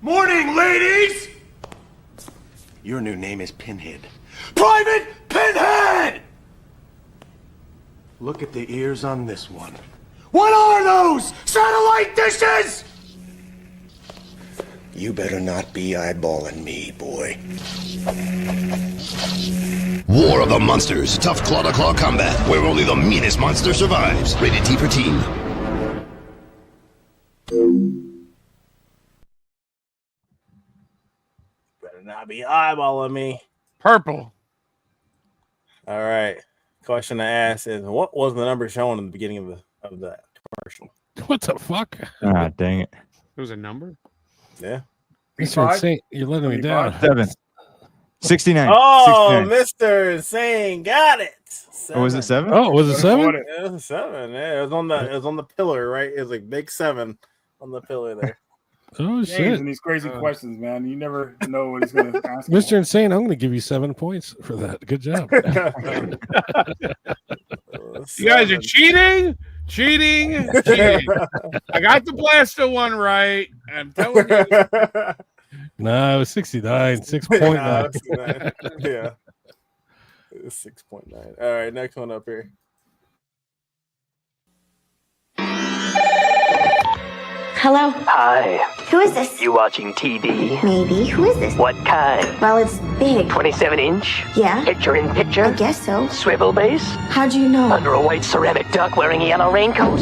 Morning, ladies! Your new name is Pinhead. Private Pinhead! Look at the ears on this one. What are those? Satellite dishes? You better not be eyeballing me, boy. War of the Monsters. Tough claw-to-claw combat, where only the meanest monster survives. Rated T for teen. Better not be eyeballing me. Purple. All right. Question I asked is, what was the number shown in the beginning of the commercial? What the fuck? Ah, dang it. There was a number. Yeah. Mr. Insane, you're letting me down. 69. Oh, 69. Mr. Insane got it. Oh, was it 7? Oh, was it 7? Yeah, it was a 7. Yeah, it was on the pillar, right? It was like big 7 on the pillar there. Oh, James shit. and these crazy questions, man. You never know what he's going to ask. Mr. Insane, I'm going to give you 7 points for that. Good job. You guys are cheating. I got the blaster one right. I'm telling you. No, it was 69, 6.9. Yeah. It was 6.9. All right, next one up here. Hello. Hi. Who is this? You watching TV? Maybe. Who is this? What kind? Well, it's big. 27-inch? Yeah. Picture in picture? I guess so. Swivel base? How'd you know? Under a white ceramic duck wearing a yellow raincoat?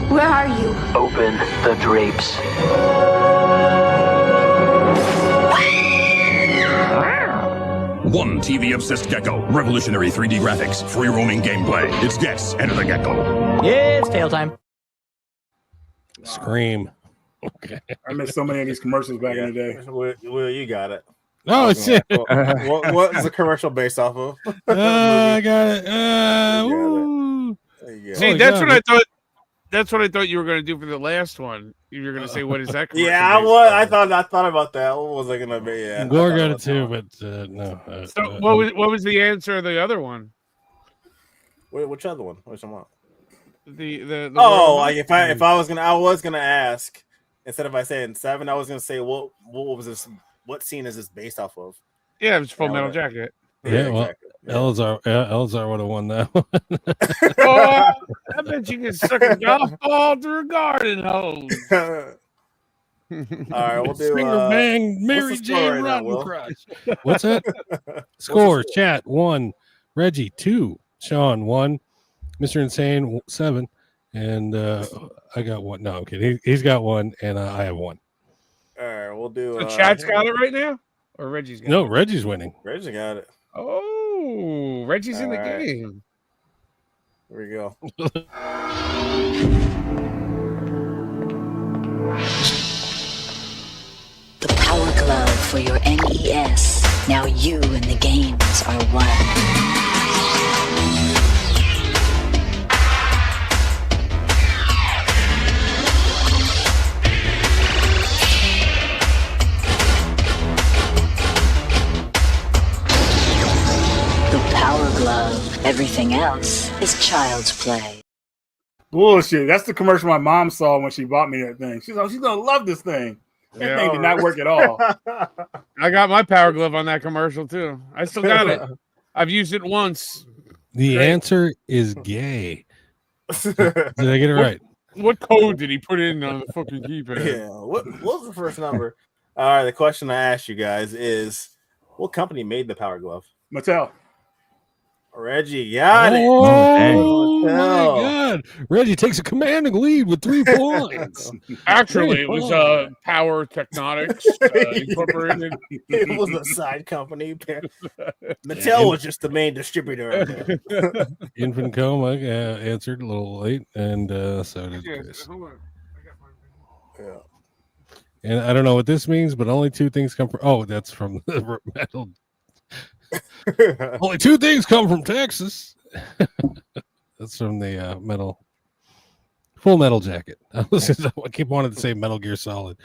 Where are you? Open the drapes. One TV-obsessed gecko. Revolutionary 3D graphics. Free roaming gameplay. It's Guess. Enter the gecko. Yeah, it's tail time. Scream. Okay. I missed so many of these commercials back in the day. Will, you got it. No, it's it. What's the commercial based off of? I got it. See, that's what I thought. That's what I thought you were going to do for the last one. You were going to say, "What is that?" Yeah, I was. I thought about that. What was I going to be? Yeah, Gore got it too, but no. So what was the answer of the other one? Wait, which other one? Which one? The oh, like if I was gonna ask instead of I saying 7, I was gonna say what was this? What scene is this based off of? Yeah, it was Full Metal Jacket. Yeah, well, exactly. Elzar would have won that one. Oh, I bet you can suck a golf ball through a garden hose. All right, we'll do Finger bang, Mary what's the score Jane right now, Will? Roddencrish. What's that? Score, chat 1, Reggie 2, Sean 1, Mr. Insane 7, and I got 1. No, I'm kidding. He's got 1, and I have 1. All right, we'll do. So Chad's got it right now, or Reggie's got it? No, Reggie's winning. Reggie got it. Oh, Reggie's in the All right. game. Here we go. The Power Glove for your NES. Now you and the games are one. Glove. Everything else is child's play. Bullshit. That's the commercial my mom saw when she bought me that thing. She's like, she's gonna love this thing. That thing did not work at all. I got my Power Glove on that commercial too. I still got it. I've used it once. The answer is gay. Did I get it right? What code did he put in on the fucking keypad? Yeah. What was the first number? All right. The question I asked you guys is, what company made the Power Glove? Mattel. Reggie got it. Oh my God! Reggie takes a commanding lead with 3 points. Actually, it was Power Technonics Incorporated. It was a side company. Mattel was just the main distributor. Infant Coma answered a little late, and so did Chris. Yeah. And I don't know what this means, but only 2 things come from. Oh, that's from the metal. Only 2 things come from Texas. That's from the Full Metal Jacket. I keep wanting to say Metal Gear Solid.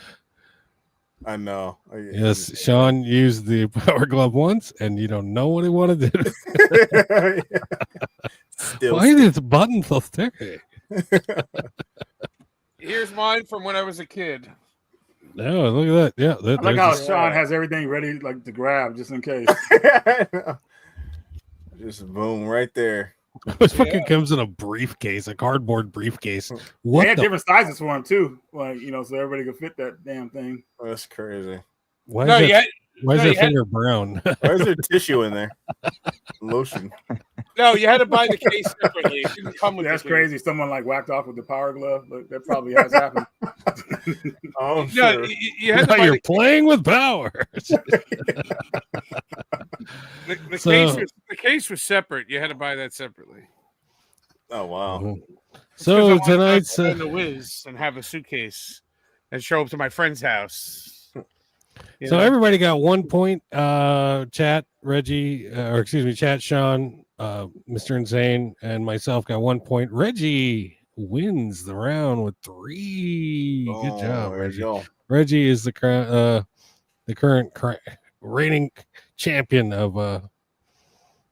I know. Yes, Sean used the Power Glove once, and you don't know what he wanted to do. Why is the button so sticky? Here's mine from when I was a kid. No, look at that. Yeah, I like how Sean has everything ready, like to grab, just in case. Just boom, right there. This fucking comes in a briefcase, a cardboard briefcase. What? They had different sizes for him too, like so everybody could fit that damn thing. Oh, that's crazy. Why is that finger brown? Why is there tissue in there? Lotion. No, you had to buy the case separately. It didn't come with. That's crazy. Someone like whacked off with the Power Glove. Look, that probably has happened. Oh, sure. You're playing with power. The case was separate. You had to buy that separately. Oh wow. So tonight's the Wiz and have a suitcase and show up to my friend's house. So everybody got 1 point. Chat Reggie, or excuse me, Chat Sean, Mr. Insane, and myself got 1 point. Reggie wins the round with 3. Good job, Reggie. Reggie is the current reigning champion of.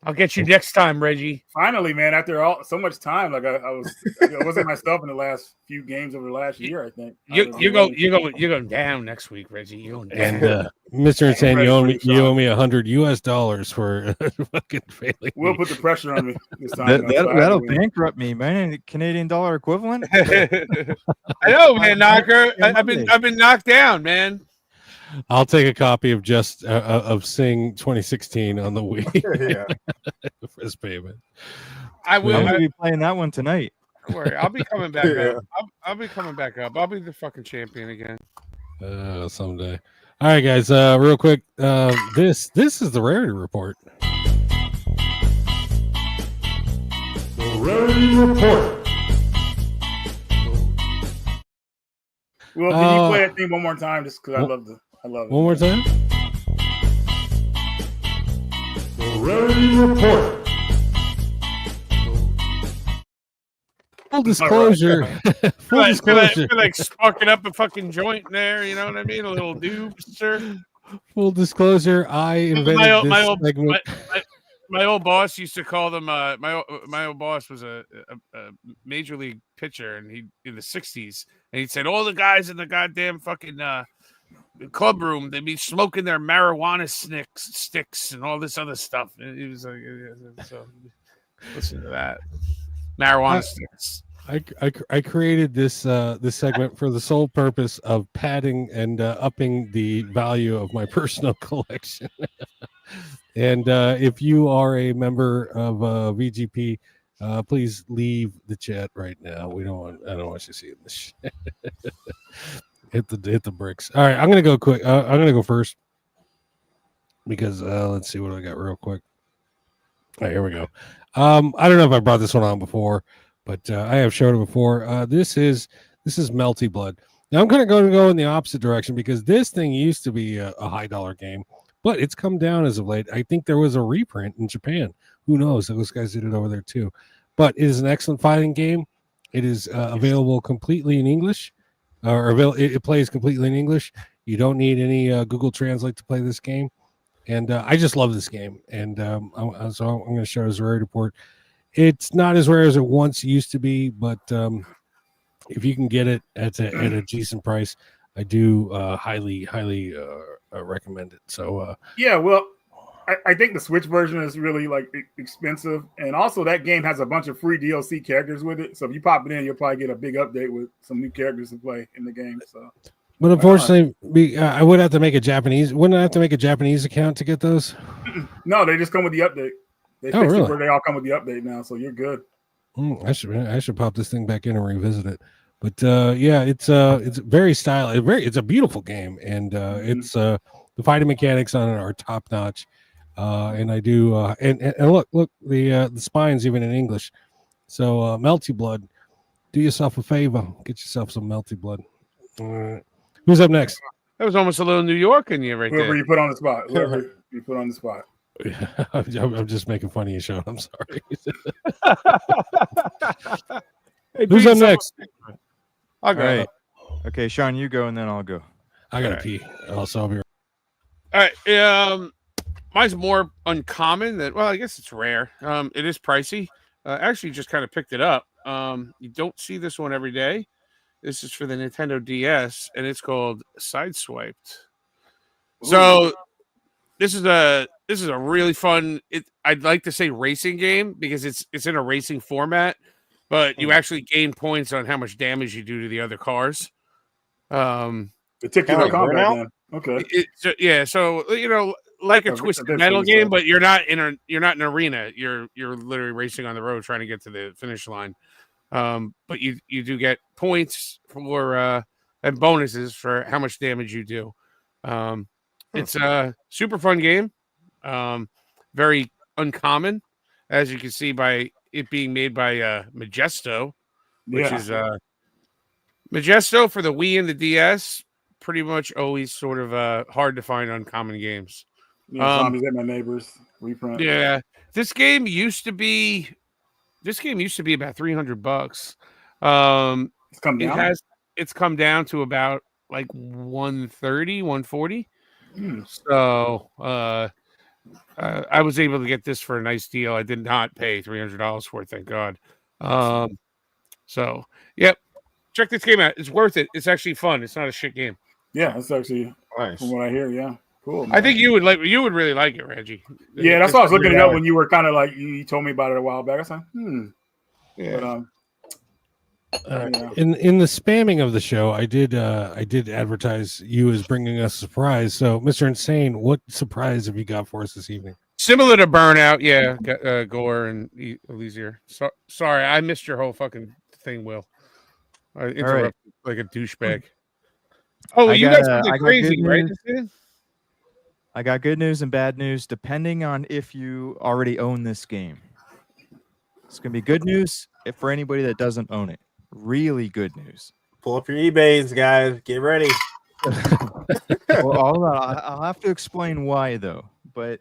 I'll get you next time, Reggie. Finally, man! After so much time, like I wasn't myself in the last few games over the last year. I think you're going down next week, Reggie. You're going down. And Mr. Insane, you owe me $100 for fucking failing. We'll put the pressure on me this time. That'll bankrupt me, man. Canadian dollar equivalent. I know, man. Knocker. I've been knocked down, man. I'll take a copy of of Sing 2016 on the Wii. Yeah. For this payment. I will. I'm gonna be playing that one tonight. Don't worry, I'll be coming back up. I'll be coming back up. I'll be the fucking champion again. Someday. All right, guys. Real quick. This is the Rarity Report. The Rarity Report. Well, can you play that thing one more time, just because I love it. One more time. The Rarity Report. Full disclosure. Full disclosure. Feel like sparking up a fucking joint there. You know what I mean? A little doob, sir. Full disclosure. I invented this segment. my old boss used to call them. My old boss was a major league pitcher, and he in the '60s, and he said all the guys in the goddamn fucking club room, they'd be smoking their marijuana sticks and all this other stuff. And he was like, so listen to that marijuana sticks. I created this this segment for the sole purpose of padding and upping the value of my personal collection. And if you are a member of VGP, please leave the chat right now. I don't want you seeing this shit. hit the bricks. All right, I'm gonna go quick. I'm gonna go first because let's see what I got real quick. All right, here we go. I don't know if I brought this one on before, but I have showed it before. This is Melty Blood. Now I'm going to go in the opposite direction because this thing used to be a high dollar game, but it's come down as of late. I think there was a reprint in Japan. Who knows? Those guys did it over there too. But it is an excellent fighting game. It is available completely in English, it plays completely in English. You don't need any Google Translate to play this game. And I just love this game. And so I'm going to show as a Rarity Report. It's not as rare as it once used to be, but if you can get it at a decent price, I do highly recommend it. So yeah, well, I think the Switch version is really like expensive, and also that game has a bunch of free DLC characters with it. So if you pop it in, you'll probably get a big update with some new characters to play in the game. So, but unfortunately, I would have to make a Japanese. Wouldn't I have to make a Japanese account to get those? No, they just come with the update. They fixed really? it where they all come with the update now, so you're good. I should pop this thing back in and revisit it. But yeah, it's very stylish. It's a beautiful game, and it's the fighting mechanics on it are top notch. And I do and look the spine's even in English. So Melty Blood, do yourself a favor, get yourself some Melty Blood. Who's up next? That was almost a little New York in you right Whoever there. you put on the spot. Whoever you put on the spot. I'm just making fun of you, Sean. I'm sorry. Hey, who's up next? I'll go. Right. Okay, Sean, you go and then I'll go. I gotta pee. Also, I'll be right. All right. Mine's more uncommon than, well, I guess it's rare. It is pricey. Actually just kind of picked it up. You don't see this one every day. This is for the Nintendo DS, and it's called Sideswiped. So this is a really fun. I'd like to say racing game because it's in a racing format, but you actually gain points on how much damage you do to the other cars. Particular combat. Then. Okay. Yeah. So like a Twisted Metal game, but you're not in an arena. You're literally racing on the road trying to get to the finish line. But you do get points for and bonuses for how much damage you do. It's a super fun game. Very uncommon, as you can see by it being made by Majesto, which is Majesto for the Wii and the DS. Pretty much always sort of hard to find uncommon games. Yeah, Zombies Ate My Neighbors reprint. Yeah, this game used to be about $300. It's come down. It's come down to about like 130, 140. So I was able to get this for a nice deal. I did not pay $300 for it, thank God. So yep, check this game out. It's worth it. It's actually fun. It's not a shit game. Yeah, it's actually nice. From what I hear, yeah. Cool. Man. I think you would really like it, Reggie. Yeah, that's why I was looking it up when you were kind of like you told me about it a while back. I was like, Yeah. But, in the spamming of the show, I did advertise you as bringing us a surprise. So, Mr. Insane, what surprise have you got for us this evening? Similar to Burnout, yeah. Gore and Elysier. Sorry, I missed your whole fucking thing, Will. I interrupted like a douchebag. Oh, you got something crazy, right? I got good news and bad news, depending on if you already own this game. It's going to be good news for anybody that doesn't own it. Really good news. Pull up your eBays, guys. Get ready. Well, I'll have to explain why, though. But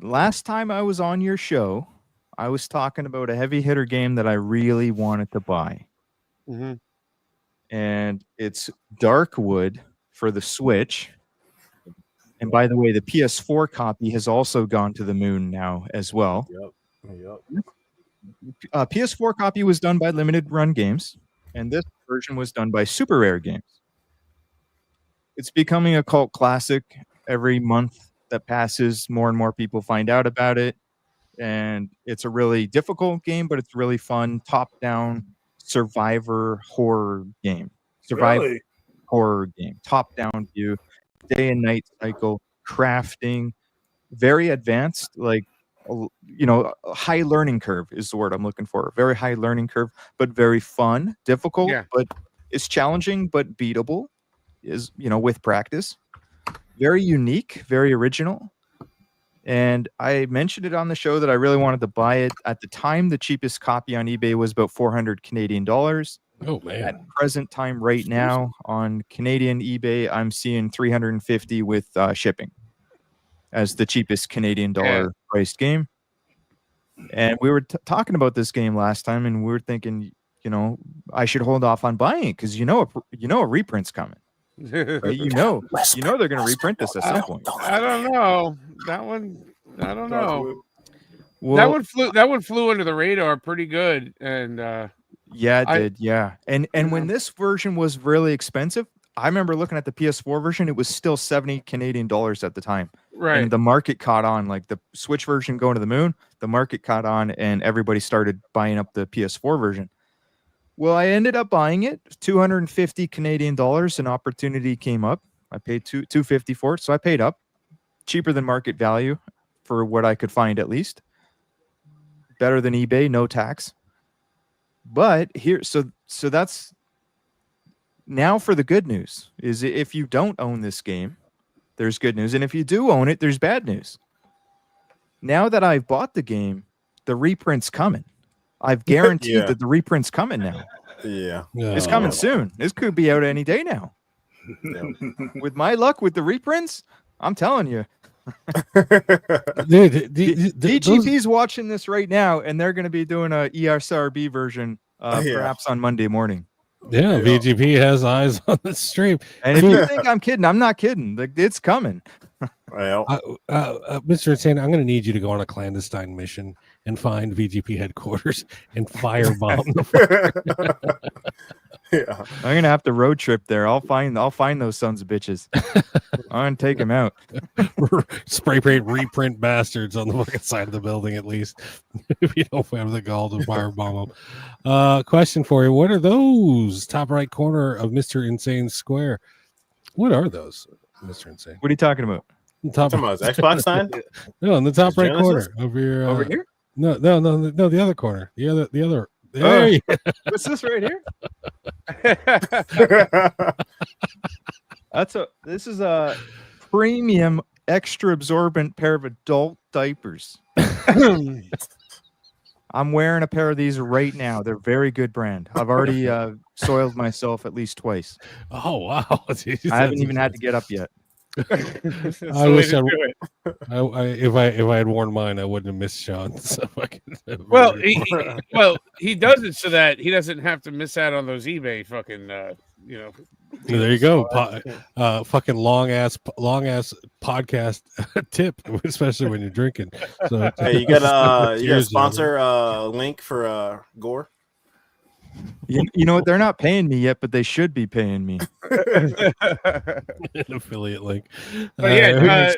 last time I was on your show, I was talking about a heavy hitter game that I really wanted to buy. Mm-hmm. And it's Darkwood for the Switch. And by the way, the PS4 copy has also gone to the moon now as well. Yep. PS4 copy was done by Limited Run Games, and this version was done by Super Rare Games. It's becoming a cult classic. Every month that passes, more and more people find out about it. And it's a really difficult game, but it's really fun. Top-down survivor horror game. Really? Horror game. Top-down view, day and night cycle, crafting, very advanced, like, a high learning curve is the word I'm looking for. Very high learning curve, but very fun, difficult, but it's challenging, but beatable with practice. Very unique, very original. And I mentioned it on the show that I really wanted to buy it. At the time, the cheapest copy on eBay was about 400 Canadian dollars. Oh, man. At present time right now on Canadian eBay, I'm seeing 350 with shipping as the cheapest Canadian dollar priced game. And we were talking about this game last time, and we were thinking, I should hold off on buying it because a reprint's coming. Right? You know they're going to reprint this at some point. I don't know that one. I don't know. Well, that one flew under the radar pretty good, and yeah, it did. Yeah, and when this version was really expensive, I remember looking at the PS4 version. It was still 70 Canadian dollars at the time. Right. And the market caught on, like the Switch version going to the moon. The market caught on, and everybody started buying up the PS4 version. Well, I ended up buying it, 250 Canadian dollars. An opportunity came up. I paid $250 for it, so I paid up, cheaper than market value for what I could find at least. Better than eBay, no tax. But here, so that's now for the good news. Is if you don't own this game, there's good news, and if you do own it, there's bad news. Now that I've bought the game, the reprint's coming. I've guaranteed that the reprint's coming now. Yeah. It's coming soon. This could be out any day now. With my luck with the reprints, I'm telling you. DGP's watching this right now, and they're going to be doing a ESRB version perhaps on Monday morning. Yeah, VGP has eyes on the stream. And if you think I'm kidding, I'm not kidding. It's coming. Well, Mr. Insane, I'm going to need you to go on a clandestine mission and find VGP headquarters and firebomb the I'm going to have to road trip there. I'll find those sons of bitches. I'm going to take them out. Spray paint reprint bastards on the fucking side of the building, at least. If you don't have the gall to firebomb them. Question for you. What are those? Top right corner of Mr. Insane's square. What are those, Mr. Insane? What are you talking about? Talking about his Xbox sign? No, in the top right Genesis? corner of your over here. No, the other corner. The other. There you go. What's this right here? This is a premium extra absorbent pair of adult diapers. I'm wearing a pair of these right now. They're very good brand. I've already soiled myself at least twice. Oh wow! I haven't even had to get up yet. I wish if I had worn mine, I wouldn't have missed Sean. So he does it so that he doesn't have to miss out on those eBay fucking There you go. Fucking long ass podcast tip, especially when you're drinking. So hey, you got a sponsor link for Gore? You know what? They're not paying me yet, but they should be paying me. An affiliate link. I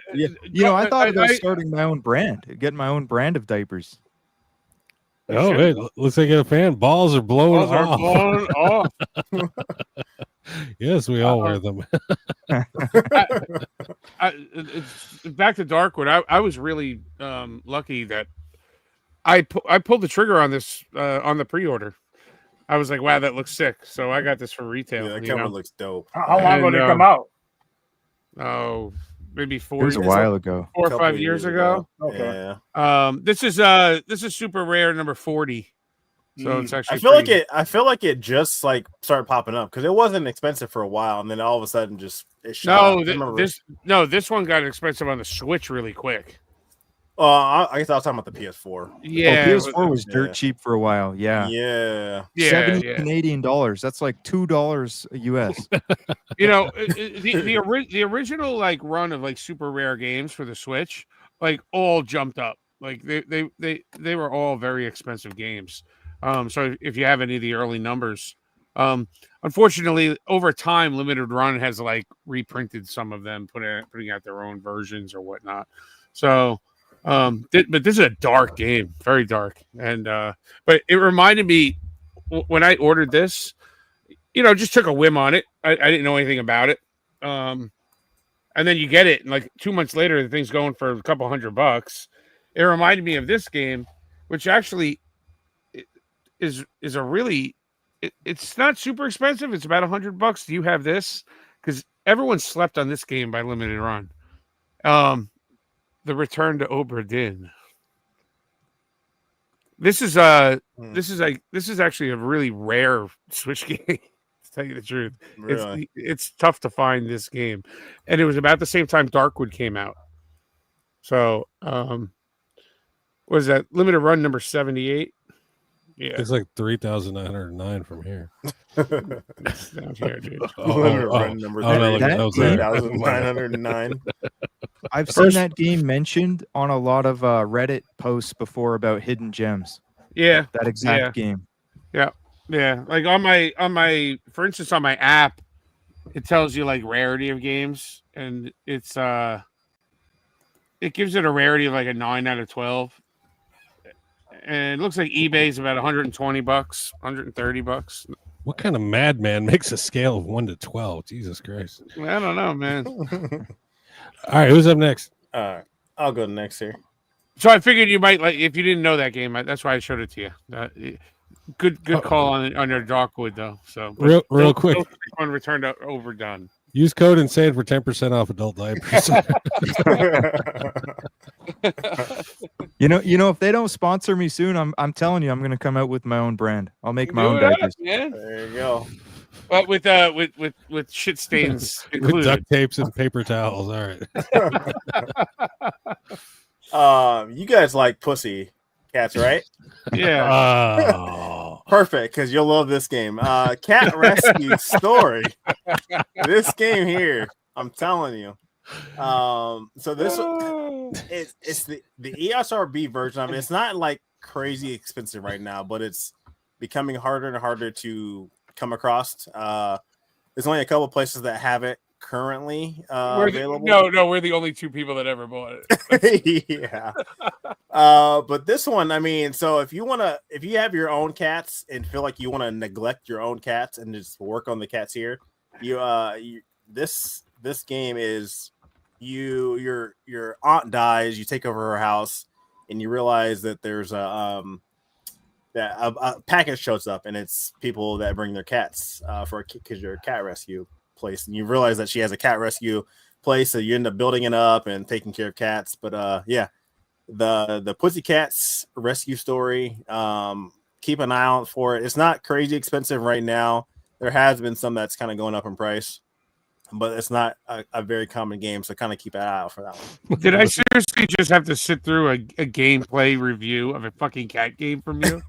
thought about starting my own brand, getting my own brand of diapers. Oh, hey, looks like a fan. Balls are blowing off. Yes, we all wear them. Back to Darkwood. I was really lucky that I pulled the trigger on this on the pre-order. I was like, wow, that looks sick. So I got this for retail. Yeah, that camera looks dope. How long ago did it come out? Oh, maybe 4 years. It was a while ago. 4 or 5 years ago. Okay. Yeah. This is super rare number 40. So it's actually I feel like it just like started popping up because it wasn't expensive for a while, and then all of a sudden just it shot up. This one got expensive on the Switch really quick. I guess I was talking about the PS4. Yeah, PS4 was dirt cheap for a while. Yeah. Yeah. 70 Canadian dollars. That's like $2 US. You know, the original like run of like super rare games for the Switch, like all jumped up. Like they were all very expensive games. So if you have any of the early numbers, unfortunately, over time, Limited Run has like reprinted some of them, putting out their own versions or whatnot. So, but this is a dark game, very dark, and but it reminded me when I ordered this. You know, just took a whim on it. I didn't know anything about it. And then you get it, and like 2 months later, the thing's going for a couple $100. It reminded me of this game, which actually is a really. It's not super expensive. It's about $100. Do you have this? Because everyone slept on this game by Limited Run. The Return to Obra Dinn. This is actually a really rare Switch game. Tell you the truth, Really? it's tough to find this game, and it was about the same time Darkwood came out. So, was that Limited Run number 78? Yeah, It's like 3,909 from here. down here, dude. Limited Run number that was there. 3,909. I've seen that game mentioned on a lot of Reddit posts before about hidden gems. Yeah, That exact game. Yeah. Like on my, for instance, on my app, it tells you like rarity of games, and it gives it a rarity of like a 9 out of 12. And it looks like eBay's about $120, $130. What kind of madman makes a scale of 1 to 12? Jesus Christ. I don't know, man. All right, who's up next? I'll go next here. So I figured you might like, if you didn't know that game, that's why I showed it to you. Good call on your Darkwood though. So real quick, one returned overdone. Use code Insane for 10% off adult diapers. You know, if they don't sponsor me soon, I'm telling you, I'm gonna come out with my own brand. I'll make my own diapers. Yeah. There you go. But with shit stains With included. duct tapes and paper towels. All right. You guys like pussy cats, right? Yeah. Perfect, because you'll love this game. Cat Rescue Story. This game here, I'm telling you. So this it's the ESRB version of it. It's not like crazy expensive right now, but it's becoming harder and harder to come across. There's only a couple places that have it currently available. No, we're the only two people that ever bought it. Yeah. But this one, I mean, so if you have your own cats and feel like you want to neglect your own cats and just work on the cats here, this game is your aunt dies, you take over her house, and you realize that there's a package shows up, and it's people that bring their cats because you're a cat rescue place, and you realize that she has a cat rescue place, so you end up building it up and taking care of cats. But yeah, the Pussycats rescue story, keep an eye out for it. It's not crazy expensive right now. There has been some that's kind of going up in price, but it's not a very common game, so kind of keep an eye out for that one. Did I seriously just have to sit through a gameplay review of a fucking cat game from you?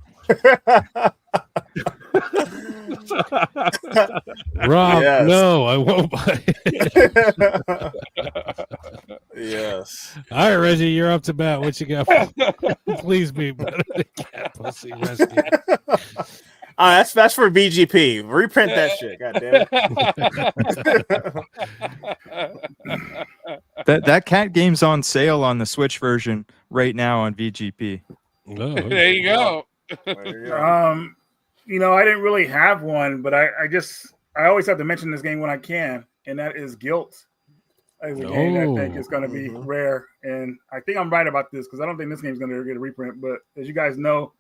Rob, no, I won't buy it. Yes. All right, Reggie, you're up to bat. What you got? Please be better than Cat Pussy Rescue. That's for BGP. Reprint that shit. God damn it. That cat game's on sale on the Switch version right now on VGP. Oh, there you go. You know, I didn't really have one, but I always have to mention this game when I can, and that is Guilt. As a game that I think is going to be rare, and I think I'm right about this because I don't think this game's going to get a reprint. But as you guys know,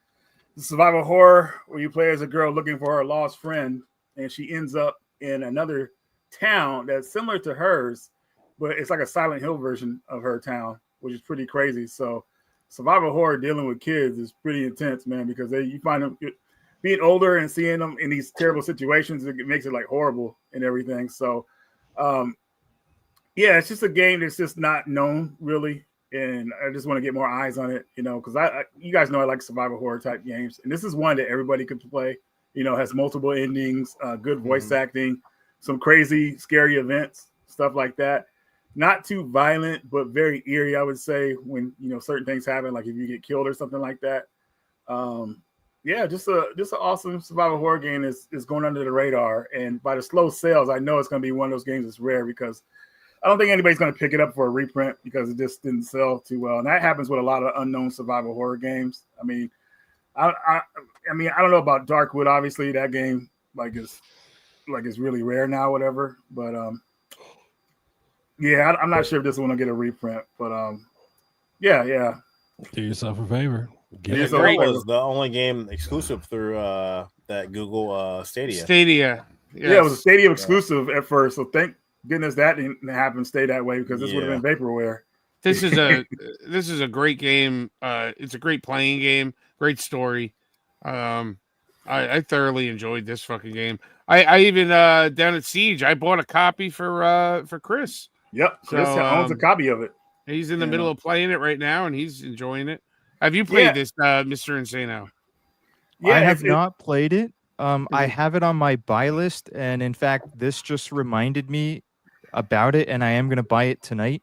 the survival horror where you play as a girl looking for her lost friend, and she ends up in another town that's similar to hers, but it's like a Silent Hill version of her town, which is pretty crazy. So survival horror dealing with kids is pretty intense, man, because you find them being older and seeing them in these terrible situations, it makes it like horrible and everything. So, yeah, it's just a game that's just not known really and I just want to get more eyes on it, because you guys know I like survival horror type games, and this is one that everybody could play. Has multiple endings, good voice acting, some crazy, scary events, stuff like that. Not too violent, but very eerie, I would say, when certain things happen, like if you get killed or something like that. Just an awesome survival horror game is going under the radar, and by the slow sales, I know it's going to be one of those games that's rare because I don't think anybody's going to pick it up for a reprint because it just didn't sell too well, and that happens with a lot of unknown survival horror games. I mean, I don't know about Darkwood. Obviously, that game is really rare now, whatever. But I'm not sure if this one will get a reprint. But yeah. Do yourself a favor. It was the only game exclusive through that Google Stadia. Stadia. Yes. Yeah, it was a Stadia exclusive at first. So thank goodness that didn't happen. Stay that way because this would have been vaporware. This is a great game. It's a great playing game. Great story. I thoroughly enjoyed this fucking game. I even down at Siege, I bought a copy for Chris. Yep, Chris owns a copy of it. He's in the middle of playing it right now, and he's enjoying it. Have you played this, Mr. Insano? Yeah, I have not played it. I have it on my buy list, and in fact, this just reminded me about it, and I am going to buy it tonight.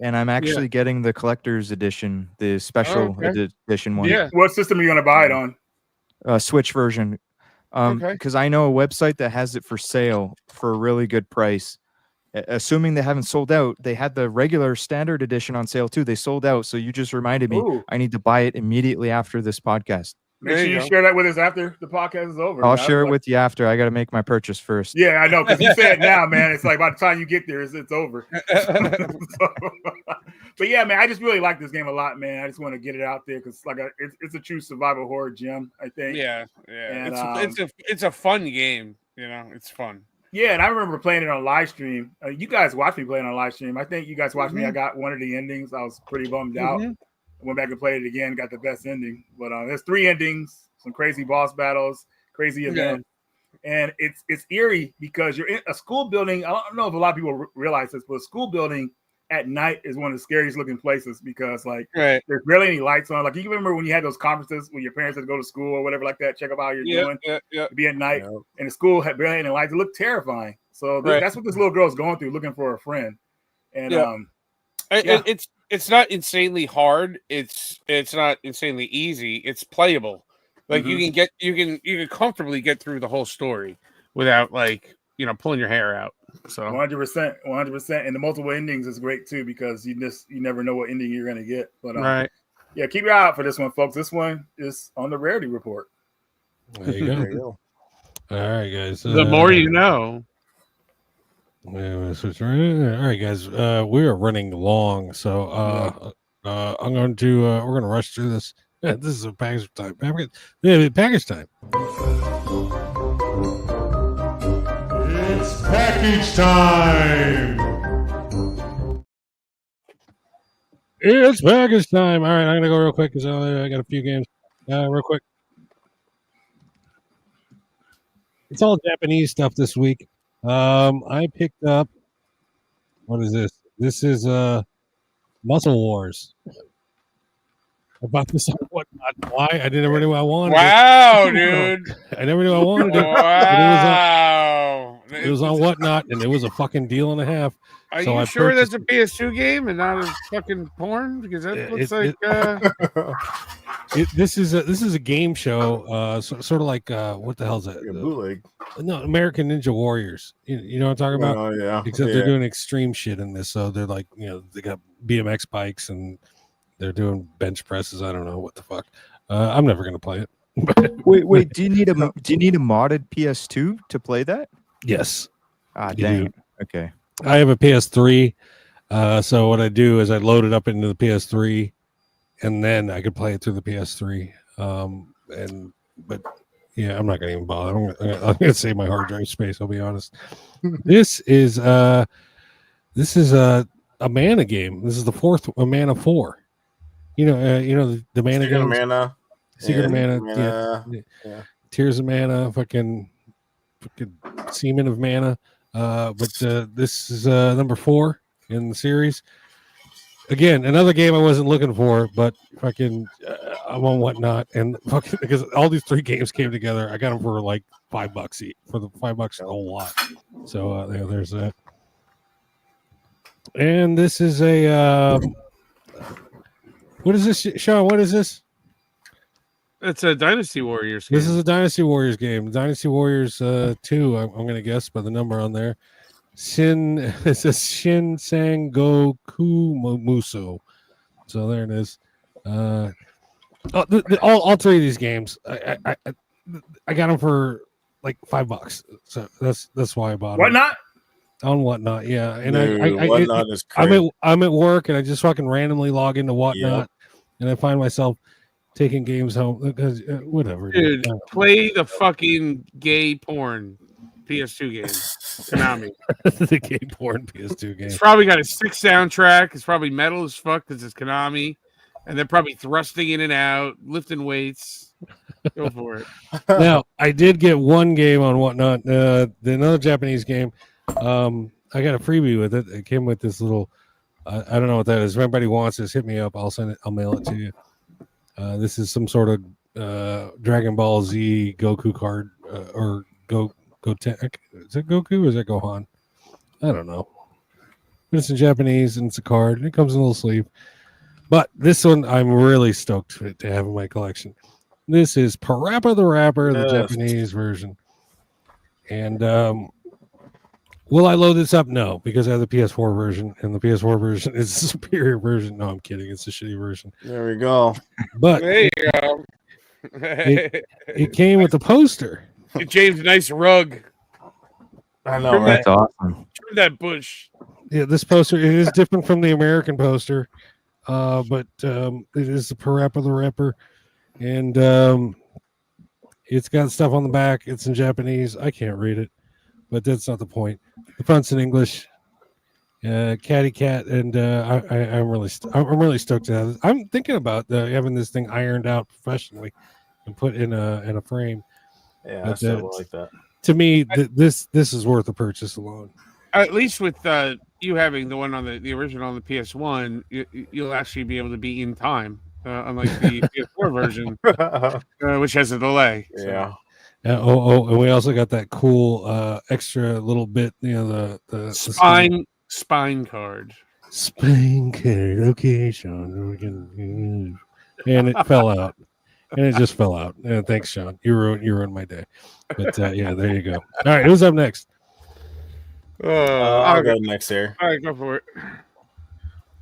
And I'm actually getting the collector's edition, the special edition one. Yeah. What system are you going to buy it on? Switch version. Because I know a website that has it for sale for a really good price. Assuming they haven't sold out, they had the regular standard edition on sale too. They sold out. So you just reminded me I need to buy it immediately after this podcast. Make sure you share that with us after the podcast is over. I'll share it with you after. I got to make my purchase first. Yeah, I know. Because you say it now, man. It's like by the time you get there, it's over. But yeah, man, I just really like this game a lot, man. I just want to get it out there because it's a true survival horror gem, I think. Yeah. And, it's a fun game. It's fun. Yeah, and I remember playing it on live stream. You guys watched me playing on live stream. I think you guys watched me. I got one of the endings. I was pretty bummed out. I went back and played it again, got the best ending. But there's 3 endings, some crazy boss battles, crazy events. And it's eerie because you're in a school building. I don't know if a lot of people realize this, but a school building at night is one of the scariest looking places because there's barely any lights on. Like you remember when you had those conferences when your parents had to go to school or whatever like that, check out how you're doing. It'd be at night, and the school had barely any lights. It looked terrifying. So that's what this little girl's going through, looking for a friend. And it's not insanely hard. It's not insanely easy. It's playable. Like you can comfortably get through the whole story without pulling your hair out. So 100%, and the multiple endings is great too because you never know what ending you're gonna get. But yeah, keep your eye out for this one, folks. This one is on the Rarity Report. There you go. All right, guys. The more you know. All right, guys. We are running long, so I'm going to we're going to rush through this. This is a package time. Package time. It's package time. It's package time. All right, I'm going to go real quick because I got a few games. Real quick. It's all Japanese stuff this week. I picked up, what is this? This is Muscle Wars. I bought this on Whatnot. Why? I never knew I wanted it. Wow, dude. I never knew I wanted it. Wow. It was on Whatnot, and it was a fucking deal and a half. Are you sure that's a PS2 game and not a fucking porn? Because that looks like this is a game show, sort of like what the hell is that? Bootleg. No, American Ninja Warriors. You know what I'm talking about? Oh yeah. Except they're doing extreme shit in this. So they're like, they got BMX bikes and they're doing bench presses. I don't know what the fuck. I'm never gonna play it. Wait. Do you need a modded PS2 to play that? Yes. Dang it. Okay. I have a PS3. So what I do is I load it up into the PS3, and then I could play it through the PS3. But yeah, I'm not gonna even bother. I'm gonna save my hard drive space. I'll be honest. This is a mana game. This is the fourth Mana 4. The mana Secret games. Mana. Secret of Mana. Yeah. Tears of Mana. Fucking Semen of Mana. But this is number 4 in the series. again, another game I wasn't looking for, but fucking I'm on Whatnot, and fucking because all these 3 games came together, I got them for like $5 each, for the $5 a whole lot. So there's that. And this is a what is this, Sean? What is this? It's a Dynasty Warriors game. This is a Dynasty Warriors game. Dynasty Warriors 2. I'm going to guess by the number on there. It says Shin Sang Goku Muso. So there it is. All 3 of these games, I got them for like $5. So that's why I bought them. Whatnot? On Whatnot, yeah. And Dude, Whatnot is crazy. I'm at work and I just fucking randomly log into Whatnot, and I find myself taking games home because whatever. Dude, play the fucking gay porn PS2 game. Konami. The gay porn PS2 game. It's probably got a sick soundtrack. It's probably metal as fuck because it's Konami. And they're probably thrusting in and out, lifting weights. Go for it. Now, I did get one game on Whatnot, another Japanese game. I got a freebie with it. It came with this little, I don't know what that is. If anybody wants this, hit me up. I'll send it. I'll mail it to you. This is some sort of Dragon Ball Z Goku card or Goten. Is it Goku or is it Gohan? I don't know. But it's in Japanese and it's a card. And it comes in a little sleeve. But this one I'm really stoked to have in my collection. This is Parappa the Rapper, the Japanese version. And will I load this up? No, because I have the PS4 version, and the PS4 version is the superior version. No, I'm kidding. It's a shitty version. There we go. But there you go. it came with the poster. Get James a nice rug. I know, right? That's awesome. Trim that bush. Yeah, this poster it is different from the American poster, but it is the Parappa the Rapper, and it's got stuff on the back. It's in Japanese. I can't read it, but that's not the point. The front's in English. Catty Cat, and I'm really stoked to have this. I'm thinking about having this thing ironed out professionally and put in a frame. Yeah, I still like that. To me, this is worth the purchase alone. At least with you having the one on the original on the PS1, you'll actually be able to be in time, unlike the PS4 version, which has a delay. So. Yeah. And we also got that cool extra little bit, the spine card. Spine card. Okay, Sean. And it fell out. And it just fell out. Thanks, Sean. You ruined my day. But yeah, there you go. All right, who's up next? I'll go next here. All right, go for it.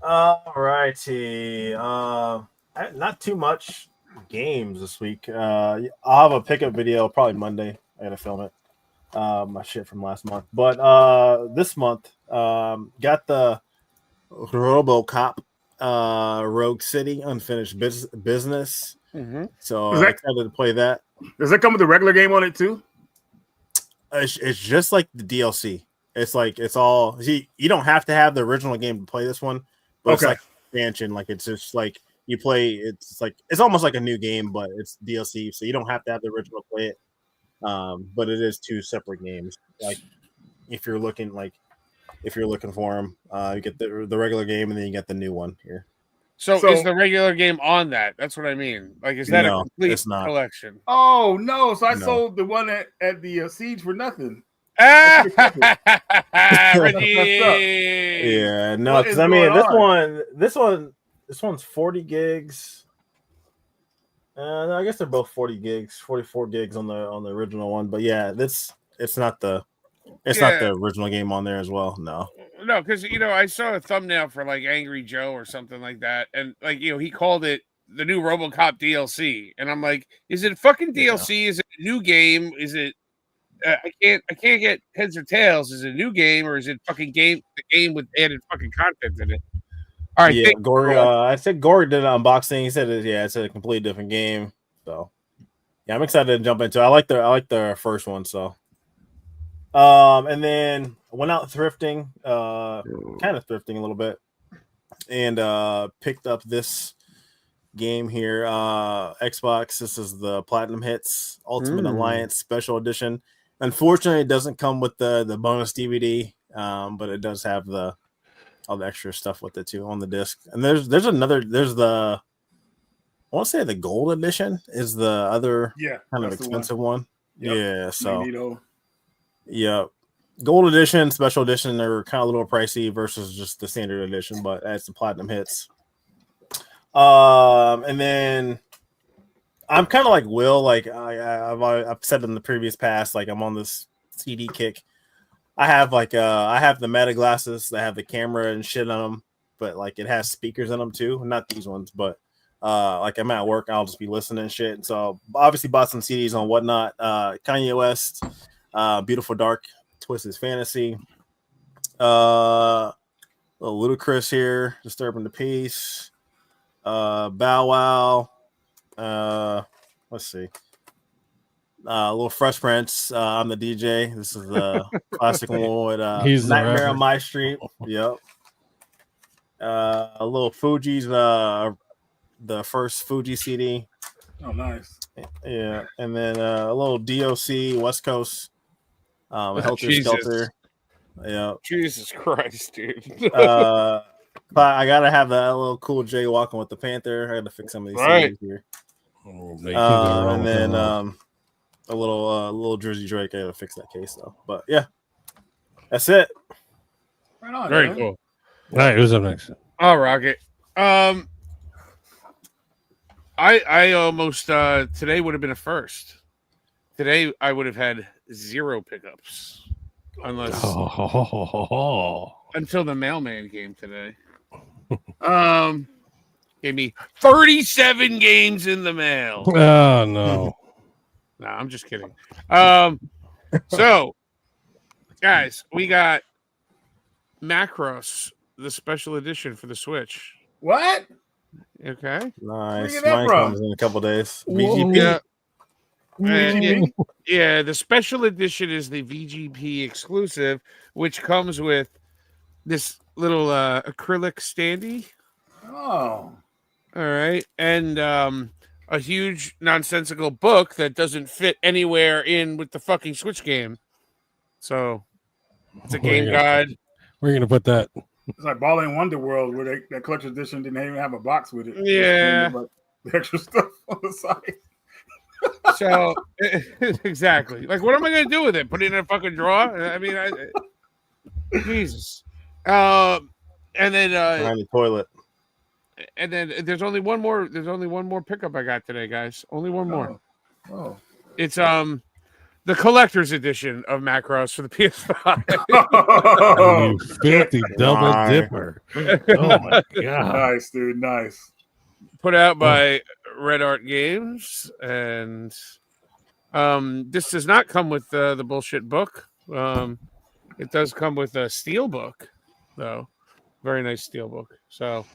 All righty. Not too much games this week. I'll have a pickup video probably Monday. I gotta film it. My shit from last month. But this month, got the RoboCop Rogue City Unfinished Business. Mm-hmm. So I'm excited to play that. Does that come with the regular game on it too? It's just like the DLC. It's like it's all. See, you don't have to have the original game to play this one, but it's like expansion. Like it's just like you play. It's like it's almost like a new game, but it's DLC. So you don't have to have the original to play it. But it is 2 separate games. Like if you're looking for them, you get the regular game and then you get the new one here. So is the regular game on that? That's what I mean. Like, is that a complete collection? Oh no! So I sold the one at the Siege for nothing. Reggie. Yeah, no, because I mean this one's 40 gigs. I guess they're both 40 gigs, 44 gigs on the original one. But yeah, it's not the original game on there as well. No, because I saw a thumbnail for like Angry Joe or something like that, and like he called it the new RoboCop DLC, and I'm like, is it fucking DLC? Yeah. Is it a new game? Is it? I can't get heads or tails. Is it a new game or is it fucking the game with added fucking content in it? All right, yeah, Gory. I said Gory did an unboxing. He said, it's a completely different game. So, yeah, I'm excited to jump into it. I like the first one. So, and then I went out thrifting, kind of thrifting a little bit, and picked up this game here, Xbox. This is the Platinum Hits Ultimate Alliance Special Edition. Unfortunately, it doesn't come with the bonus DVD, but it does have the all the extra stuff with it too on the disc. And there's the I want to say the gold edition is the other kind of expensive one. Yep. Yeah, so Magneto. yeah, gold edition, special edition are kind of a little pricey versus just the standard edition, but as the platinum hits. And then I'm kind of like Will, like I've said in the previous past, like I'm on this CD kick. I have the Meta glasses that have the camera and shit on them, but like it has speakers in them too. Not these ones, but like I'm at work, I'll just be listening and shit. And so obviously bought some CDs on Whatnot. Kanye West, Beautiful Dark, Twisted Fantasy, little Ludacris here, Disturbing the Peace, Bow Wow. Let's see. Little Fresh Prince. I'm the DJ. This is the classic one with Nightmare on My Street. Yep. A little Fuji's the first Fuji CD. Oh, nice. Yeah, and then a little DOC West Coast. Helter Skelter. Yeah. Jesus Christ, dude. But I gotta have that little Cool J Walking with the Panther. I had to fix some of these CDs here. And then a little Jersey Drake. I gotta fix that case though. But yeah, that's it. Right on. Very man. cool. All right, who's up next? I'll rock it. I almost today would have been a first. Today I would have had 0 pickups, unless until the mailman came today. Gave me 37 games in the mail. Oh no. No, I'm just kidding. So guys, we got Macross, the special edition for the Switch. What? Okay. Nice. that Mine from? comes in a couple days. Whoa. VGP. Yeah, the special edition is the VGP exclusive, which comes with this little acrylic standee. Oh. All right. And a huge nonsensical book that doesn't fit anywhere in with the fucking Switch game. So it's a game guide. Where are you gonna put that? It's like Ball and Wonder World, where that collector's edition didn't even have a box with it. Yeah. Like the extra stuff on the side. So exactly. Like, what am I gonna do with it? Put it in a fucking drawer? I mean, Jesus. And then Behind the toilet. and then there's only one more. There's only one more pickup I got today, guys. Only one more. Oh. It's the collector's edition of Macross for the PS5. You filthy double dipper. Oh my god. Nice, dude. Nice. Put out by Red Art Games, and this does not come with the bullshit book. It does come with a steel book, though. Very nice steel book. So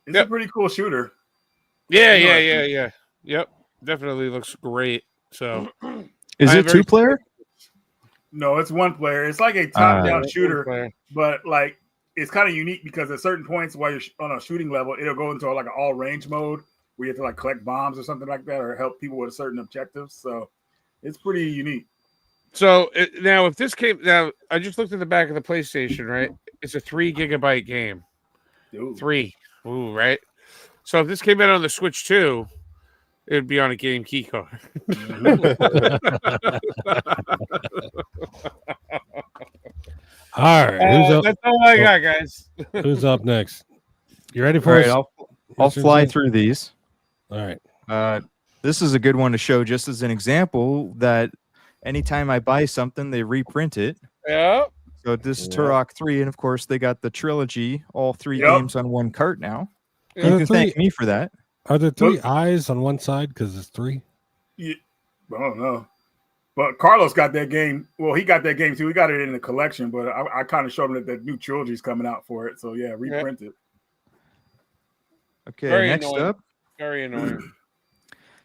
It's a pretty cool shooter. Yeah. Yep. Definitely looks great. So Is it 2-player? No, it's 1 player. It's like a top-down shooter, player. but like it's kind of unique because at certain points while you're on a shooting level, it'll go into like an all-range mode where you have to like collect bombs or something like that, or help people with certain objectives. So it's pretty unique. So now, if this came now, I just looked at the back of the PlayStation. Right, it's a 3 gigabyte game. Ooh. 3. Ooh, right. So if this came out on the Switch 2, it would be on a game key card. All right, who's up? That's all I got, guys. Who's up next? You ready All for right, us? I'll fly through these. All right. This is a good one to show just as an example that anytime I buy something, they reprint it. Yeah. So this is Turok 3, and of course they got the trilogy, all 3 Yep. games on one cart now. Are You there can three- thank me for that. Are there 3 eyes on one side because it's 3? Yeah. I don't know. But Carlos got that game. Well, he got that game too. He got it in the collection, but I kind of showed him that the new trilogy is coming out for it. So yeah, reprint it. Okay, Very next annoying. up, Very annoying.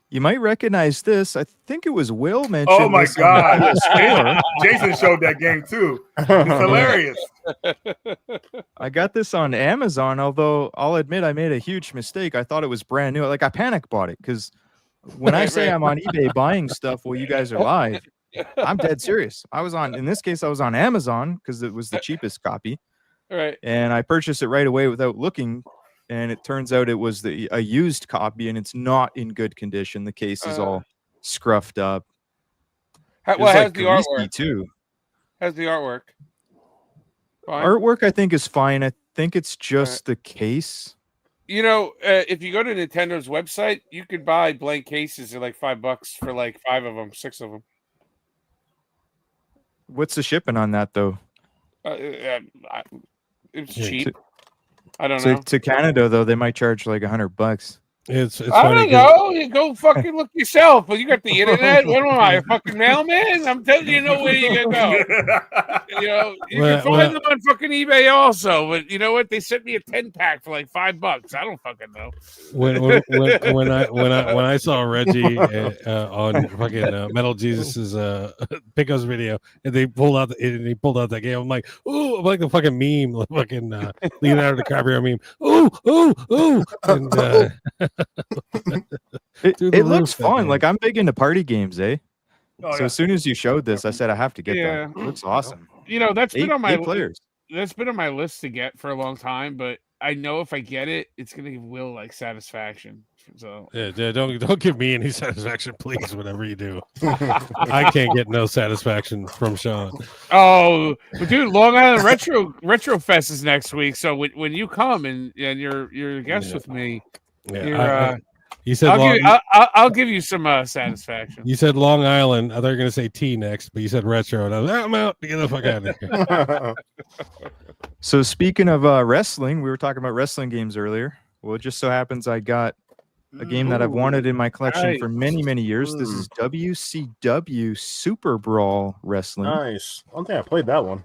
you might recognize this. I think it was Will mentioned. Oh my this on God. PS4. Jason showed that game too. It's hilarious. I got this on Amazon, although I'll admit I made a huge mistake. I thought it was brand new. Like I panic bought it because when I say I'm on eBay buying stuff while you guys are live, I'm dead serious. In this case, I was on Amazon because it was the cheapest copy. All right. And I purchased it right away without looking, and it turns out it was a used copy, and it's not in good condition. The case is all scruffed up. How's the artwork too? How's the artwork? Fine? Artwork, I think, is fine. I think it's just the case. You know, if you go to Nintendo's website, you could buy blank cases at like $5 for like 5 of them, 6 of them. What's the shipping on that, though? It's cheap. I don't know. To Canada, though, they might charge like $100. It's I don't know. You go fucking look yourself. But you got the internet. What am I, a fucking mailman? I'm telling you, know where you can go. You know, you can find them on fucking eBay also. But you know what? They sent me a 10-pack for like $5. I don't fucking know. When I saw Reggie on fucking Metal Jesus's Picos video, and he pulled out that game, I'm like, ooh, I'm like the fucking meme, like fucking Leonardo DiCaprio meme. Ooh. And, it looks fun. Like, I'm big into party games, eh? Oh, so as soon as you showed this, I said I have to get that. It looks awesome. You know, that's been on my players. That's been on my list to get for a long time, but I know if I get it, it's gonna give Will like satisfaction. So don't give me any satisfaction, please. Whatever you do, I can't get no satisfaction from Sean. Oh, but dude, Long Island Retro Fest is next week. So when you come and you're a guest with me, you said I'll give you some satisfaction. You said Long Island. I thought you were gonna say T next, but you said retro, and I was like, I'm out. Get the fuck out of here. So speaking of wrestling, we were talking about wrestling games earlier. Well, it just so happens I got a game that I've wanted in my collection for many, many years. This is WCW Super Brawl Wrestling. Nice. I don't think I played that one.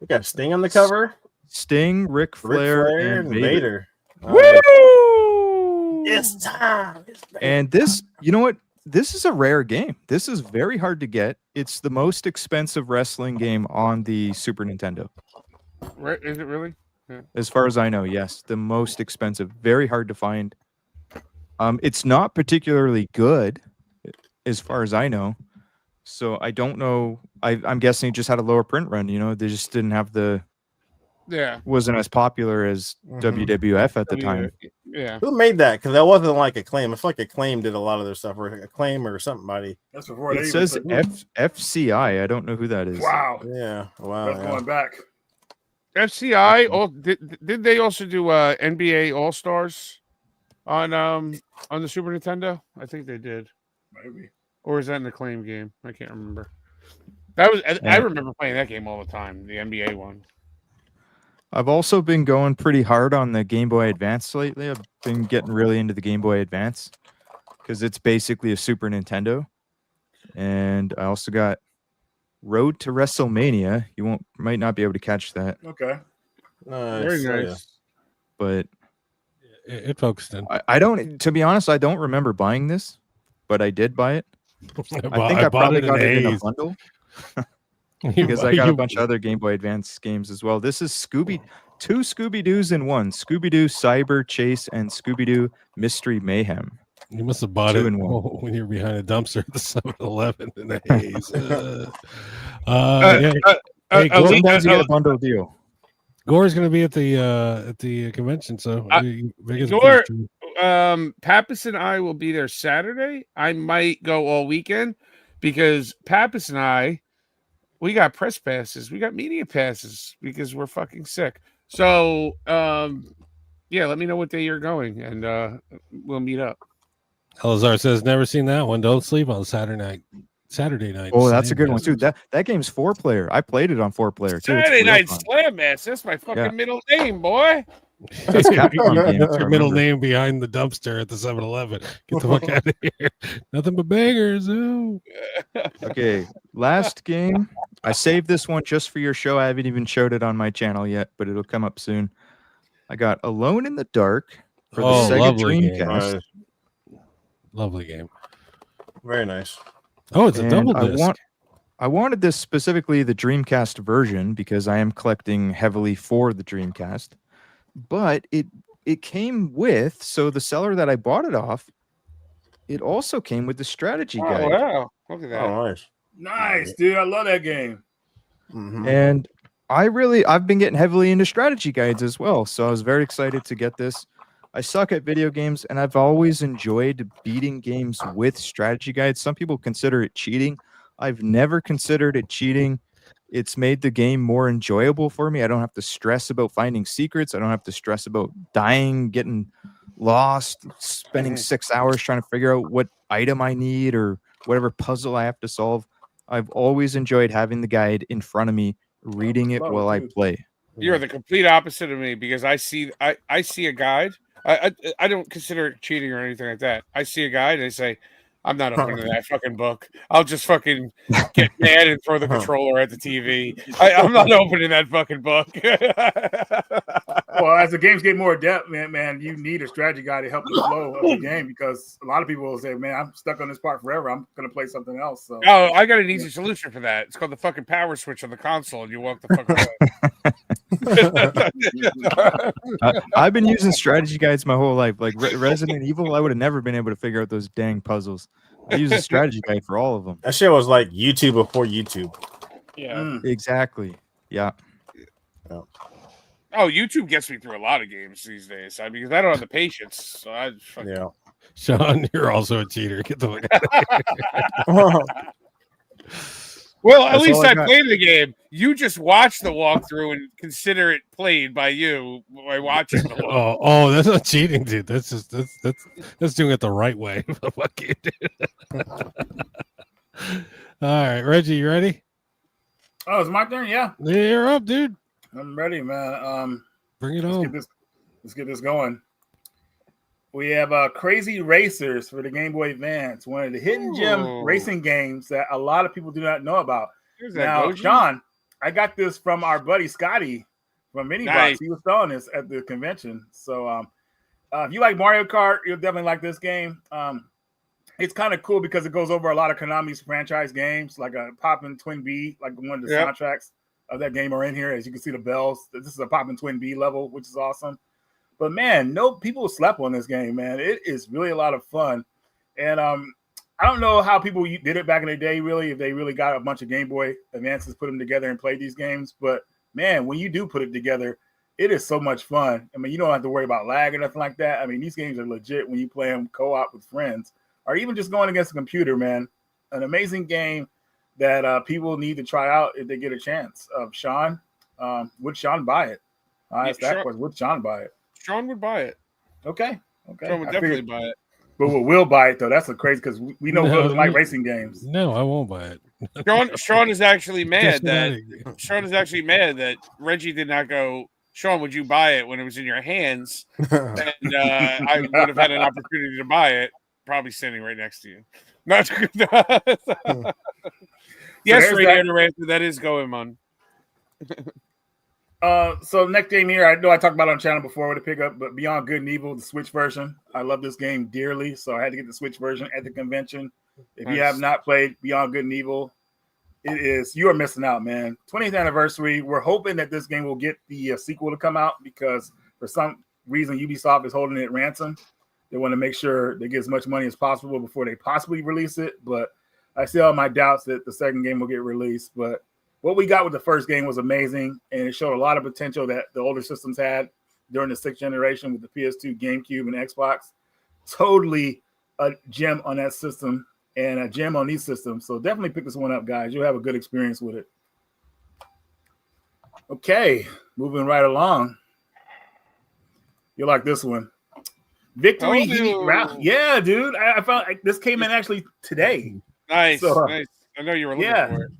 We got Sting on the cover. Sting, Ric Flair, and Vader. Woo! It's time. And this, you know what? This is a rare game. This is very hard to get. It's the most expensive wrestling game on the Super Nintendo. Is it really? Yeah. As far as I know, yes. The most expensive. Very hard to find. It's not particularly good, as far as I know. So I don't know. I'm guessing it just had a lower print run. You know, they just didn't have the. Yeah. Wasn't as popular as WWF at the time. Yeah. Who made that? Because that wasn't like Acclaim. It's like Acclaim did a lot of their stuff, or Acclaim or somebody. That's before it says FCI. I don't know who that is. Wow. Yeah. Wow. That's going back. FCI. Did they also do NBA All Stars on the Super Nintendo? I think they did. Maybe. Or is that an Acclaim game? I can't remember. That was. I remember playing that game all the time. The NBA one. I've also been going pretty hard on the Game Boy Advance lately. I've been getting really into the Game Boy Advance because it's basically a Super Nintendo. And I also got Road to WrestleMania. You might not be able to catch that. Okay. Very nice. But it focused in. I don't, to be honest, I don't remember buying this, but I did buy it. I think I probably got it in a bundle. Because I got a bunch of other Game Boy Advance games as well. This is two Scooby-Doos in one. Scooby-Doo Cyber Chase and Scooby-Doo Mystery Mayhem. You must have bought it when you were behind a dumpster at the 7-Eleven in the haze. Sometimes you get a bundle deal. Gore's going to be at the convention, so Gore, Pappas and I will be there Saturday. I might go all weekend because Pappas and I, we got press passes, we got media passes because we're fucking sick. So, yeah, let me know what day you're going, and we'll meet up. Elazar says, never seen that one. Don't sleep on Saturday night. Oh, that's a good one too. That game's 4-player. I played it on 4-player too. Saturday Night Slam Match. That's my fucking middle name, boy. That's your middle name behind the dumpster at the 7-Eleven. Get the fuck out of here. Nothing but bangers. Ooh. Okay, last game. I saved this one just for your show. I haven't even showed it on my channel yet, but it'll come up soon. I got Alone in the Dark for the Sega Dreamcast. Lovely game. Very nice. Oh, it's a double disc. I wanted this specifically the Dreamcast version because I am collecting heavily for the Dreamcast. But it came with, so the seller that I bought it off, it also came with the strategy guide. Oh, wow. Look at that. Oh, nice. Nice, dude. I love that game. And I've been getting heavily into strategy guides as well. So I was very excited to get this. I suck at video games, and I've always enjoyed beating games with strategy guides. Some people consider it cheating. I've never considered it cheating. It's made the game more enjoyable for me. I don't have to stress about finding secrets. I don't have to stress about dying, getting lost, spending 6 hours trying to figure out what item I need or whatever puzzle I have to solve. I've always enjoyed having the guide in front of me, reading it while I play. You're the complete opposite of me because I see a guide. I don't consider it cheating or anything like that. I see a guide and I say, I'm not opening that fucking book. I'll just fucking get mad and throw the controller at the TV. I'm not opening that fucking book. Well, as the games get more adept, man, you need a strategy guide to help the flow of the game because a lot of people will say, man, I'm stuck on this part forever. I'm going to play something else. So. Oh, I got an easy solution for that. It's called the fucking power switch on the console, and you walk the fuck away. I've been using strategy guides my whole life. Like Resident Evil, I would have never been able to figure out those dang puzzles. I use a strategy guide for all of them. That shit was like YouTube before YouTube. Yeah, exactly. Yeah. Oh, YouTube gets me through a lot of games these days. Because I don't have the patience. So I just fucking... Sean, you're also a cheater. Get the fuck out of here. Well, at least I played the game. You just watch the walkthrough and consider it played by you by watching the walkthrough. Oh, that's not cheating, dude. That's just that's doing it the right way. Fuck you, dude. All right, Reggie, you ready? Oh, it's my turn. Yeah, you're up, dude. I'm ready, man. Bring it home. Let's get this going. We have Crazy Racers for the Game Boy Advance, one of the hidden gem racing games that a lot of people do not know about. Now, John, I got this from our buddy Scotty from Minibox. Nice. He was selling this at the convention. So if you like Mario Kart, you'll definitely like this game. It's kind of cool because it goes over a lot of Konami's franchise games, like a Poppin' Twin B, like one of the soundtracks of that game are in here. As you can see the bells. This is a Poppin' Twin B level, which is awesome. But man, no people slept on this game, man. It is really a lot of fun. And I don't know how people did it back in the day, really, if they really got a bunch of Game Boy Advances, put them together and played these games. But man, when you do put it together, it is so much fun. I mean, you don't have to worry about lag or nothing like that. I mean, these games are legit when you play them co-op with friends or even just going against a computer, man. An amazing game that people need to try out if they get a chance. Sean, would Sean buy it? I asked that question. Would Sean buy it? Sean would buy it. Okay. Sean would definitely buy it. But we'll buy it though. That's crazy because we know Will doesn't like racing games. No, I won't buy it. Sean is actually mad that Reggie did not go. Sean, would you buy it when it was in your hands? And I would have had an opportunity to buy it, probably standing right next to you. Not yes, Radio that is going on. So next game here, I know I talked about it on the channel before with a pickup, but Beyond Good and Evil, the Switch version. I love this game dearly, so I had to get the Switch version at the convention. If you have not played Beyond Good and Evil, you are missing out, man. 20th anniversary. We're hoping that this game will get the sequel to come out because for some reason Ubisoft is holding it ransom. They want to make sure they get as much money as possible before they possibly release it. But I still have my doubts that the second game will get released. But what we got with the first game was amazing, and it showed a lot of potential that the older systems had during the 6th generation with the PS2, GameCube, and Xbox. Totally a gem on that system and a gem on these systems. So definitely pick this one up, guys. You'll have a good experience with it. Okay, moving right along. You'll like this one. Victory Heat Round. Yeah, dude. I found this came in actually today. Nice. Nice. I know you were looking for it.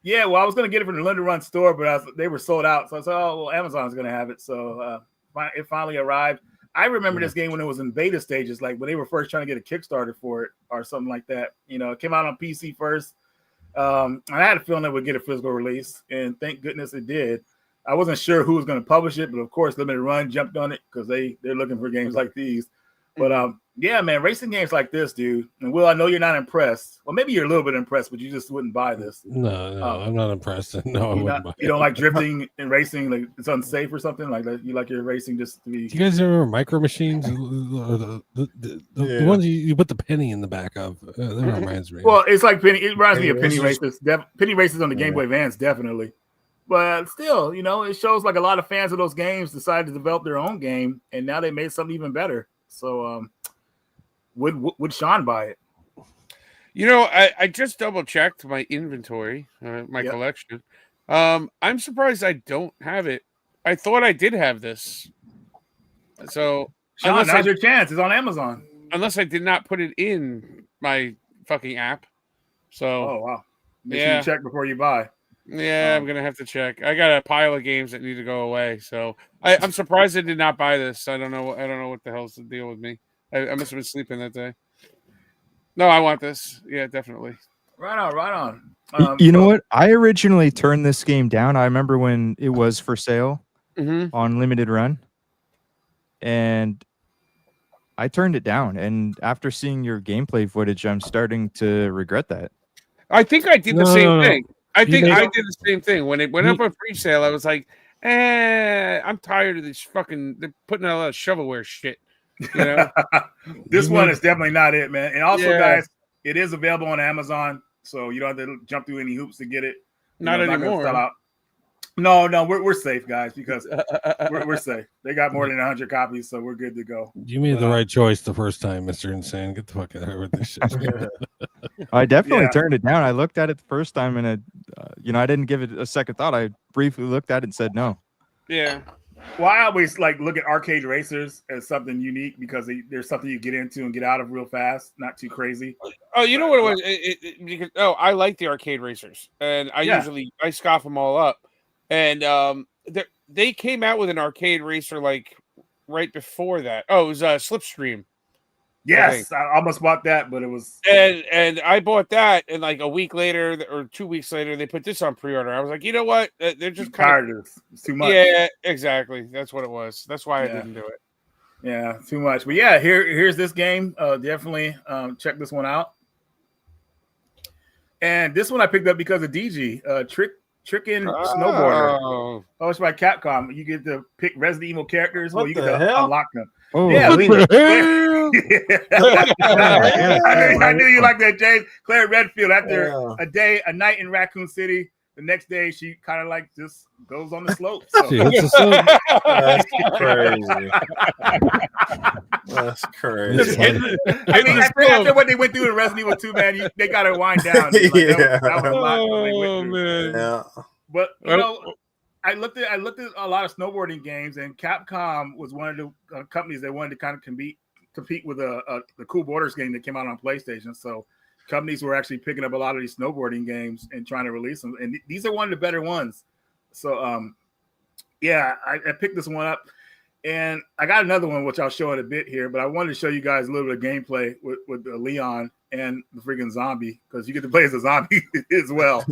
Yeah, well, I was going to get it from the London Run store, but they were sold out. So I said, oh, well, Amazon's going to have it. So it finally arrived. I remember this game when it was in beta stages, like when they were first trying to get a Kickstarter for it or something like that. You know, it came out on PC first. And I had a feeling it would get a physical release, and thank goodness it did. I wasn't sure who was going to publish it, but of course, Limited Run jumped on it because they're looking for games like these. But yeah, man, racing games like this, dude. And Will, I know you're not impressed. Well, maybe you're a little bit impressed, but you just wouldn't buy this. No, I'm not impressed. No, I wouldn't buy it. You don't like drifting and racing, like it's unsafe or something like that. You like your racing just to be. Do you guys remember Micro Machines? The ones you put the penny in the back of. That reminds me. Well, it's like Penny. It reminds me of Penny Races. Penny Races on the Game Boy Advance, definitely. But still, it shows like a lot of fans of those games decided to develop their own game, and now they made something even better. So, would Sean buy it? I just double checked my inventory, my collection. I'm surprised I don't have it. I thought I did have this. So, Sean, now's your chance. It's on Amazon. Unless I did not put it in my fucking app. So, oh wow, make sure you check before you buy. Yeah, I'm gonna have to check. I got a pile of games that need to go away, so I'm surprised I did not buy this. I don't know what the hell's the deal with me. I must have been sleeping that day. No, I want this. Yeah, definitely. Right on. You know what? I originally turned this game down. I remember when it was for sale on limited run, and I turned it down. And after seeing your gameplay footage, I'm starting to regret that. I think I did the same thing. I think I did the same thing when it went up on pre-sale. I was like, I'm tired of this fucking. They're putting out a lot of shovelware shit. This one is definitely not it, man. And also, guys, it is available on Amazon, so you don't have to jump through any hoops to get it. Not anymore. No, we're safe, guys, because we're safe. They got more than 100 copies, so we're good to go. You made the right choice the first time, Mr. Insane. Get the fuck out of here with this shit. I definitely turned it down. I looked at it the first time, and I didn't give it a second thought. I briefly looked at it and said no. Yeah. Well, I always look at arcade racers as something unique because there's something you get into and get out of real fast, not too crazy. Oh, you know what it was? Because I like the arcade racers, and I scoff them all up. And they came out with an arcade racer right before that. Oh, it was Slipstream. Yes, I almost bought that, but it was and I bought that, and a week later or 2 weeks later, they put this on pre-order. I was like, you know what? They're just tired of this. It's too much. Yeah, exactly. That's what it was. That's why I didn't do it. Yeah, too much. But yeah, here's this game. Definitely check this one out. And this one I picked up because of DG. Trickin' Snowboarder. Oh, it's by Capcom. You get to pick Resident Evil characters. Well, you get to unlock them. Oh, yeah, I knew you liked that, James. Claire Redfield, after a night in Raccoon City, the next day she kind of just goes on the slope. So. That's crazy. That's crazy. I mean, after what they went through in Resident Evil 2, man, they got to wind down. That was a lot when they went through. Yeah. But I looked at a lot of snowboarding games, and Capcom was one of the companies that wanted to kind of compete with the Cool Borders game that came out on PlayStation. So companies were actually picking up a lot of these snowboarding games and trying to release them, and these are one of the better ones. So I picked this one up, and I got another one which I'll show in a bit here, but I wanted to show you guys a little bit of gameplay with Leon and the freaking zombie, because you get to play as a zombie as well.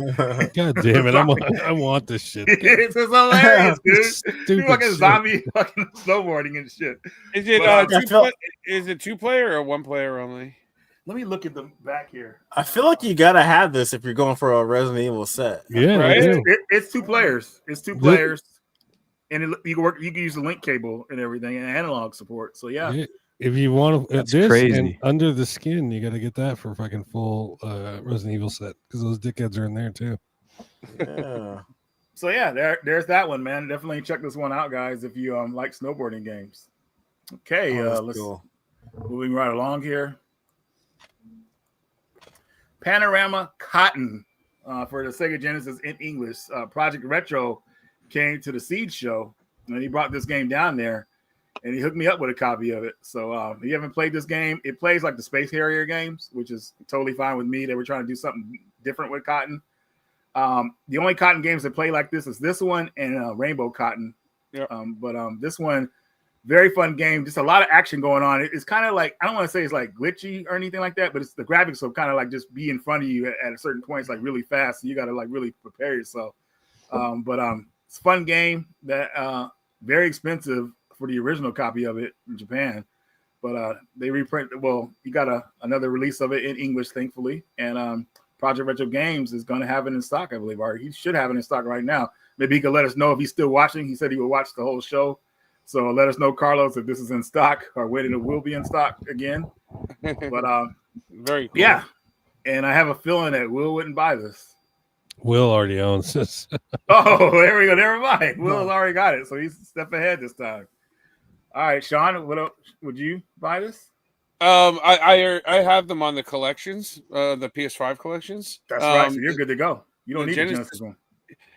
God damn it! I want this shit. It's hilarious, dude. You fucking zombie, fucking snowboarding and shit. Is it is it 2-player or 1-player only? Let me look at the back here. I feel like you gotta have this if you're going for a Resident Evil set. Yeah, right? It's 2 players. It's 2 players, and you can use the link cable and everything and analog support. So yeah. If you want That's this crazy. and Under the Skin, you got to get that for fucking full Resident Evil set, because those dickheads are in there too. Yeah. So yeah, there's that one, man. Definitely check this one out, guys, if you like snowboarding games. Okay, let's moving right along here. Panorama Cotton for the Sega Genesis in English. Project Retro came to the Seed show, and he brought this game down there, and he hooked me up with a copy of it. So if you haven't played this game, it plays like the Space Harrier games, which is totally fine with me. They were trying to do something different with Cotton. The only Cotton games that play like this is this one and Rainbow Cotton. Yeah. But this one, very fun game. Just a lot of action going on. It's kind of like, I don't want to say it's like glitchy or anything like that, but it's the graphics will kind of like just be in front of you at a certain point. It's like really fast. So you got to like really prepare yourself. But it's a fun game that very expensive for the original copy of it in Japan. But they reprint. Well, you got another release of it in English, thankfully. And Project Retro Games is going to have it in stock, I believe. Or he should have it in stock right now. Maybe he could let us know if he's still watching. He said he would watch the whole show. So let us know, Carlos, if this is in stock or when it will be in stock again. But very cool. Yeah. And I have a feeling that Will wouldn't buy this. Will already owns this. Oh, there we go. Never mind. Will's already got it, so he's a step ahead this time. All right, Sean, what else, would you buy this? I have them on the collections, the PS5 collections. That's right. So you're good to go. You don't need the Genesis one.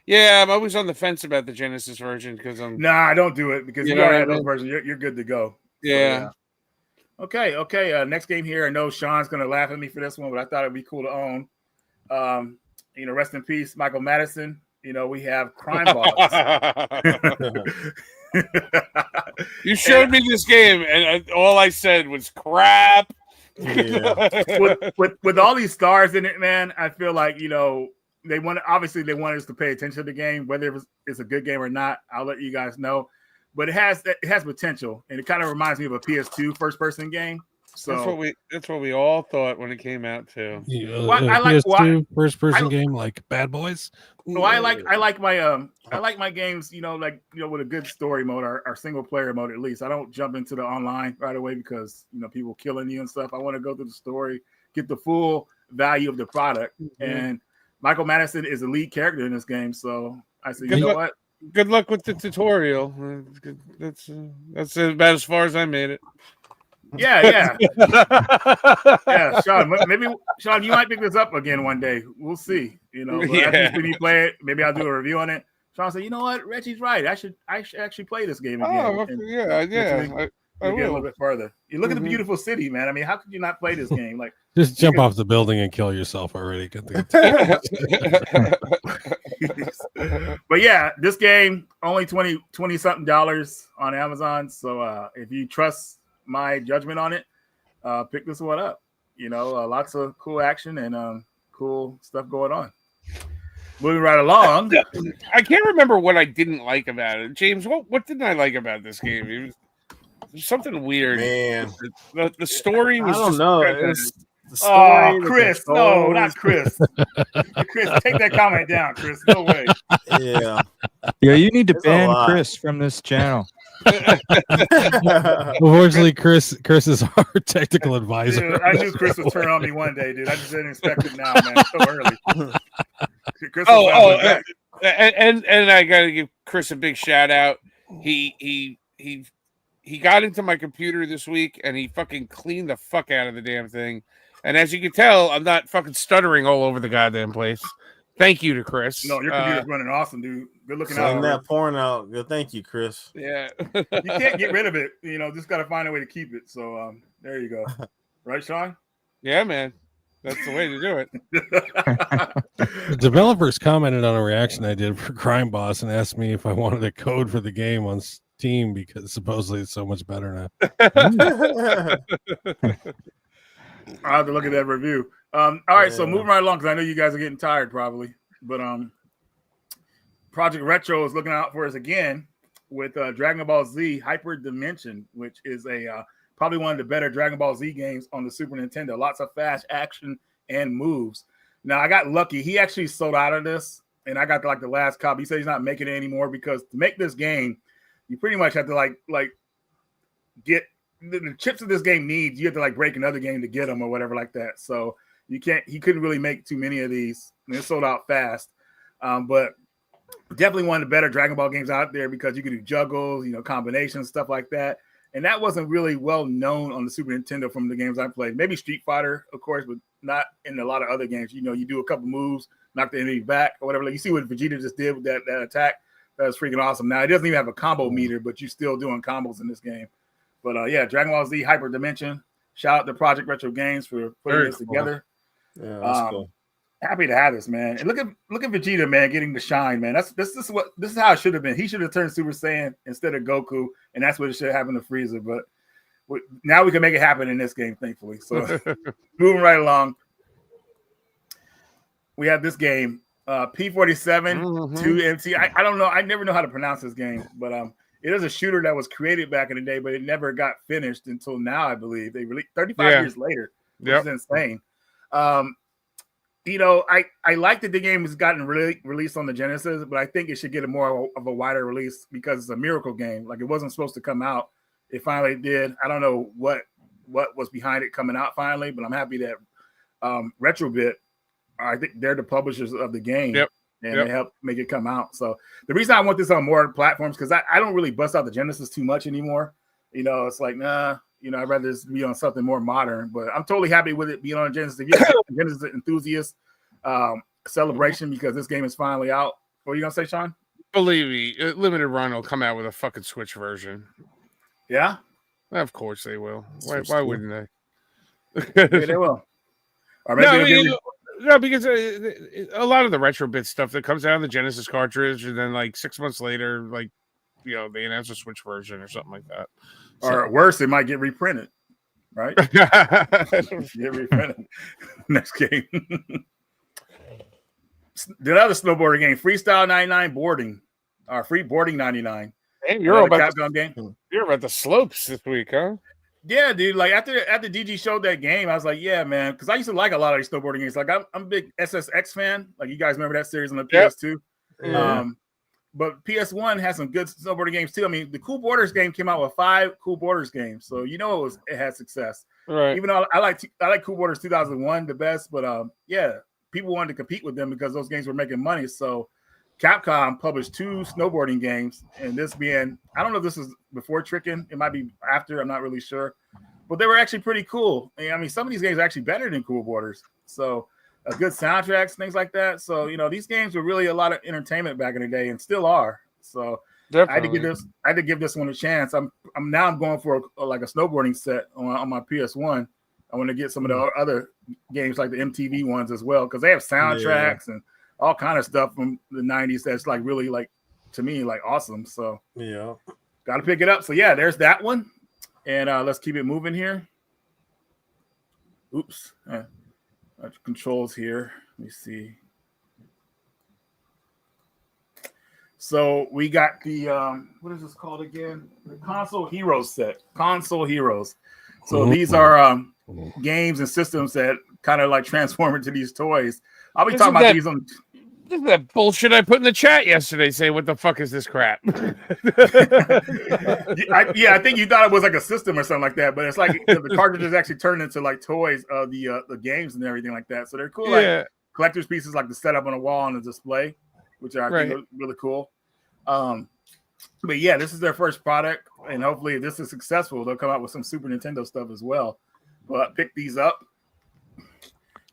Yeah, I'm always on the fence about the Genesis version because I'm. Nah, don't do it because you already have those versions. You're good to go. Yeah. So, Okay. Next game here. I know Sean's gonna laugh at me for this one, but I thought it'd be cool to own. Rest in peace, Michael Madison. We have Crime Boss. You showed me this game, and all I said was crap. Yeah. with all these stars in it, man, I feel like they want us to pay attention to the game, whether it's a good game or not. I'll let you guys know, but it has potential, and it kind of reminds me of a PS2 first person game. So that's what we all thought when it came out too. PS2 first person game like Bad Boys. No, I like my games, with a good story mode or single player mode at least. I don't jump into the online right away because people killing you and stuff. I want to go through the story, get the full value of the product. Mm-hmm. And Michael Madison is the lead character in this game, so I said, what? Good luck with the tutorial. That's about as far as I made it. Yeah. Yeah, Sean. Maybe Sean, you might pick this up again one day. We'll see. After you play it, maybe I'll do a review on it. Sean said, "You know what? Reggie's right. I should actually play this game again." Yeah. I get a little bit further. You look at the beautiful city, man. I mean, how could you not play this game? Like, just jump off the building and kill yourself already. But yeah, this game only $20 something on Amazon. So if you trust my judgment on it, pick this one up. Lots of cool action and cool stuff going on. Moving right along. I can't remember what I didn't like about it. James, what didn't I like about this game? It was something weird. Man, the story was. I don't know. The story, Chris. No, not Chris. Chris, take that comment down, Chris. No way. Yeah. Yeah, you need to ban Chris from this channel. Unfortunately, Chris is our technical advisor. Dude, I knew Chris would turn on me one day, dude. I just didn't expect it now, man. So early. Chris and I gotta give Chris a big shout out. He got into my computer this week and he fucking cleaned the fuck out of the damn thing. And as you can tell, I'm not fucking stuttering all over the goddamn place. Thank you to Chris. No, your computer's running awesome, dude. Good looking out. Send that porn out. Thank you, Chris. Yeah. You can't get rid of it. Just got to find a way to keep it. So there you go. Right, Sean? Yeah, man. That's the way to do it. The developers commented on a reaction I did for Crime Boss and asked me if I wanted a code for the game on Steam because supposedly it's so much better now. I'll have to look at that review. All right, so moving right along because I know you guys are getting tired probably, but Project Retro is looking out for us again with Dragon Ball Z Hyper Dimension, which is probably one of the better Dragon Ball Z games on the Super Nintendo. Lots of fast action and moves. Now I got lucky; he actually sold out of this, and I got the last copy. He said he's not making it anymore because to make this game, you pretty much have to like get the chips that this game needs. You have to break another game to get them or whatever like that. So. He couldn't really make too many of these. And it sold out fast. But definitely one of the better Dragon Ball games out there because you could do juggles, combinations, stuff like that. And that wasn't really well known on the Super Nintendo from the games I played. Maybe Street Fighter, of course, but not in a lot of other games. You do a couple moves, knock the enemy back or whatever. Like you see what Vegeta just did with that attack. That was freaking awesome. Now, it doesn't even have a combo meter, but you're still doing combos in this game. But yeah, Dragon Ball Z Hyper Dimension. Shout out to Project Retro Games for putting this together. Yeah, that's cool. Happy to have this, man. And look at Vegeta, man, getting the shine, man. This is how it should have been. He should have turned Super Saiyan instead of Goku, and that's what it should have happened to Frieza. But now we can make it happen in this game, thankfully. So moving right along, we have this game, P47 2MT. I don't know. I never know how to pronounce this game, but it is a shooter that was created back in the day, but it never got finished until now. I believe they released 35 years later, which is insane. I like that the game has gotten released on the Genesis, but I think it should get a more of a wider release because it's a miracle game. Like it wasn't supposed to come out. It finally did. I don't know what was behind it coming out finally, but I'm happy that Retrobit, I think they're the publishers of the game. Yep. and they help make it come out. So the reason I want this on more platforms, because I don't really bust out the Genesis too much anymore. You know, it's like, nah, you know, I'd rather this be on something more modern, but I'm totally happy with it being on Genesis. If you're a Genesis enthusiast, celebration, because this game is finally out. What are you gonna say, Sean? Believe me, Limited Run will come out with a fucking Switch version. Yeah? Of course they will. Why wouldn't they? Yeah, they will. Or maybe no, because a lot of the retro bit stuff that comes out on the Genesis cartridge, and then like 6 months later, like, you know, they announce a Switch version or something like that. Or worse, it might get reprinted, right? Get reprinted next game. The other snowboarding game, Freestyle 99 Boarding, or Free Boarding 99. Hey, you're about Capcom game. You're about the slopes this week, huh? Yeah, dude. Like after DG showed that game, I was like, yeah, man, because I used to like a lot of these snowboarding games. Like I'm a big SSX fan. Like you guys remember that series on the PS2. Yeah. But PS1 has some good snowboarding games too. I mean, the Cool Borders game came out with 5 Cool Borders games, so you know it had success. Right. Even though I like Cool Borders 2001 the best, but yeah, people wanted to compete with them because those games were making money. So Capcom published 2 snowboarding games, and this being, I don't know if this is before Trickin', it might be after, I'm not really sure, but they were actually pretty cool. I mean, some of these games are actually better than Cool Borders. So good soundtracks, things like that. So, you know, these games were really a lot of entertainment back in the day and still are. So definitely. I had to give this one a chance. I'm going for like a snowboarding set on my PS1. I want to get some of the other games like the MTV ones as well, because they have soundtracks and all kind of stuff from the 90s that's like really, like, to me, like awesome. So got to pick it up. So yeah, there's that one, and let's keep it moving here. Oops, controls here. Let me see. So we got the what is this called again? The Console Heroes set. Console Heroes. So these are games and systems that kind of like transform into these toys. I'll be talking about these on. This is that bullshit I put in the chat yesterday saying, what the fuck is this crap? I think you thought it was like a system or something like that, but it's like the cartridges actually turn into like toys of the games and everything like that. So they're cool, like collector's pieces, like to set up on a wall on a display, which I think are really cool. But yeah, this is their first product, and hopefully if this is successful, they'll come out with some Super Nintendo stuff as well. But pick these up,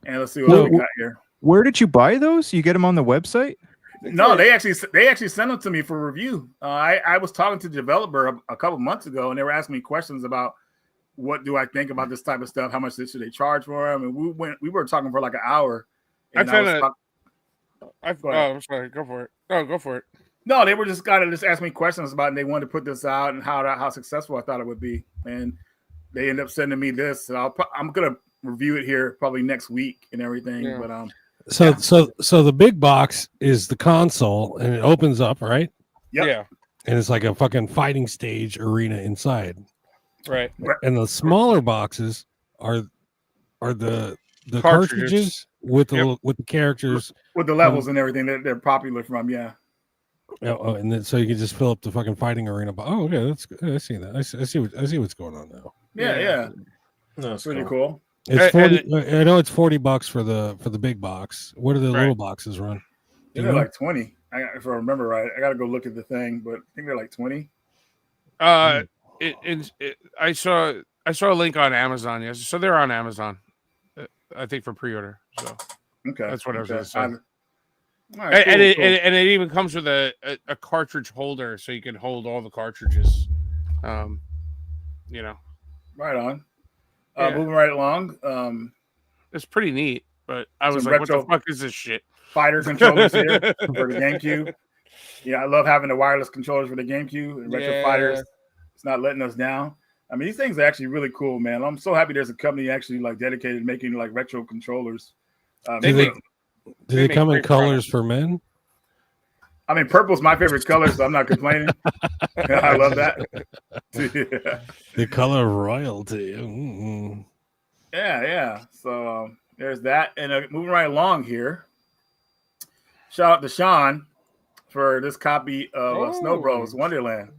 and let's see what we got here. Where did you buy those? You get them on the website? No, they actually sent them to me for review. I was talking to the developer a couple months ago, and they were asking me questions about what do I think about this type of stuff, how much should they charge for them, and we were talking for like an hour. I'm sorry, go for it. Oh, go for it. No, they were just kind of just asking me questions about it, and they wanted to put this out and how successful I thought it would be, and they ended up sending me this. So I'm gonna review it here probably next week and everything. Yeah. But So the big box is the console, and it opens up, right? Yep. Yeah. And it's like a fucking fighting stage arena inside. Right. And the smaller boxes are the cartridges with the with the characters with the levels and everything that they're popular from. Yeah. Oh, and then so you can just fill up the fucking fighting arena. Oh, okay, that's good. I see that. I see what's going on now. Yeah. That's pretty cool. It's 40. I know it's $40 for the big box. What do the little boxes run? They're like 20. If I remember right, I got to go look at the thing, but I think they're like 20. I saw a link on Amazon. Yes, so they're on Amazon. I think for pre-order. So okay, that's what I was going to say. Right, and it even comes with a cartridge holder, so you can hold all the cartridges. Right on. Moving right along. It's pretty neat, but I was like, what the fuck is this shit? Fighter controllers here for the GameCube. Yeah, I love having the wireless controllers for the GameCube and Retro Fighters. It's not letting us down. I mean, these things are actually really cool, man. I'm so happy there's a company actually like dedicated to making like retro controllers. Do they come in colors for men? I mean, purple's my favorite color, so I'm not complaining. I love that. Yeah. The color of royalty. Mm-hmm. Yeah. So there's that. And moving right along here, shout out to Sean for this copy of Snow Bros. Wonderland.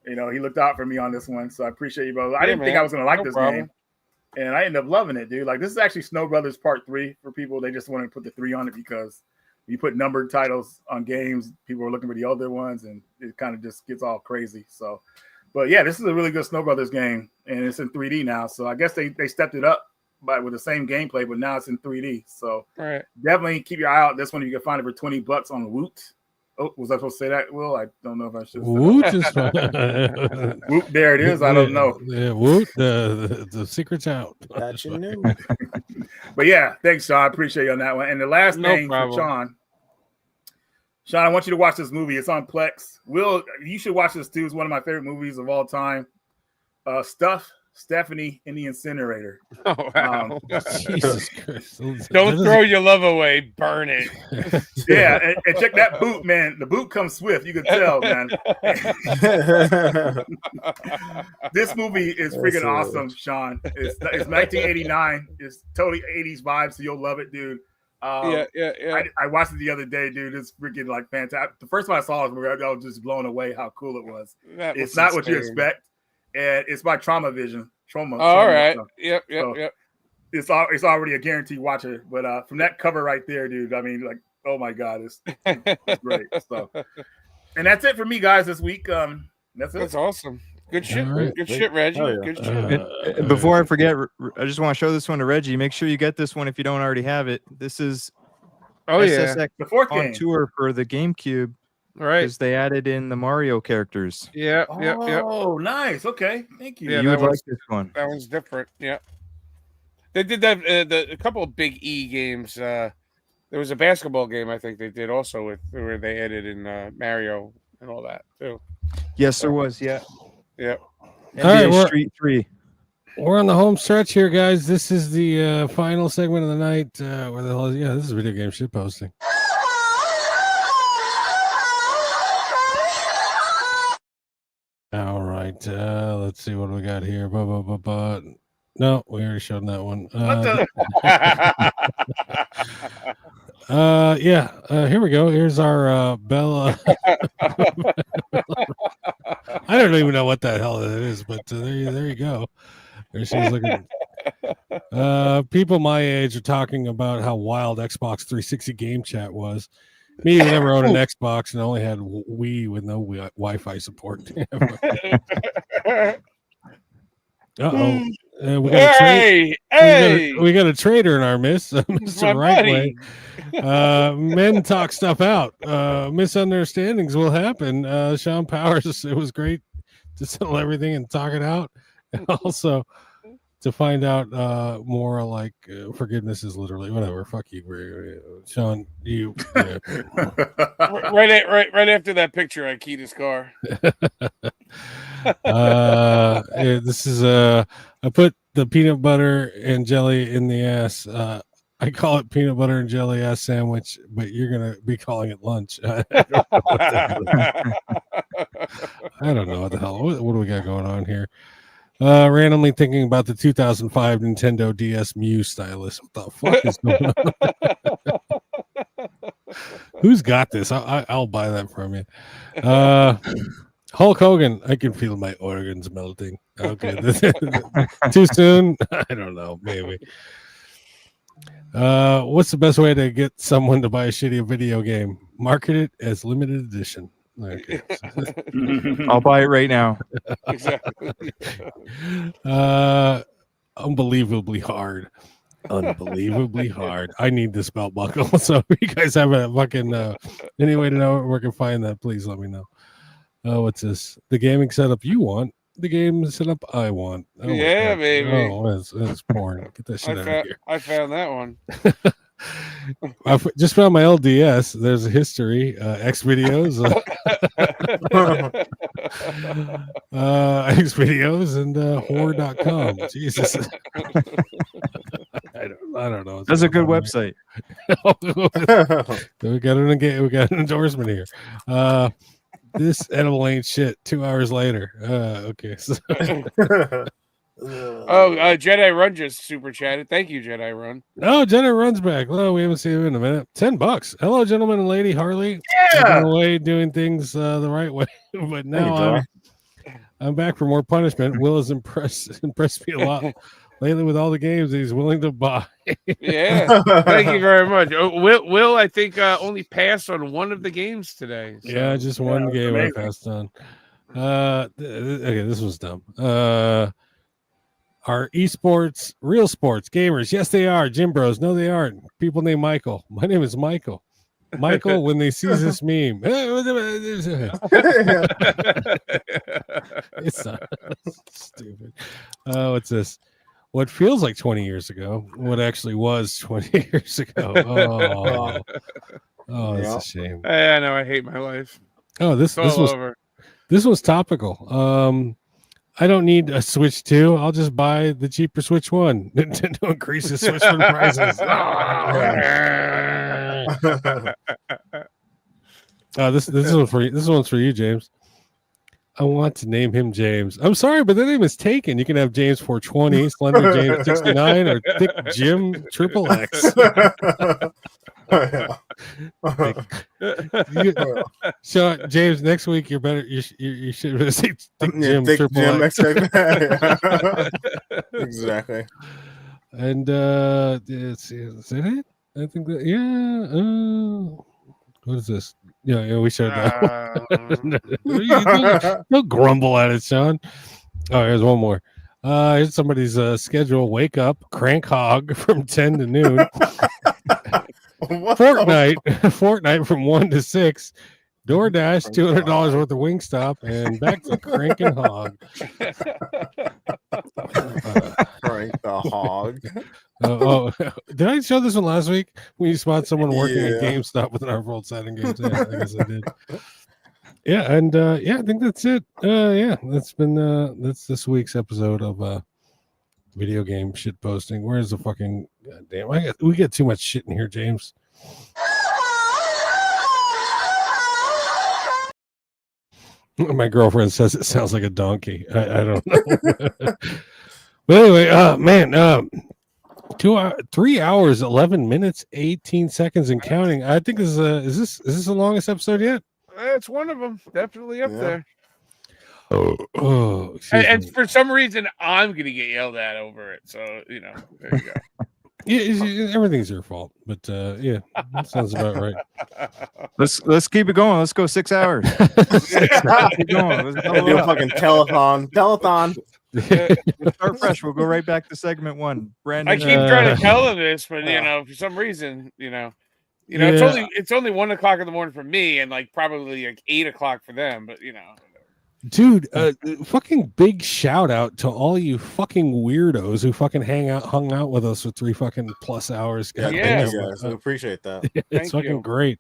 He looked out for me on this one, so I appreciate you, brother. I didn't think I was going to like this game, and I ended up loving it, dude. Like, this is actually Snow Brothers Part 3 for people. They just want to put the 3 on it because you put numbered titles on games, people are looking for the older ones, and it kind of just gets all crazy. So, but yeah, this is a really good Snow Brothers game, and it's in 3D now. So I guess they stepped it up with the same gameplay, but now it's in 3D. So definitely keep your eye out. This one you can find it for $20 on Woot. Oh, was I supposed to say that, Will? I don't know if I should. Woot is Woot, there it is. I don't know. Yeah, Woot, the secret's out. That you knew. But yeah, thanks, Sean. I appreciate you on that one. And the last thing for Sean, I want you to watch this movie. It's on Plex. Will, you should watch this too. It's one of my favorite movies of all time. Stephanie in the Incinerator. Oh, wow. Jesus Christ. Don't throw your love away. Burn it. Yeah, and check that boot, man. The boot comes swift. You can tell, man. This movie is freaking awesome, Sean. It's 1989. It's totally 80s vibes, so you'll love it, dude. Yeah. I watched it the other day, dude. It's freaking like fantastic. The first time I saw it, I was just blown away how cool it was. It's not what you expect. And it's by Trauma. All right. So, Yep. It's already a guaranteed watcher. But from that cover right there, dude, I mean, like, oh my God, it's great. So, and that's it for me, guys, this week. That's it. That's awesome. Good shit. Right. Good shit, Reggie. Good shit. Before I forget, I just want to show this one to Reggie. Make sure you get this one if you don't already have it. This is SSX the fourth on game tour for the GameCube. Right. Because they added in the Mario characters. Yeah. Oh, nice. Okay. Thank you. Yeah, you would like this one. That one's different. Yeah. They did that. A couple of big E games. There was a basketball game I think they did also where they added in Mario and all that too. Yes, there was. Yeah. Yeah. NBA Street 3. We're on the home stretch here, guys. This is the final segment of the night. Where the hell is? Yeah, this is video game shit posting. All right, let's see what we got here. No, we already showed that one. Here we go. Here's our Bella. I don't even know what the hell it is, but there you go. There she's looking. People my age are talking about how wild Xbox 360 game chat was. Me, who never owned an Xbox and only had Wii with no Wi-Fi support. Uh-oh. We got a trader in our midst, Mr. Rightway. Men talk stuff out. Misunderstandings will happen. Sean Powers, it was great to settle everything and talk it out. And also to find out more like forgiveness is literally whatever. Fuck you, Sean. You right after that picture, I keyed his car. This is I put the peanut butter and jelly in the ass. I call it peanut butter and jelly ass sandwich, but you're gonna be calling it lunch. I don't know what the hell. What do we got going on here? Randomly thinking about the 2005 Nintendo DS Mew stylus. What the fuck is going on? Who's got this? I'll buy that from you. Hulk Hogan. I can feel my organs melting. Okay, too soon. I don't know. Maybe. What's the best way to get someone to buy a shitty video game? Market it as limited edition. Okay. I'll buy it right now. Exactly. Unbelievably hard. Unbelievably hard. I need this belt buckle. So if you guys have a fucking any way to know where I can find that, please let me know. What's this? The gaming setup you want. The game setup I want. Oh, yeah, baby. Oh, that's porn. Get that shit out of here. I found that one. I just found my LDS. There's a history, X videos, X videos, and whore.com. Jesus, I don't know. That's a good website. We got an endorsement here. This edible ain't shit. 2 hours later. Okay. So. Jedi Run just super chatted. Thank you, Jedi Run. Oh, Jedi Run's back. Well, we haven't seen him in a minute. $10. Hello, gentlemen and lady Harley. Yeah. Away doing things the right way, but now I'm back for more punishment. Will has impressed me a lot lately with all the games he's willing to buy. Yeah, thank you very much. Will I think only passed on one of the games today. So. Yeah, just one game I passed on. Okay, this was dumb. Are esports real sports gamers? Yes, they are. Gym bros? No, they aren't. People named Michael. My name is Michael. Michael, when they sees this meme, it's not stupid. What's this? What feels like 20 years ago, what actually was 20 years ago. Oh, that's a shame. I know. I hate my life. Oh, this was over. This was topical. I don't need a Switch 2. I'll just buy the cheaper Switch 1. Nintendo increases Switch 1 prices. This one's for you. This one's for you, James. I want to name him James. I'm sorry, but the name is taken. You can have James 420, Slender James 69, or Thick Jim Triple X. So James, next week you're better. You should say Thick Jim Triple X. Exactly. And let's see, is that it? I think that what is this? Yeah, we showed that. Don't grumble at it, Sean. Oh, here's one more. Here's somebody's schedule. Wake up, crank hog from 10 to noon. Fortnite from 1 to 6. DoorDash, $200 worth of Wingstop, and back to cranking hog. Crank the hog. Did I show this one last week? When you spot someone working at GameStop with an Artworld setting games. Yeah, I guess I did. Yeah, and I think that's it. That's been that's this week's episode of video game shit posting. Where's the fucking goddamn? We get too much shit in here, James. My girlfriend says it sounds like a donkey. I don't know. But anyway, man, 3 hours, 11 minutes, 18 seconds, and counting. I think is this the longest episode yet? It's one of them. Definitely up there. And for some reason, I'm gonna get yelled at over it. So there you go. Yeah, everything's your fault. But that sounds about right. Let's keep it going. Let's go 6 hours. Keep going. Let's do a fucking telethon. We'll start fresh. We'll go right back to segment 1. Brandon, I keep trying to tell them this, but for some reason, it's only 1 o'clock in the morning for me, and like probably like 8 o'clock for them. But dude, fucking big shout out to all you fucking weirdos who fucking hung out with us for 3 fucking plus hours. Yeah, thank you guys. I appreciate that. It's fucking great.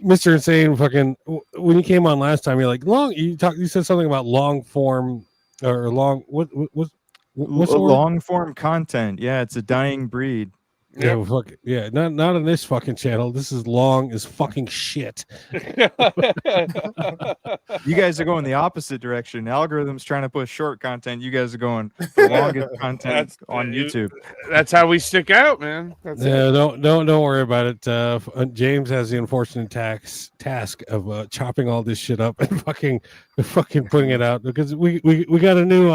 Mr. Insane, fucking when you came on last time, you're like you said something about long form or long what's long form content. Yeah, it's a dying breed. Yeah, not on this fucking channel. This is long as fucking shit. You guys are going the opposite direction. Algorithm's trying to push short content. You guys are going the longest content on YouTube. That's how we stick out, man. Don't worry about it. James has the unfortunate task of chopping all this shit up and fucking putting it out because we got a new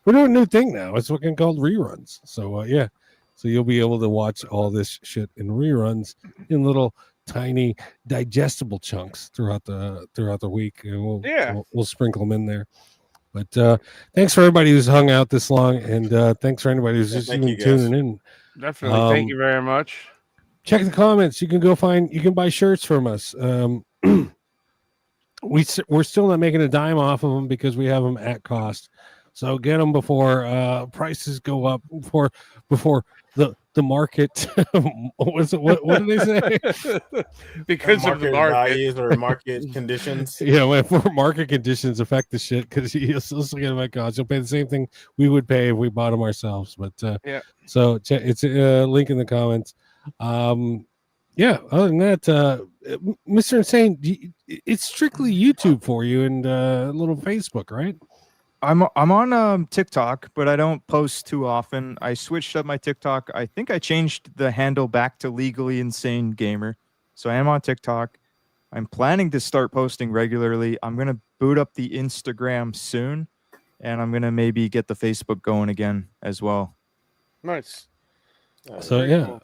we're doing a new thing now. It's fucking called reruns. So So you'll be able to watch all this shit in reruns in little tiny digestible chunks throughout the week, and we'll sprinkle them in there. But thanks for everybody who's hung out this long, and thanks for anybody who's just even tuning in. Definitely, thank you very much. Check the comments. You can buy shirts from us. We're still not making a dime off of them because we have them at cost. So get them before prices go up. Before the market. What did they say? Because market of the market values or market conditions. Yeah, when market conditions affect the shit, because you'll still get them at cost. You'll pay the same thing we would pay if we bought them ourselves. But so it's a link in the comments. Other than that, Mr. Insane, it's strictly YouTube for you and a little Facebook, right? I'm on TikTok, but I don't post too often. I switched up my TikTok. I think I changed the handle back to Legally Insane Gamer. So I am on TikTok. I'm planning to start posting regularly. I'm going to boot up the Instagram soon. and I'm gonna maybe get the Facebook going again as well. Nice. So yeah,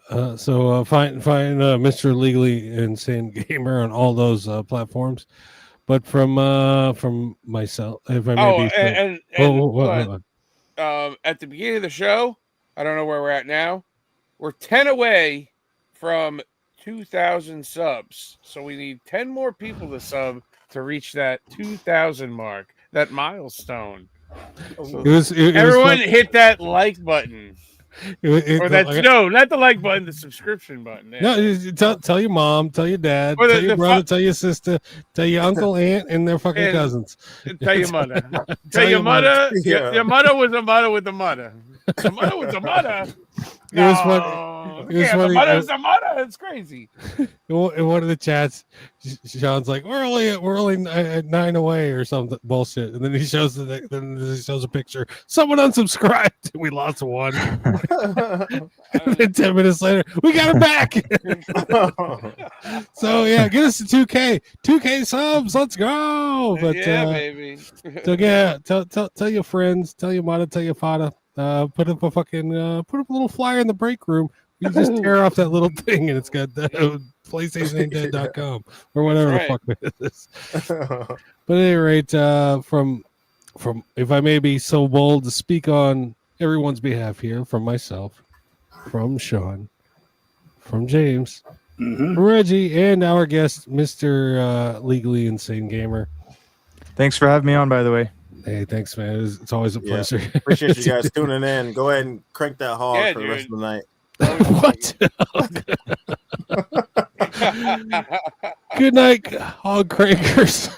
find Mr. Legally Insane Gamer on all those platforms. But from myself, if I may at the beginning of the show, I don't know where we're at now. We're 10 away from 2,000 subs, so we need 10 more people to sub to reach that 2,000 mark, that milestone. Everyone hit that like button. Not the like button, the subscription button. No, tell your mom, tell your dad, tell your brother, tell your sister, tell your uncle, aunt, and their fucking cousins. Tell your mother. Tell your mother. Your mother was a mother with a mother. The mother was a mother. It was funny. The mother was a mother. It's crazy. In one of the chats, Sean's like, "We're only 9 away" or something bullshit, and then he shows a picture. Someone unsubscribed. We lost one. And then 10 minutes later, we got him back. So yeah, get us to 2K subs. Let's go. But yeah, baby. So yeah, tell your friends, tell your mother, tell your father. Put up a little flyer in the break room. You just tear off that little thing, and it's got PlayStationAintDead.com or whatever the fuck it is. But at any rate, from if I may be so bold to speak on everyone's behalf here, from myself, from Sean, from James, from Reggie, and our guest, Mr. Legally Insane Gamer. Thanks for having me on, by the way. Hey, thanks, man. It's always a pleasure. Appreciate you guys tuning in. Go ahead and crank that hog for the rest of the night. What? Good night, hog crankers.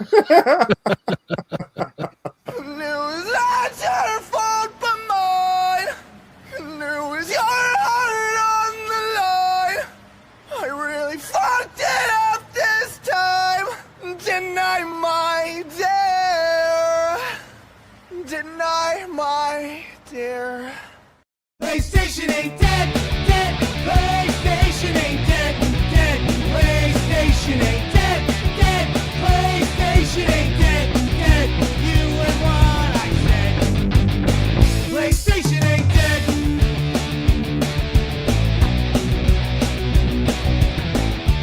Deny my dear. PlayStation ain't dead.